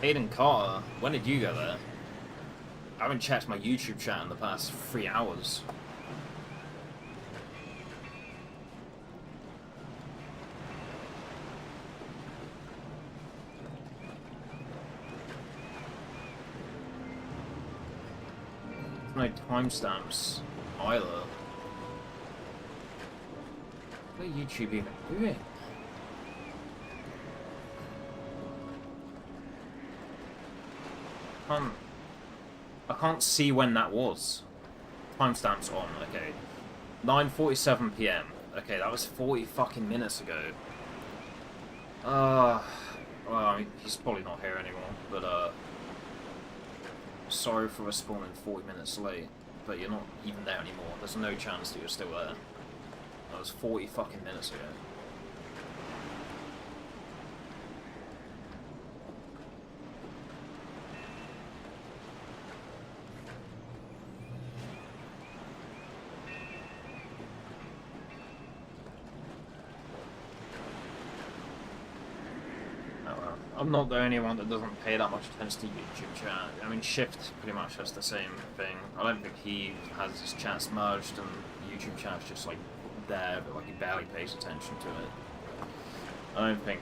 Aiden Carter, when did you go there? I haven't checked my YouTube chat in the past 3 hours. No timestamps either. What are YouTube even doing? I can't see when that was. Timestamps on, okay. 9:47 PM. Okay, that was 40 fucking minutes ago. Well, I mean, he's probably not here anymore, but, sorry for respawning 40 minutes late, but you're not even there anymore. There's no chance that you're still there. That was 40 fucking minutes ago. I'm not the only one that doesn't pay that much attention to YouTube chat. I mean, Shift pretty much has the same thing. I don't think he has his chats merged and YouTube chat's just like there, but like he barely pays attention to it. I don't think...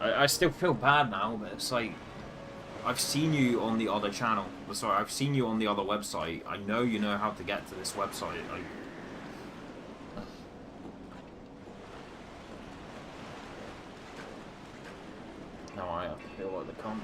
I still feel bad now, but it's like... I've seen you on the other channel. Sorry, I've seen you on the other website. I know you know how to get to this website. Now I feel like the comp.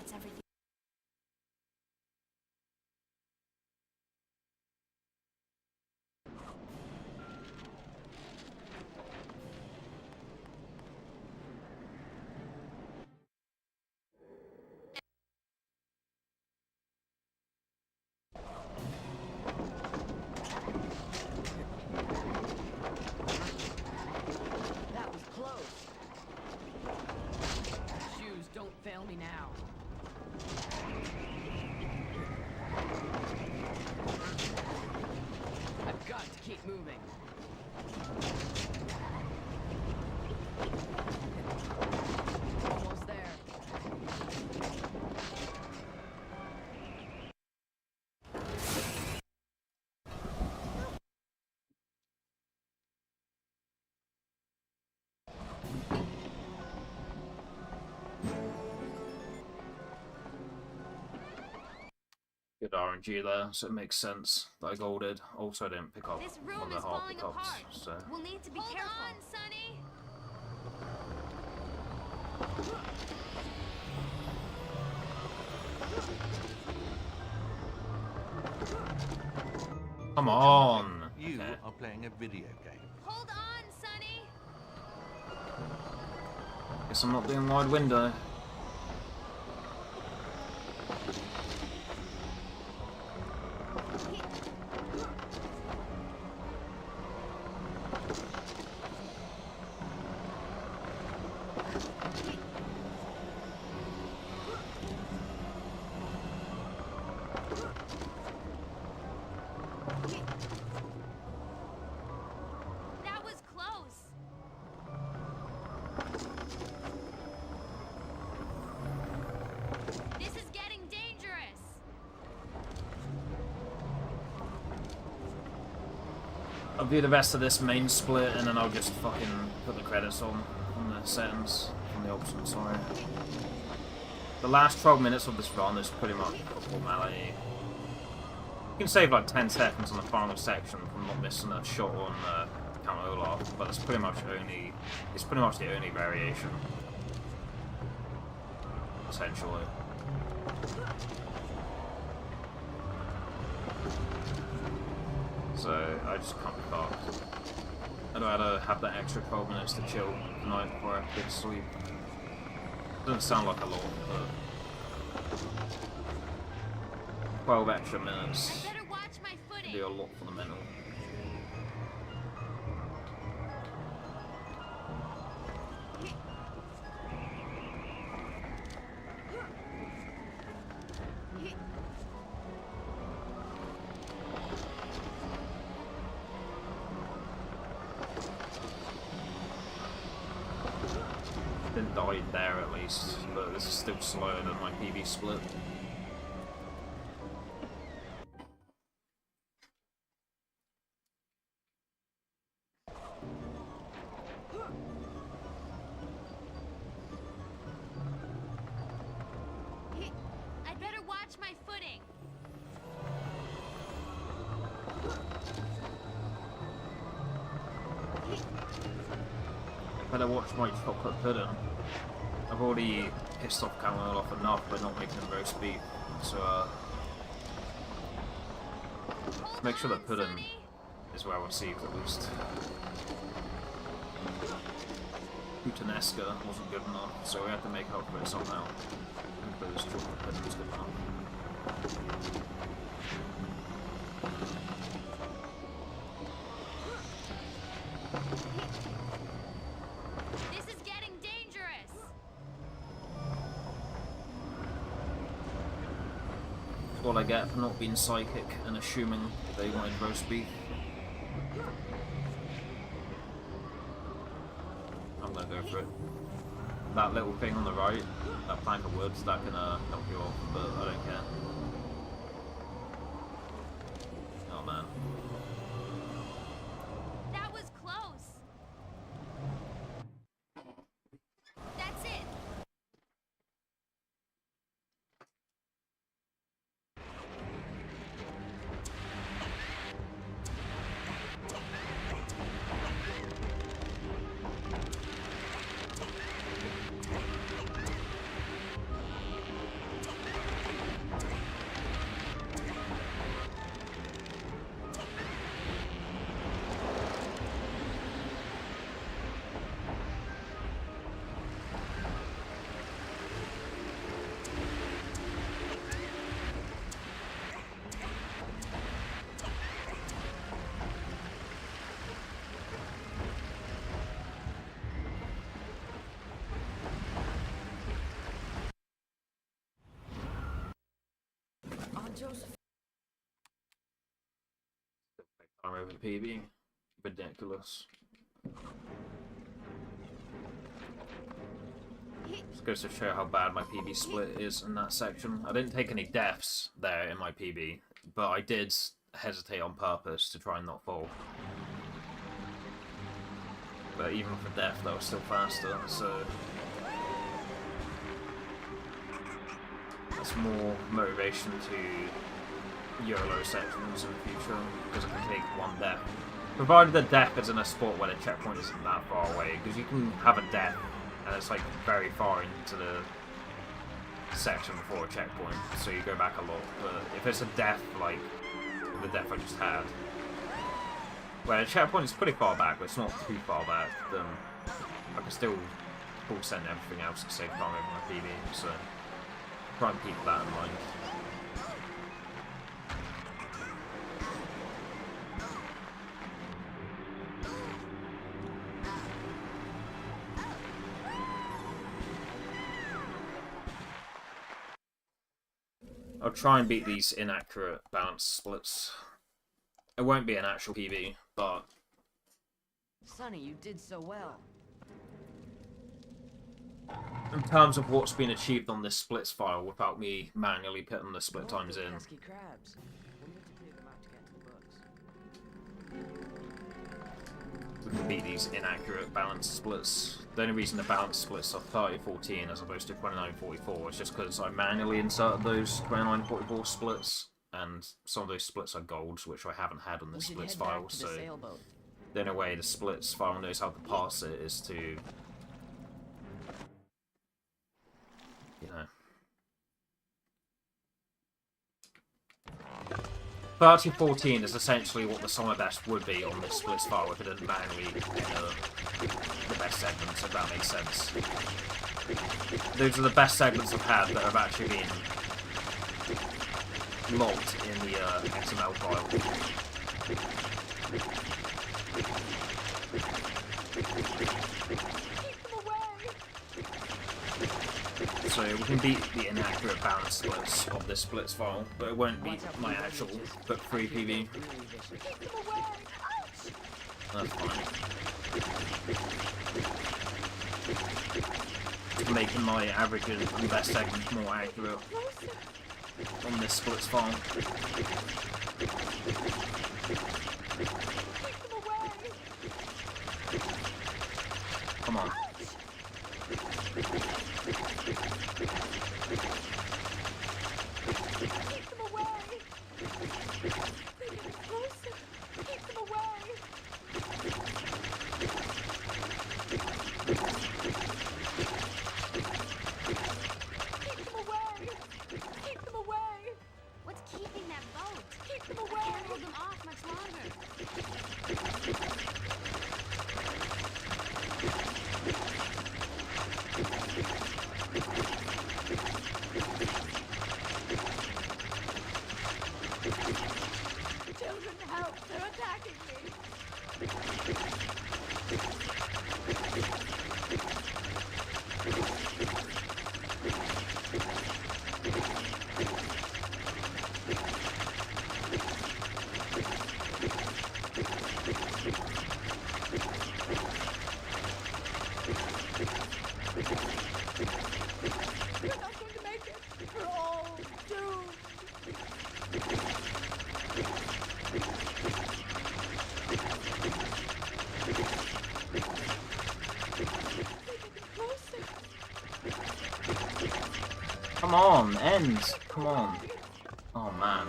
That's everything. That was close. Shoes, don't fail me now. I've got to keep moving. Almost there. Good RNG there, so it makes sense that I golded. Also, I didn't pick up This one room of the is hard falling pickups, apart. so... We'll need to be careful. Hold on, Sonny. Come on! You Okay. are playing a video game. Hold on, Sonny. Guess I'm not doing wide window. That was close. This is getting dangerous. I'll do the rest of this main split and then I'll just fucking put the credits on the settings, on the options, sorry. The last 12 minutes of this run is pretty much a formality. You can save like 10 seconds on the final section from not missing a shot on Count Olaf, but it's pretty much the only variation, essentially. So I just can't be fucked. I'd rather have that extra 12 minutes to chill tonight before I have to go to sleep. Doesn't sound like a lot, but 12 extra minutes Better watch my would footing. do a lot for the mental. Didn't die there at least, but this is still slower than my PB split. I'd better watch my footing. Better watch my chocolate pudding. I've already pissed off Camel off enough by not making them roast beef, so make sure the pudding is well received at least. Puttanesca wasn't good enough, so we had to make up for it somehow. And those chocolate pudding was good enough. This is getting dangerous. That's what I get for not being psychic and assuming they wanted roast beef. I'm gonna go for it. That little thing on the right, that plank of wood, that can knock you off, but I don't care. Oh man. That was close. That's it. Joseph. I'm over PB. Ridiculous. Just goes to show how bad my PB split is in that section. I didn't take any deaths there in my PB, but I did hesitate on purpose to try and not fall. But even for death, that was still faster, so that's more motivation to YOLO sections in the future, because I can take one death. Provided the death is in a spot where the checkpoint isn't that far away, because you can have a death and it's like very far into the section before a checkpoint, so you go back a lot. But if it's a death like the death I just had, where the checkpoint is pretty far back, but it's not too far back, then I can still full send everything else at the same time over my PB, so try and keep that in mind. I'll try and beat these inaccurate balance splits. It won't be an actual PB, but Sonny, you did so well. in terms of what's been achieved on this splits file without me manually putting the split times in, Pesky crabs. We'll need to clear them out to get to the books. we can beat these inaccurate balance splits. The only reason the balance splits are 30-14 as opposed to 29-44 is just because I manually inserted those 29-44 splits. and some of those splits are gold, which I haven't had on the We should splits head file, back to the so sailboat. the only way the splits file knows how to parse it is to, you know. 3014 is essentially what the summer best would be on this splits file if it didn't manually enter the best segments, if that makes sense. Those are the best segments I've had that have actually been logged in the XML file. So we can beat the inaccurate balance splits of this splits file, but it won't beat my actual book 3 PV. That's fine. Making my averages and best segments more accurate on this splits file. Come on. What's keeping that boat? Keep them away! I can't hold them off much longer. Children, help! They're attacking me! We're not going to make it! We're all doomed! Come on, end! Come on. Oh man.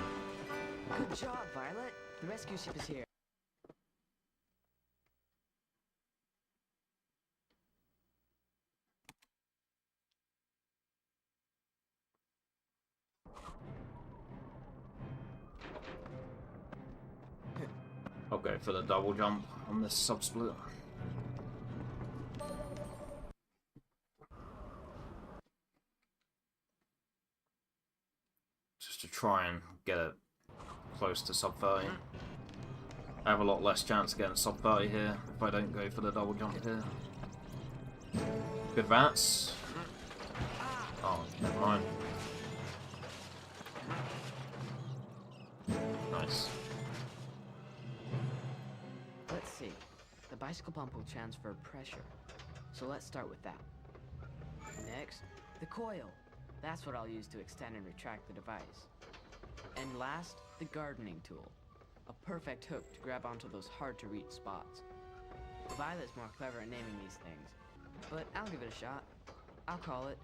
Good job, Violet. The rescue ship is here. I'll go for the double jump on this sub-split. Just to try and get it close to sub 30. I have a lot less chance of getting sub 30 here if I don't go for the double jump here. Good rats. Oh, never mind. Nice. Let's see. The bicycle pump will transfer pressure. So let's start with that. Next, the coil. That's what I'll use to extend and retract the device. And last, the gardening tool. A perfect hook to grab onto those hard-to-reach spots. Violet's more clever at naming these things, but I'll give it a shot. I'll call it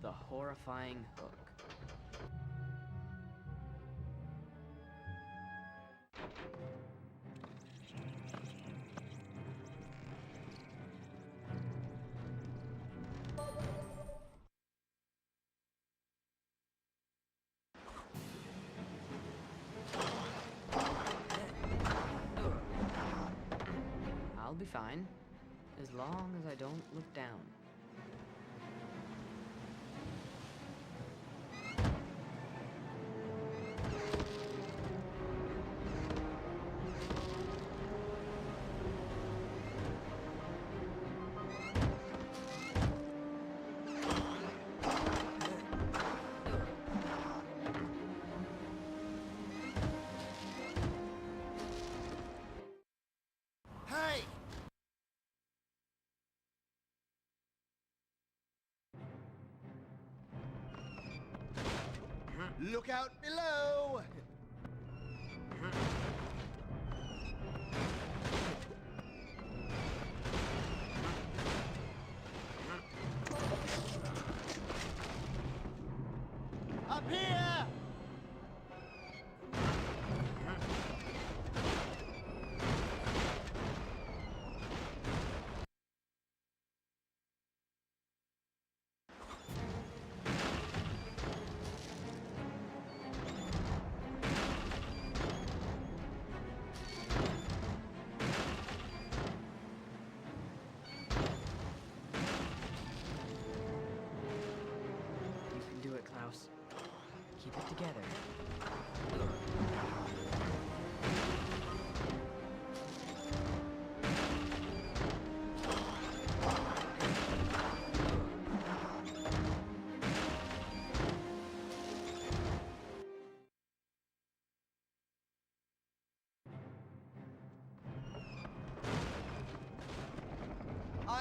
the horrifying hook. I'll be fine, as long as I don't look down. Hey! Look out below! Up here!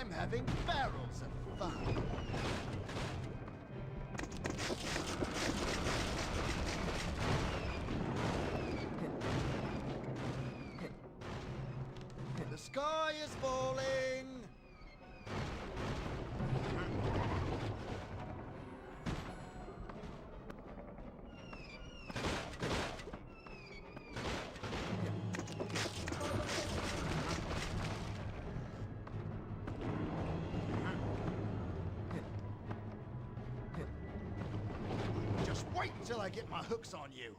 I'm having barrels of fun. The sky is falling. Just wait until I get my hooks on you.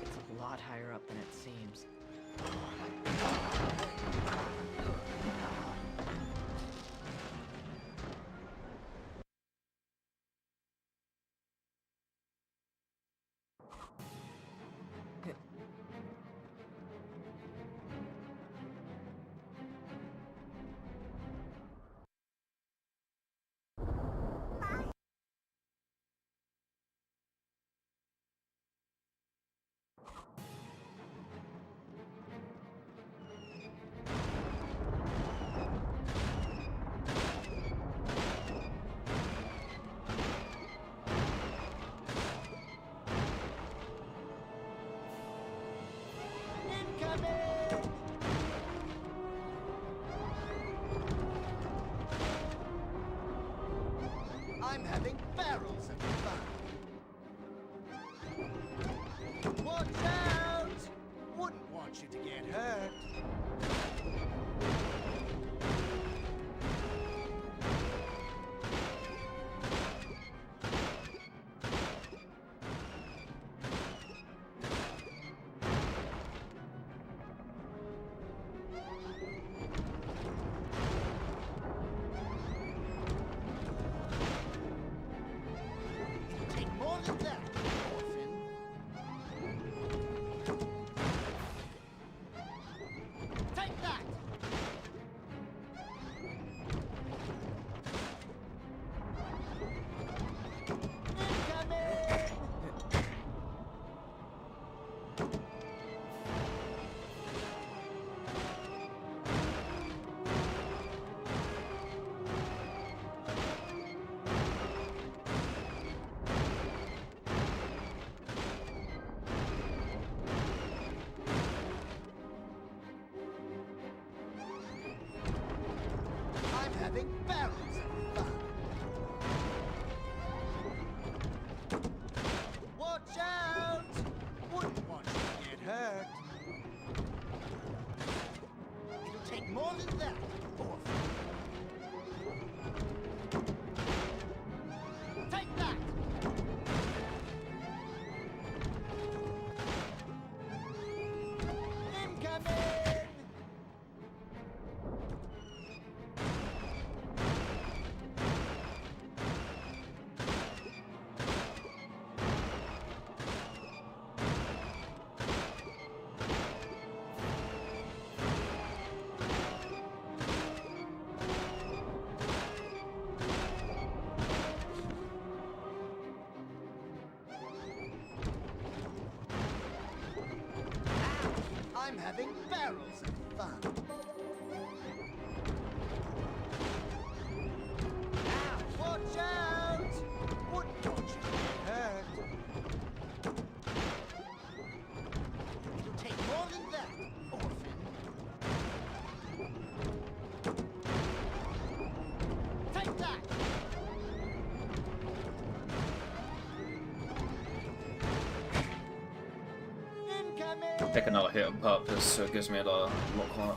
It's a lot higher up than it seems. I'm having barrels of fun. Watch out! Wouldn't want you to get hurt. Take more than that, orphan. Take that! Incoming! I'm having barrels of fun. Watch out! Wouldn't want you to get hurt. It'll take more than that, orphan. Take that! Incoming! I'm having barrels of fun. Watch out! Wouldn't want you to get hurt. It'll take more than that, orphan. Take that! Incoming! Pick another hit on purpose so it gives me a lot more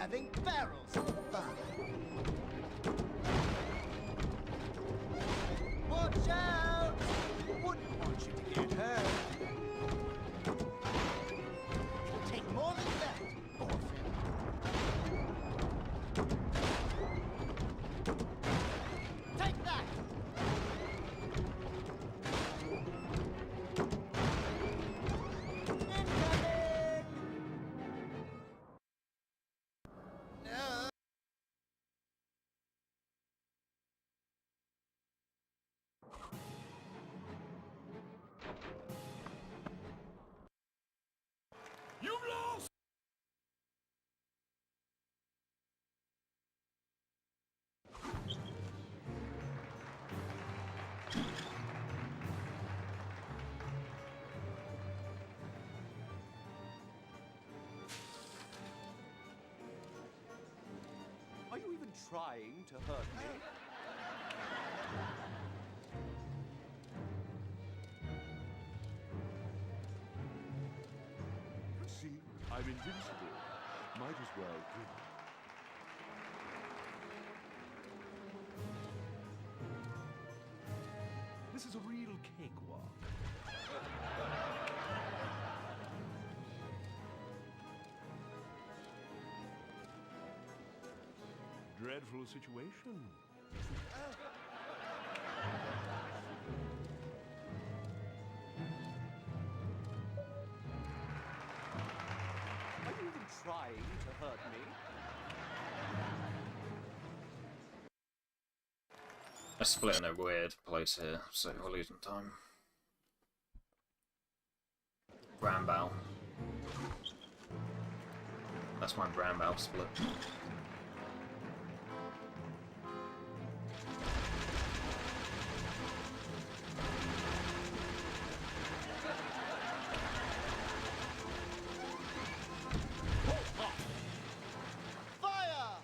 having barrels of fun. Watch out! Wouldn't want you to get hurt. It'll take more than that, orphan. Take that! Incoming! No. You've lost! Are you even trying to hurt me? See, I'm invincible. Might as well give up. This is a real cakewalk. Dreadful situation. Are you even trying to hurt me? I split in a weird place here, so we're losing time. Brambow. That's my Brambow split. Fire!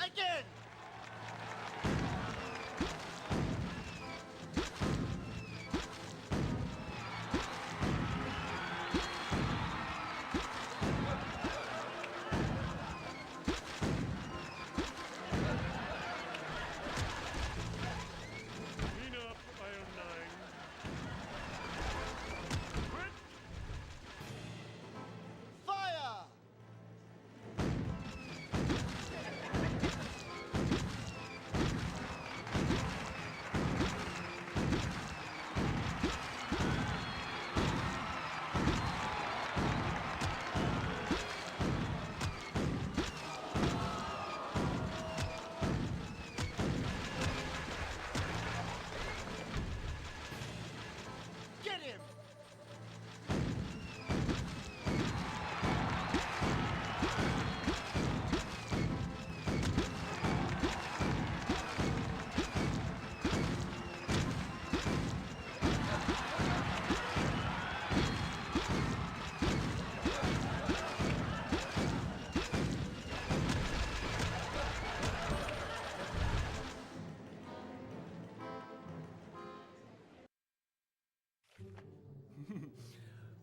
Again! Clean up, Iron 9. Quit! Fire! Get him!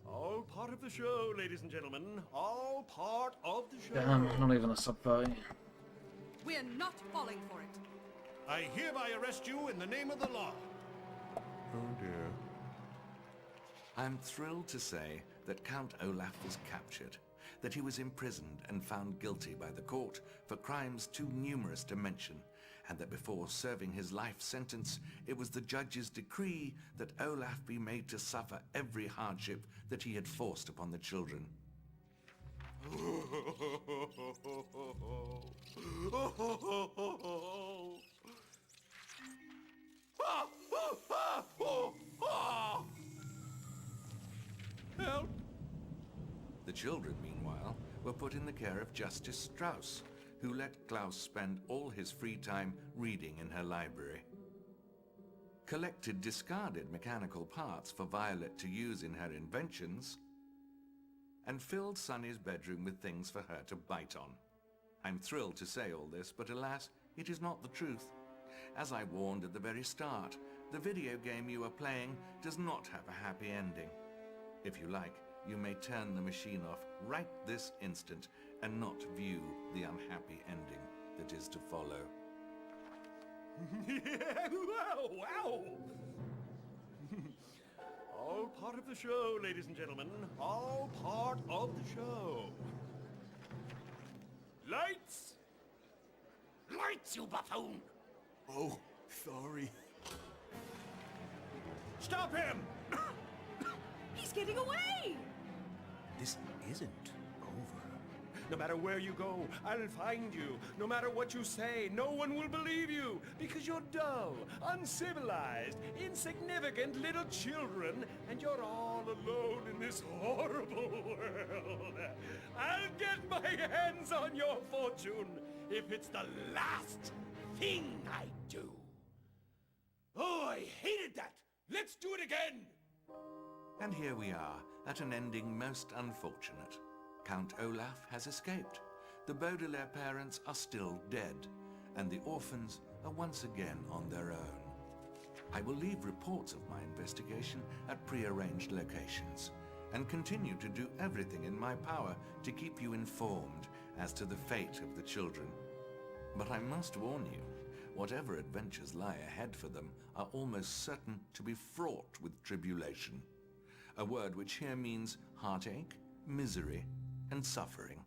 All part of the show, ladies and gentlemen. All part of the show. Damn, not even a sub fight. We're not falling for it. I hereby arrest you in the name of the law. Oh dear. I'm thrilled to say that Count Olaf was captured, that he was imprisoned and found guilty by the court for crimes too numerous to mention, and that before serving his life sentence, it was the judge's decree that Olaf be made to suffer every hardship that he had forced upon the children. Help! The children, meanwhile, were put in the care of Justice Strauss, who let Klaus spend all his free time reading in her library. collected discarded mechanical parts for Violet to use in her inventions, and filled Sunny's bedroom with things for her to bite on. I'm thrilled to say all this, but alas, it is not the truth. As I warned at the very start, the video game you are playing does not have a happy ending. If you like, you may turn the machine off right this instant and not view the unhappy ending that is to follow. Wow! All part of the show, ladies and gentlemen. All part of the show. Lights! Lights, you buffoon! Oh, sorry. Stop him! He's getting away! This isn't over. No matter where you go, I'll find you. No matter what you say, no one will believe you. Because you're dull, uncivilized, insignificant little children, and you're all alone in this horrible world. I'll get my hands on your fortune if it's the last thing I do. Oh, I hated that. Let's do it again. And here we are, at an ending most unfortunate. Count Olaf has escaped. The Baudelaire parents are still dead, and the orphans are once again on their own. I will leave reports of my investigation at pre-arranged locations, and continue to do everything in my power to keep you informed as to the fate of the children. But I must warn you, whatever adventures lie ahead for them are almost certain to be fraught with tribulation. A word which here means heartache, misery, and suffering.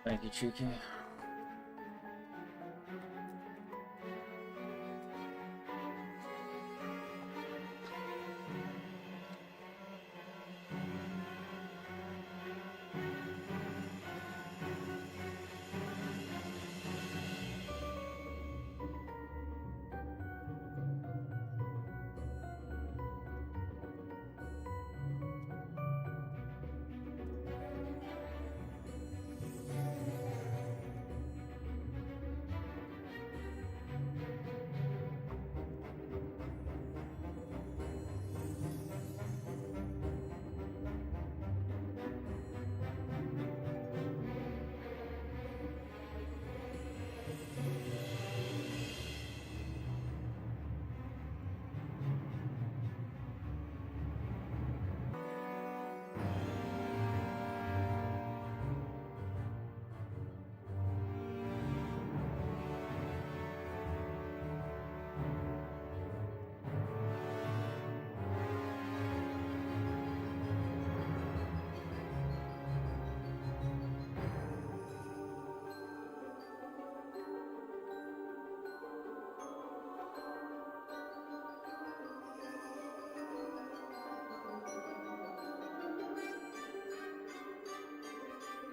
Thank you, Cheeky.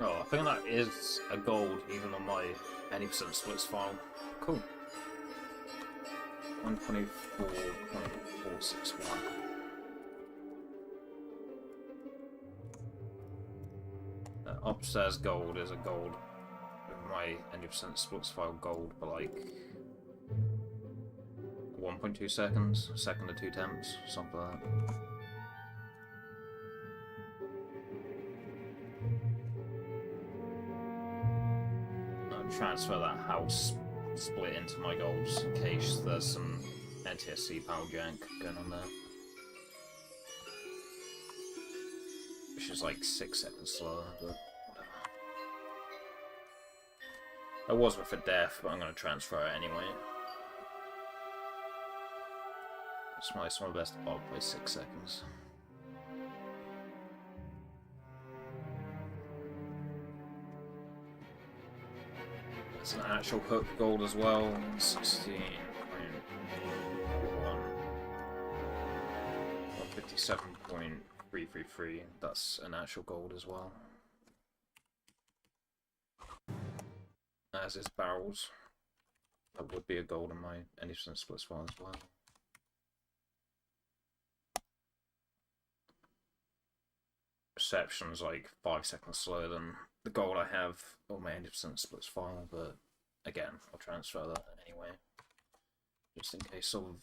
Oh, I think that is a gold even on my 80% splits file. Cool. 124.461. Upstairs gold is a gold. With my 80% splits file gold for like 1.2 seconds, second to 2 temps, something like that. I'll transfer that house split into my golds in case there's some NTSC power jank going on there. Which is like 6 seconds slower, but whatever. That was with a death, but I'm going to transfer it anyway. It's my best off by 6 seconds. It's an actual hook gold as well, 16.1. 57.333, that's an actual gold as well. As is barrels. That would be a gold in my 80% splits file as well. Reception's like 5 seconds slower than the gold I have on my 80% splits file, but again, I'll transfer that anyway. Just in case of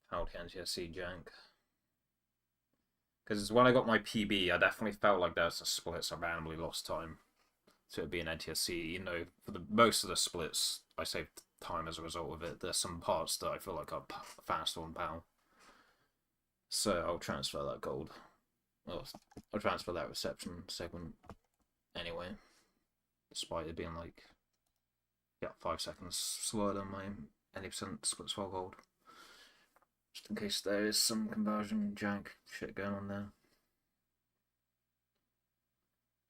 how NTSC jank. Because when I got my PB, I definitely felt like there was a splits I randomly lost time to it being NTSC, even though for the most of the splits I saved time as a result of it. There's some parts that I feel like are faster on PAL. So I'll transfer that gold. Well, I'll transfer that reception segment anyway. Despite it being like, yeah, 5 seconds slower than my 80% splits file gold. Just in case there is some conversion jank shit going on there.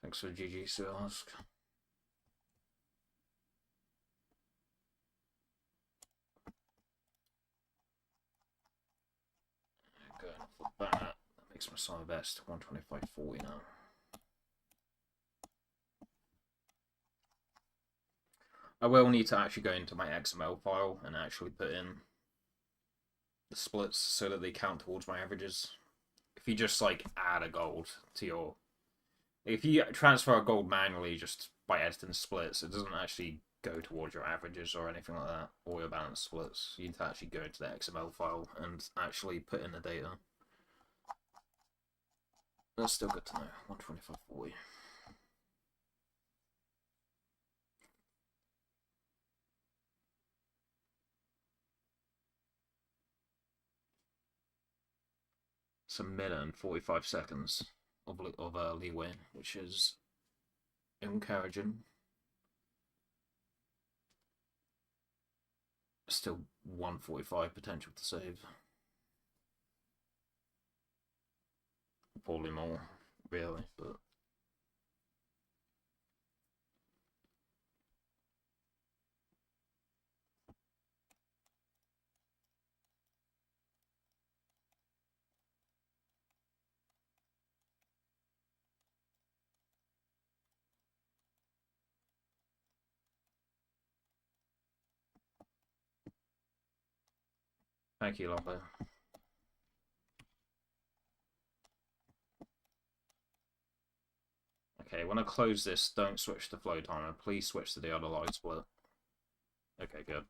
Thanks for GG to ask. Going off the bat, that makes my side best 125.40 now. I will need to actually go into my XML file and actually put in the splits so that they count towards my averages. If you just like add a gold to your... If you transfer a gold manually just by editing splits, it doesn't actually go towards your averages or anything like that, or your balance splits. You need to actually go into the XML file and actually put in the data. That's still good to know. 125.40. It's a minute and 45 seconds of leeway, which is encouraging. Still 145 potential to save. Probably more, really, but... Thank you, Lombo. Okay, when I close this, don't switch to flow timer. Please switch to the other light split. Okay, good.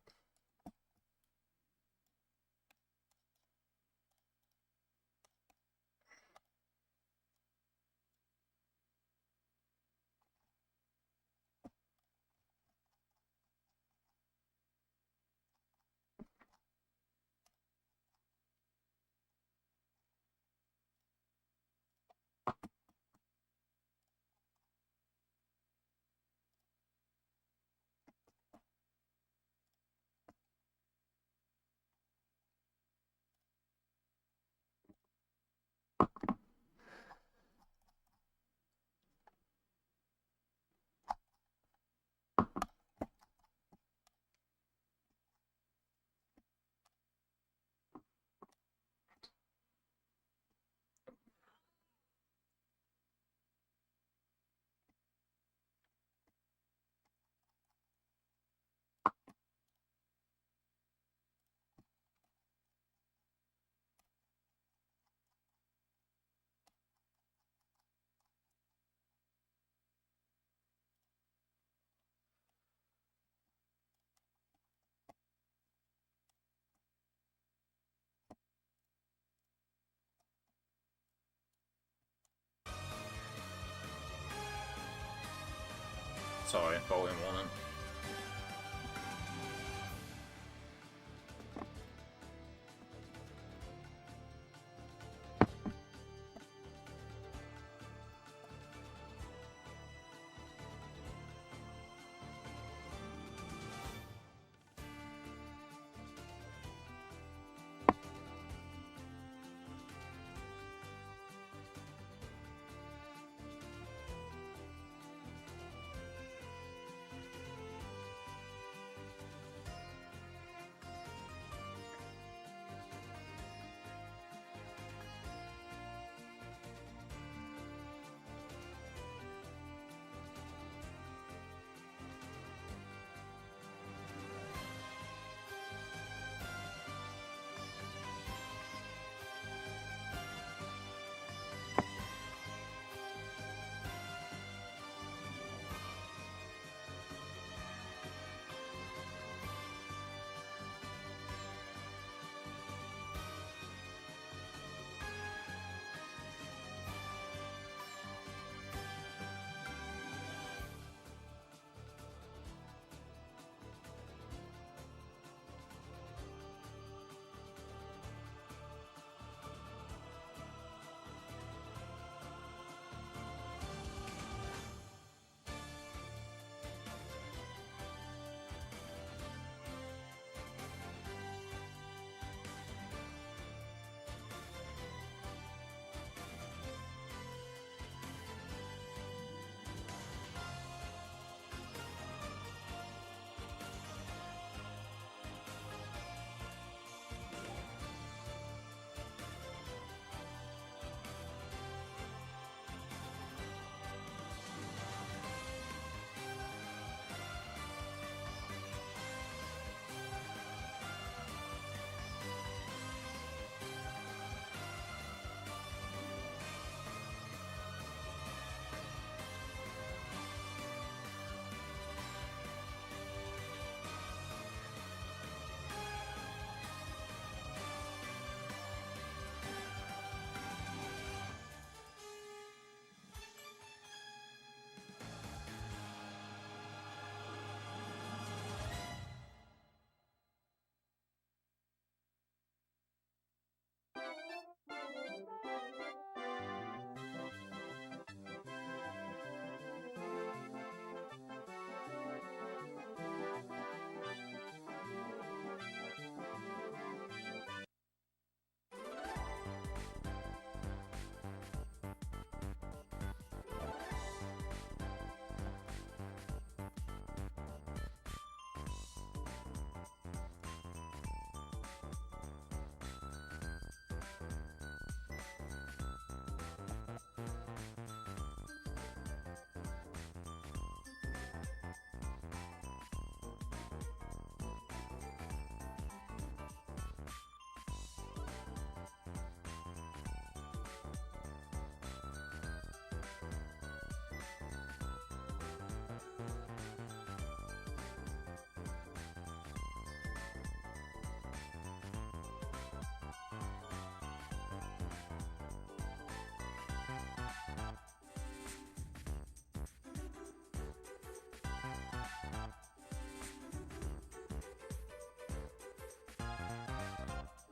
Sorry, volume warning.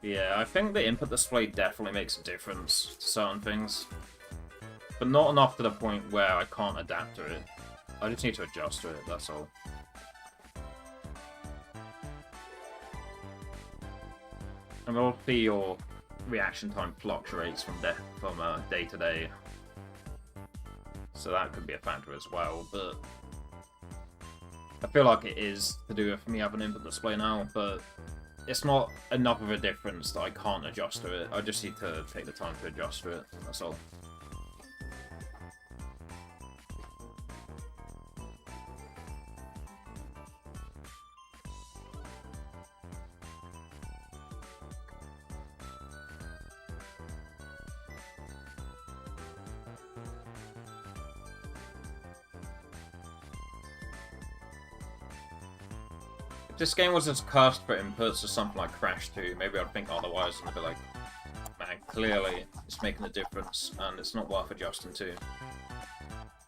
Yeah, I think the input display definitely makes a difference to certain things. But not enough to the point where I can't adapt to it. I just need to adjust to it, that's all. And obviously your reaction time fluctuates from day to day. So that could be a factor as well, but I feel like it is to do with me having an input display now, but it's not enough of a difference that I can't adjust to it. I just need to take the time to adjust to it, that's all. If this game was just cursed for inputs or something like Crash 2, maybe I'd think otherwise and I'd be like, man, clearly it's making a difference and it's not worth adjusting to.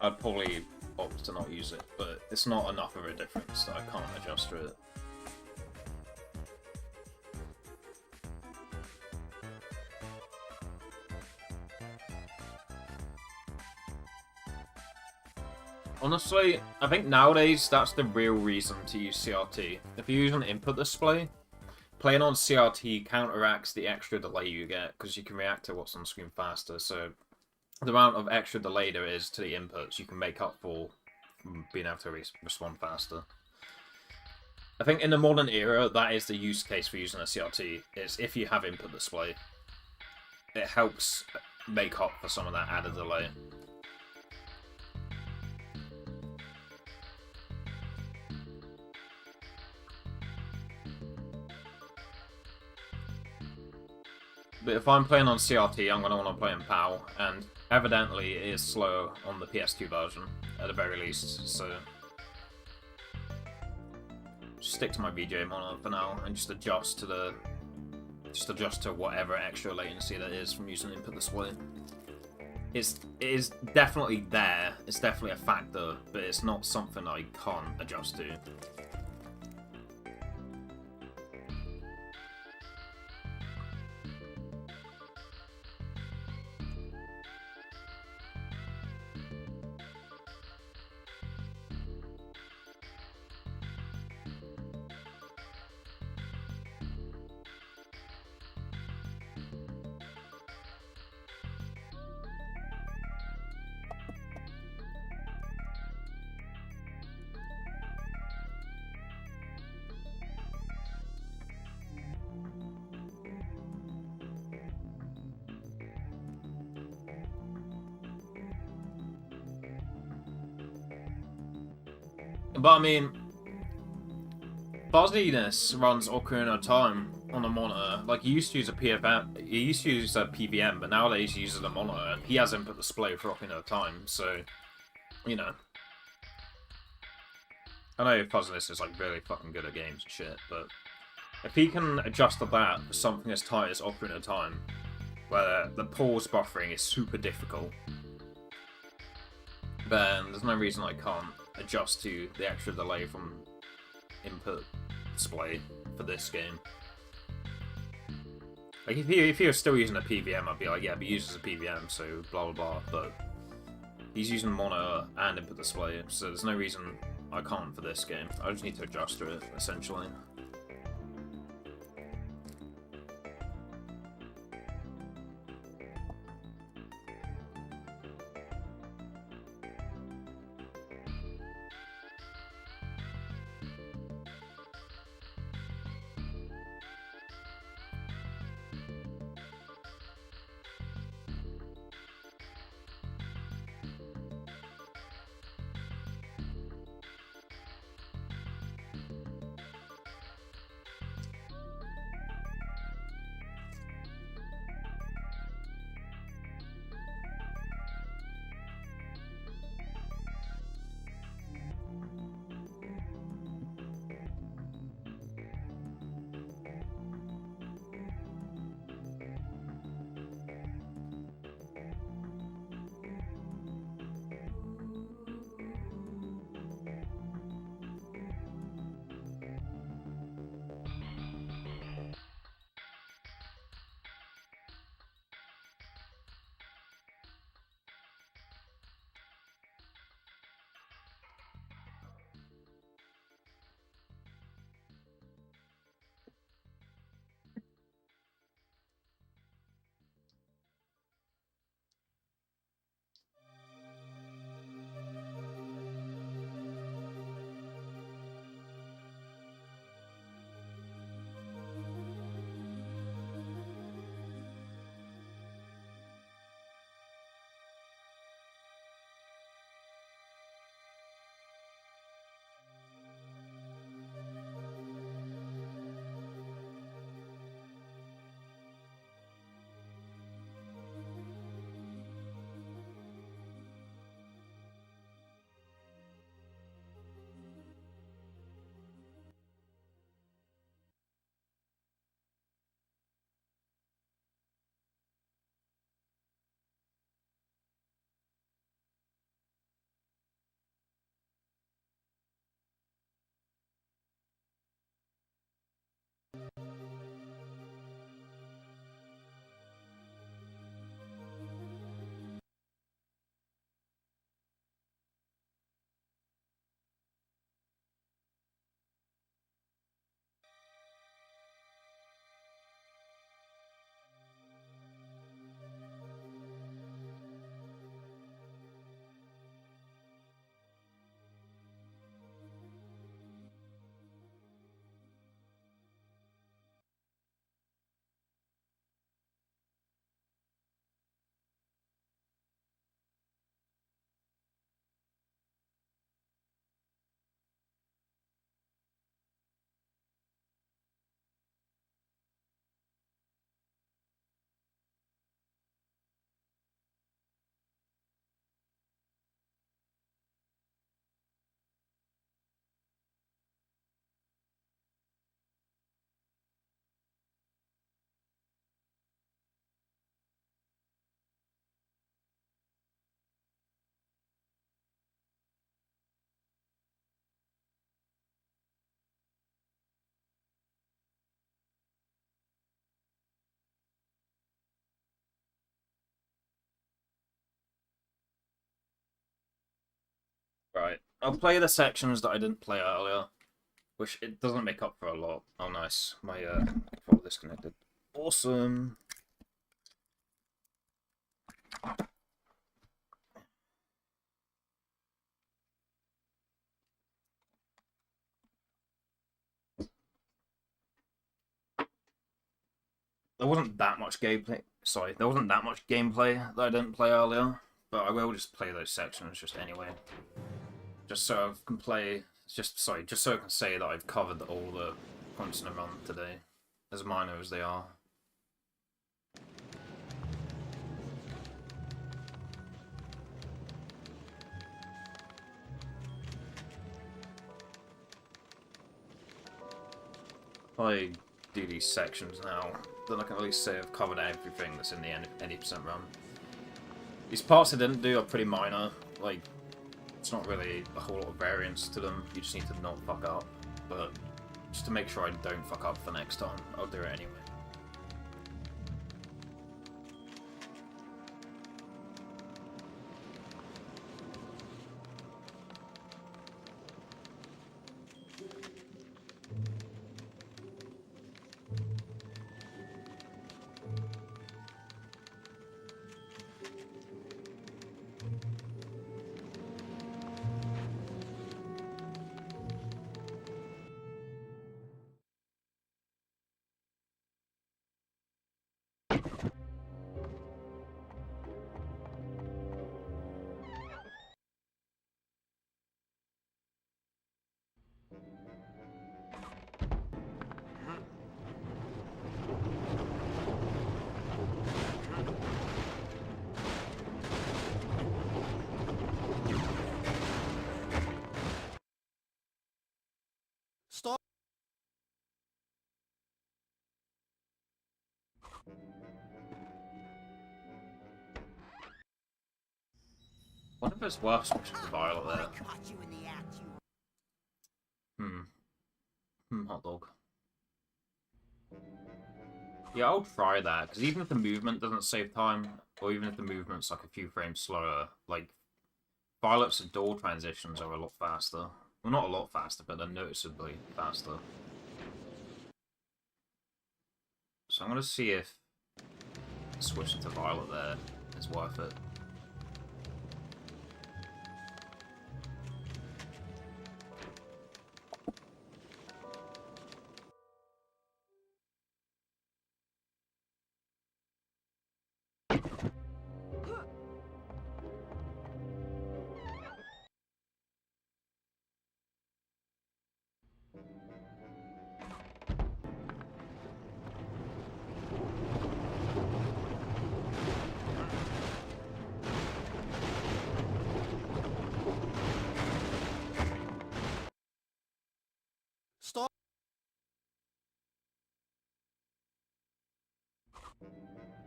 I'd probably opt to not use it, but it's not enough of a difference that I can't adjust to it. Honestly, I think nowadays that's the real reason to use CRT. If you use an input display, playing on CRT counteracts the extra delay you get, because you can react to what's on screen faster, so the amount of extra delay there is to the inputs you can make up for being able to respond faster. I think in the modern era, that is the use case for using a CRT, is if you have input display. It helps make up for some of that added delay. But if I'm playing on CRT, I'm going to want to play in PAL, and evidently it is slow on the PS2 version, at the very least, so... Just stick to my VGA monitor for now, and just adjust to whatever extra latency that is from using input display. It is definitely there, it's definitely a factor, but it's not something I can't adjust to. But I mean, fuzziness runs Ocarina of Time on a monitor. Like, you used to use a PVM, but nowadays he uses a monitor, and he has input display for Ocarina of Time, so, you know. I know fuzziness is, like, really fucking good at games and shit, but if he can adjust to that for something as tight as Ocarina of Time, where the pause buffering is super difficult, then there's no reason I can't adjust to the extra delay from input display for this game. Like, if he was still using a PVM, I'd be like, yeah, but he uses a PVM, so blah blah blah, but he's using monitor and input display, so there's no reason I can't for this game. I just need to adjust to it, essentially. Right. I'll play the sections that I didn't play earlier, which it doesn't make up for a lot. Oh, nice. My controller disconnected. Awesome. There wasn't that much gameplay. Sorry, there wasn't that much gameplay that I didn't play earlier, but I will just play those sections just anyway. Just so I can play. Just so I can say that I've covered all the points in the run today, as minor as they are. If I do these sections now, then I can at least say I've covered everything that's in the 80% run. These parts I didn't do are pretty minor, like, it's not really a whole lot of variance to them, you just need to not fuck up, but just to make sure I don't fuck up for next time, I'll do it anyway. Stop. What if it's worth switching to Violet there? Hot dog. Yeah, I'll try that, because even if the movement doesn't save time, or even if the movement's like a few frames slower, like, Violet's door transitions are a lot faster. Well, not a lot faster, but they're noticeably faster. So I'm going to see if switching to Violet there is worth it. Stop.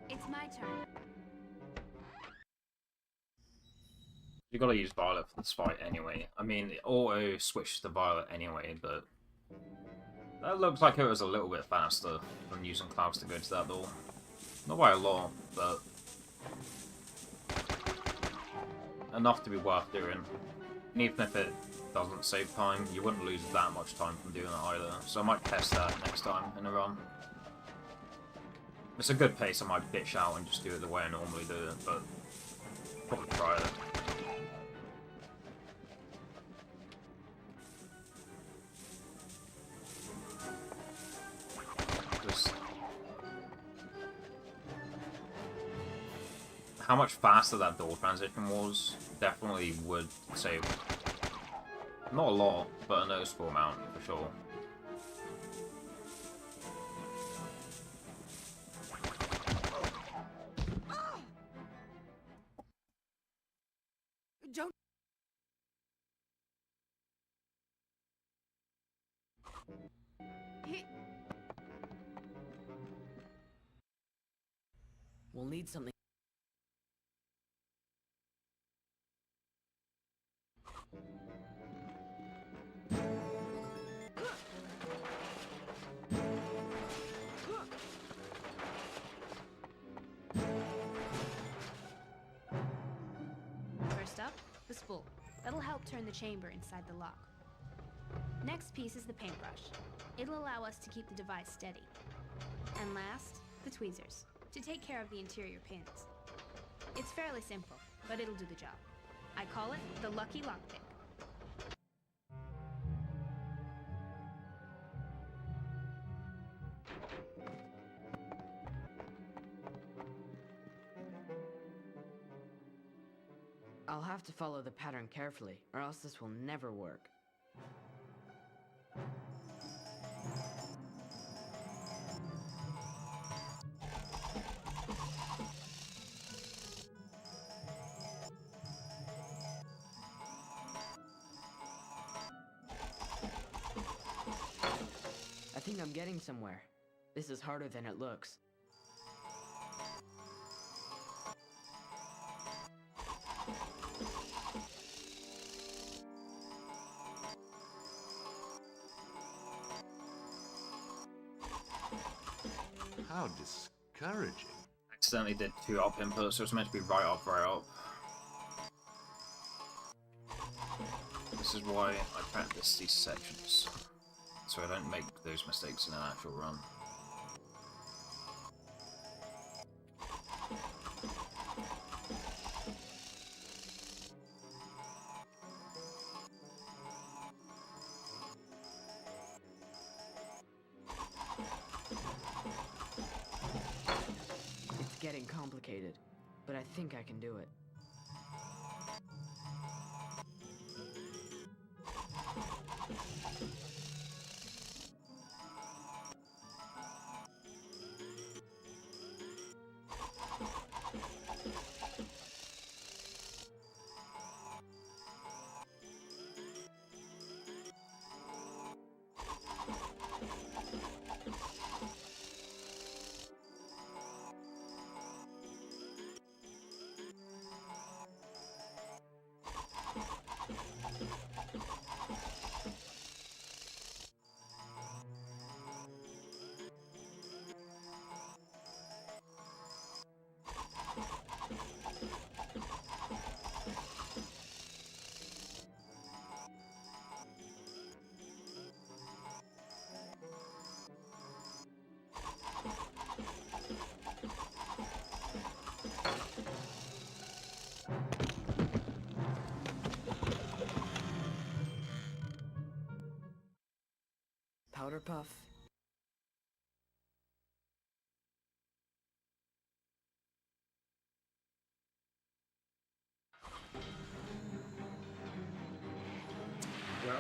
It's my turn. You gotta use Violet for this fight anyway. I mean, it auto switches to Violet anyway, but That looks like it was a little bit faster than using Klaus to go to that door. Not by a lot, but enough to be worth doing. And even if it doesn't save time, you wouldn't lose that much time from doing it either. So I might test that next time in a run. If it's a good pace, I might bitch out and just do it the way I normally do it, but probably try it. Just how much faster that door transition was definitely would save. Not a lot, but a noticeable amount for sure. Don't. We'll need something. First up, the spool. That'll help turn the chamber inside the lock. Next piece is the paintbrush. It'll allow us to keep the device steady. And last, the tweezers, to take care of the interior pins. It's fairly simple, but it'll do the job. I call it the lucky lockpick. I'll have to follow the pattern carefully, or else this will never work. I think I'm getting somewhere. This is harder than it looks. How discouraging. Accidentally did 2 up inputs, so it's meant to be right up, right up. This is why I practice these sections, so I don't make those mistakes in an actual run. It's getting complicated, but I think I can do it. Powder puff. Well,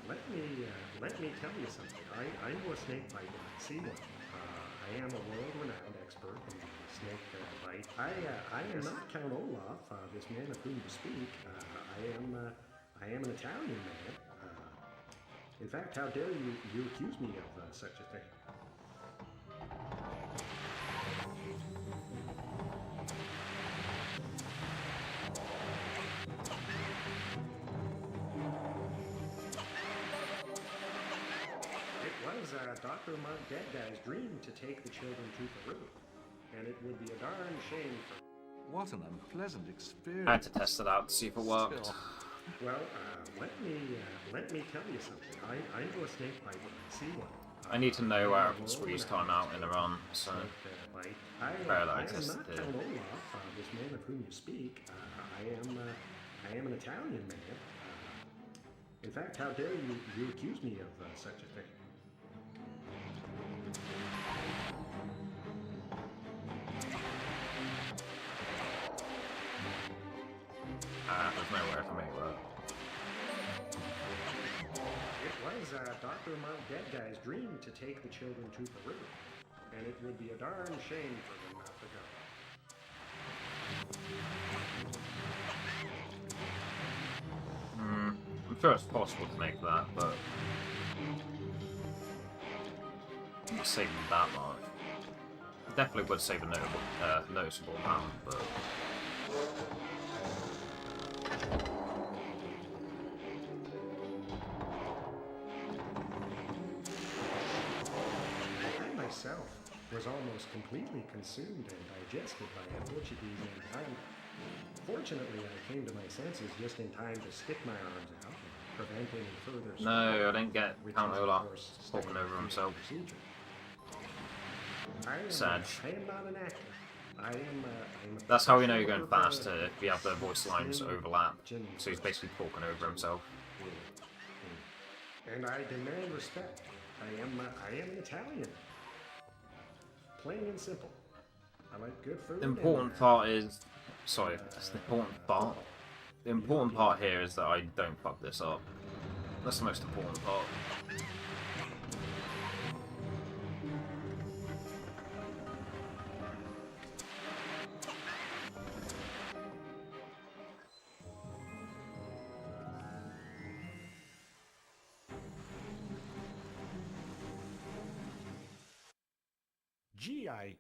let me tell you something. I'm more snake bite than I see one. I am a world-renowned expert in snake bite. I am not Count Olaf, this man of whom you speak. I am an Italian man. In fact, how dare you accuse me of such a thing? was Dr. Mark Dead Guy's dream to take the children to Peru, and it would be a darn shame for... What an unpleasant experience. I had to test it out to see if it worked. Still. Well, let me tell you something. I know a snake bite when I see one. I need to know where I can squeeze time out in a run, so... I Fair that I am tested not it. Olaf, this man of whom you speak. I am an Italian man. In fact, how dare you accuse me of such a thing? There's nowhere for me, but... It was Dr. Mark Dead Guy's dream to take the children to Peru, and it would be a darn shame for them not to go. I'm sure it's possible to make that, but... I'm not saving that much. I definitely would save a noticeable amount, but... I myself was almost completely consumed and digested by a Portuguese named Time. Fortunately, I came to my senses just in time to stick my arms out and prevent any further... No, I didn't get which Count is, of Olaf course, talking over himself. procedure. Sag. I am not an actor. I am a That's how we know you're going professional faster, if you have the voice lines overlap. So he's basically talking over himself. And I demand respect. I am an Italian. Plain and simple. I like good food. The important part is... Sorry, that's the important part. The important part here is that I don't fuck this up. That's the most important part. Gee, I...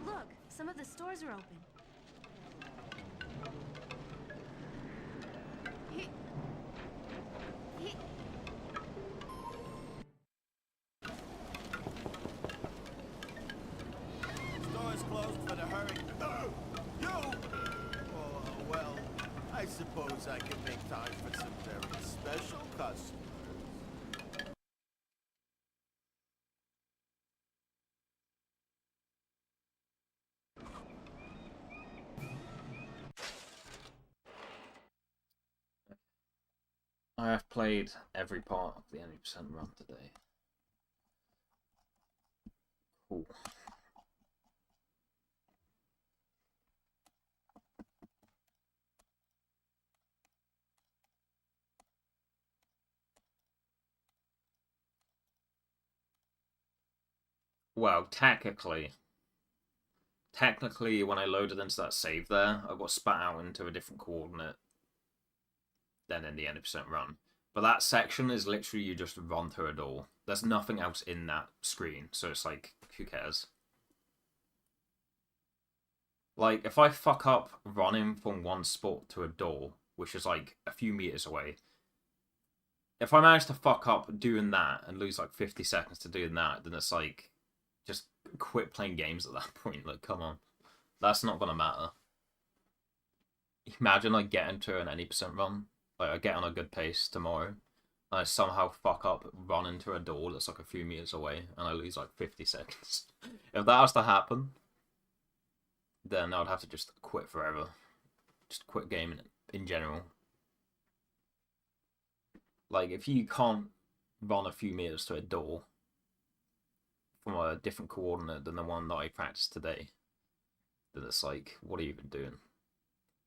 Look, some of the stores are open. Stores closed for the hurry. You! Oh, well, I suppose I can make time for some very special customers. I have played every part of the 80% run today. Cool. Well, technically, when I loaded into that save there, I got spat out into a different coordinate than in the 80% run. But that section is literally you just run through a door. There's nothing else in that screen, so it's like, who cares? Like, if I fuck up running from one spot to a door, which is like a few meters away, if I manage to fuck up doing that and lose like 50 seconds to doing that, then it's like, just quit playing games at that point. Like, come on. That's not gonna matter. Imagine I get into an 80% run. Like, I get on a good pace tomorrow, and I somehow fuck up, run into a door that's like a few meters away, and I lose like 50 seconds. If that has to happen, then I would have to just quit forever. Just quit gaming in general. Like, if you can't run a few meters to a door from a different coordinate than the one that I practiced today, then it's like, what are you even doing?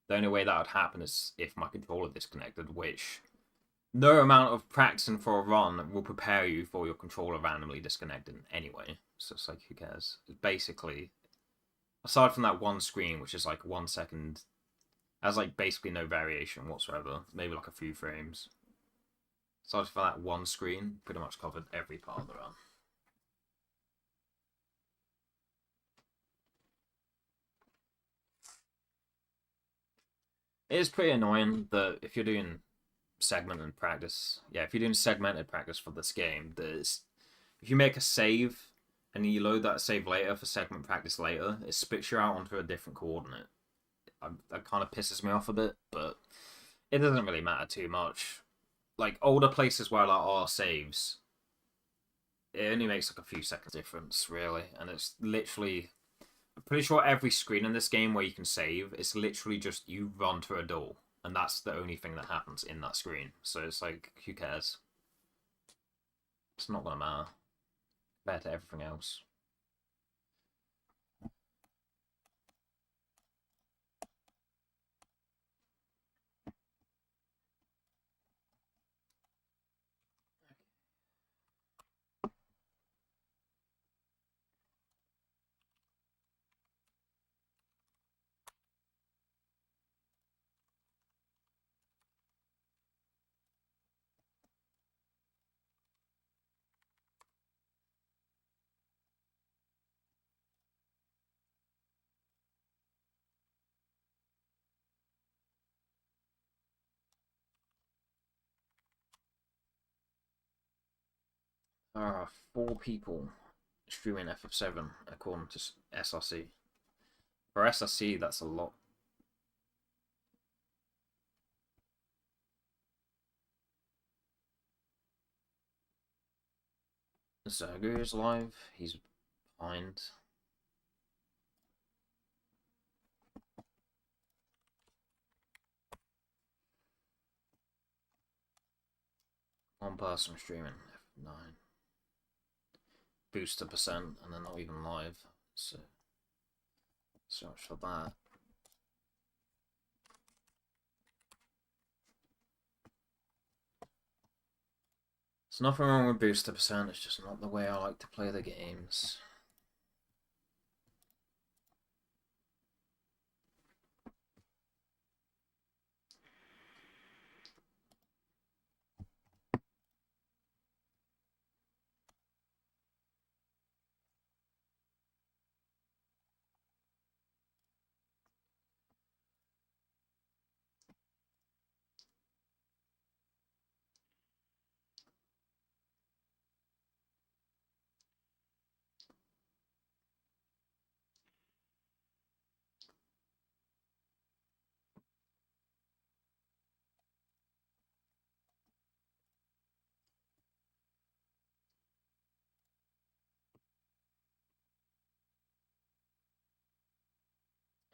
The only way that would happen is if my controller disconnected, which no amount of practicing for a run will prepare you for your controller randomly disconnecting anyway. So it's like, who cares? Basically, Aside from that one screen, which is like 1 second, has like basically no variation whatsoever. Maybe like a few frames. Aside from that one screen, pretty much covered every part of the run. It is pretty annoying that if you're doing segmented practice, if you're doing segmented practice for this game, if you make a save and you load that save later for segment practice later, it spits you out onto a different coordinate. That kind of pisses me off a bit, but it doesn't really matter too much. Like older places where there are saves, it only makes like a few seconds difference, really, and it's literally. I'm pretty sure every screen in this game where you can save, it's literally just you run to a door, and that's the only thing that happens in that screen. So it's like, who cares? It's not gonna matter compared to everything else. There are 4 people streaming FF7 according to SRC. For SRC, that's a lot. Zergu is live. He's behind. One person streaming F9. Booster percent, and they're not even live. So much for that. There's nothing wrong with booster percent, it's just not the way I like to play the games.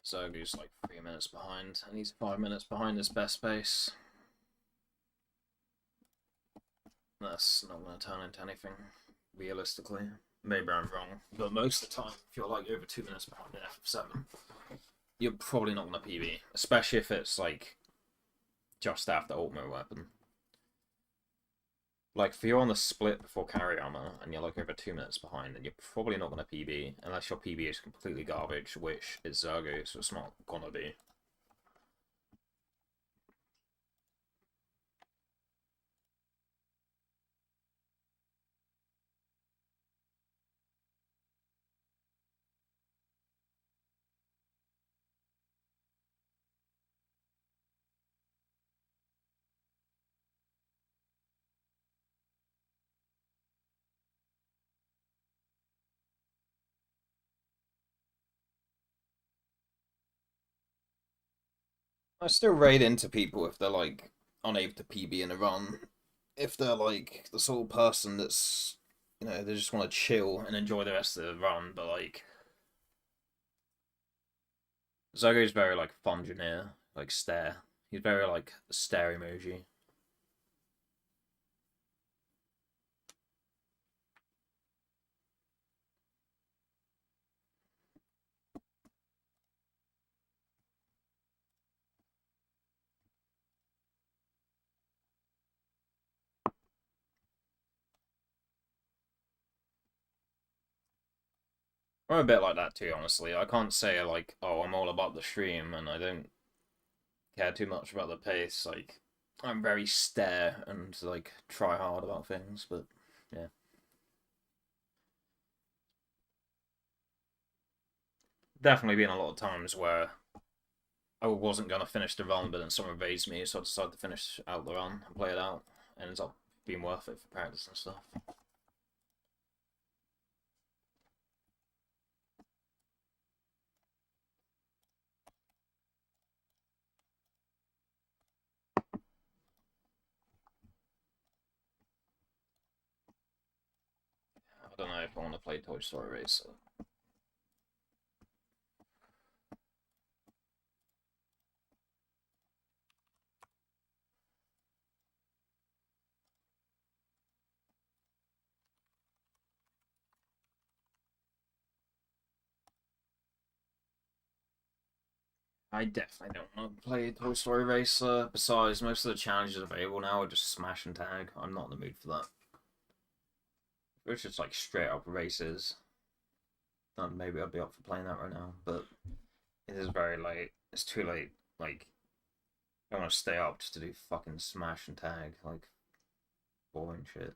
Zergu's like 3 minutes behind, and he's 5 minutes behind his best pace. That's not going to turn into anything, realistically. Maybe I'm wrong, but most of the time, if you're like over 2 minutes behind the FF7, you're probably not going to PB, especially if it's like just after ultimate weapon. Like, if you're on the split before carry armor and you're like over 2 minutes behind, then you're probably not going to PB, unless your PB is completely garbage, which is Zergu, so it's not going to be. I still raid into people if they're like unable to PB in a run. If they're like the sort of person that's, they just want to chill and enjoy the rest of the run, but like Zogo's very like fungineer, like stare. He's very like stare emoji. I'm a bit like that too, honestly. I can't say like, oh, I'm all about the stream and I don't care too much about the pace. Like, I'm very stare and like try hard about things, but yeah. Definitely been a lot of times where I wasn't gonna finish the run, but then someone raised me, so I decided to finish out the run and play it out. And it ends up being worth it for practice and stuff. I don't know if I want to play Toy Story Racer. I definitely don't want to play Toy Story Racer. Besides, most of the challenges available now are just smash and tag. I'm not in the mood for that. It's just like straight up races. Then maybe I'd be up for playing that right now, but it is very late. It's too late. Like, I want to stay up just to do fucking smash and tag. Like, boring shit.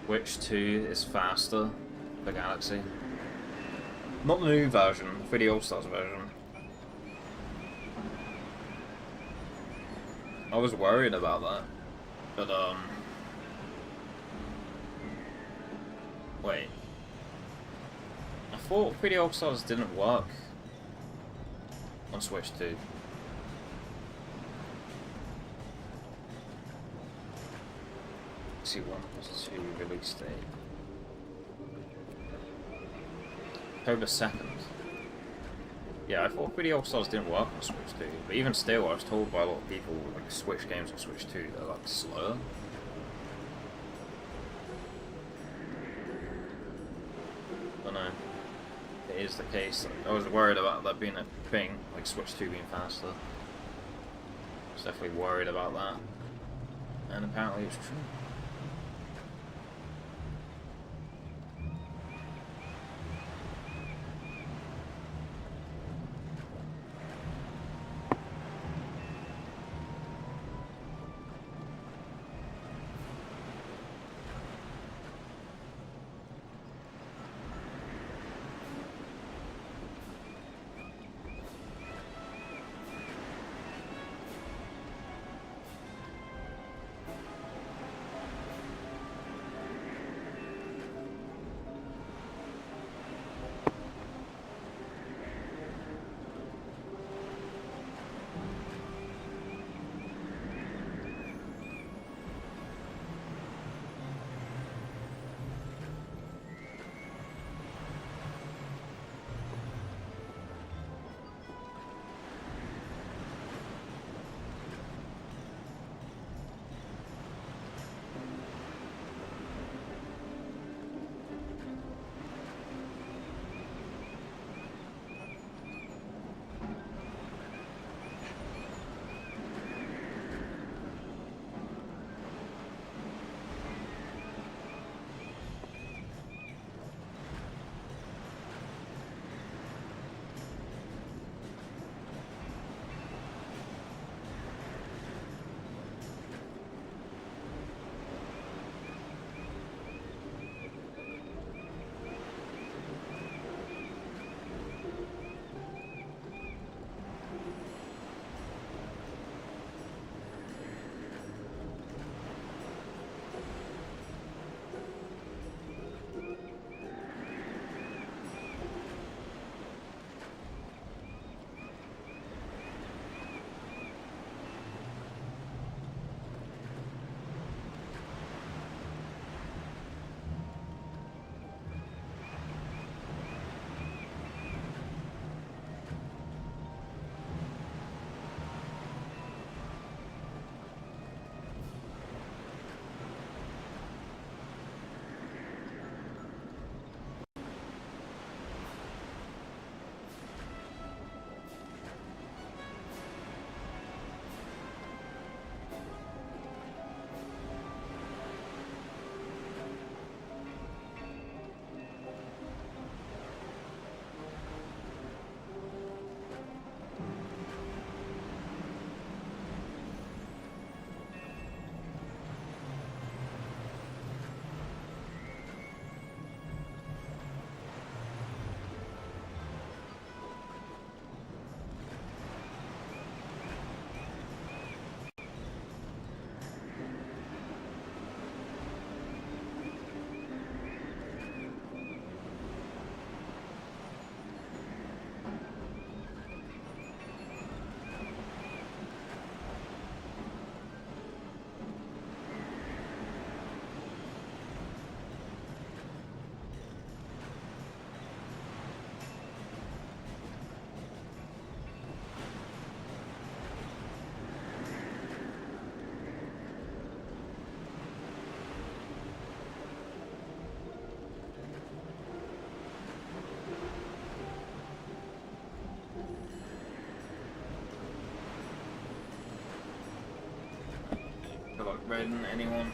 Which 2 is faster? The Galaxy. Not the new version, for the All-Stars version. I was worried about that. But, wait. I thought 3D All-Stars didn't work on Switch 2. See 1+2 release date. October 2nd. Yeah, I thought 3D All-Stars didn't work on Switch 2, but even still, I was told by a lot of people, like, Switch games on Switch 2, they're, like, slower. I don't know. It is the case. I was worried about that being a thing, like Switch 2 being faster. I was definitely worried about that. And apparently it's true. Red and anyone?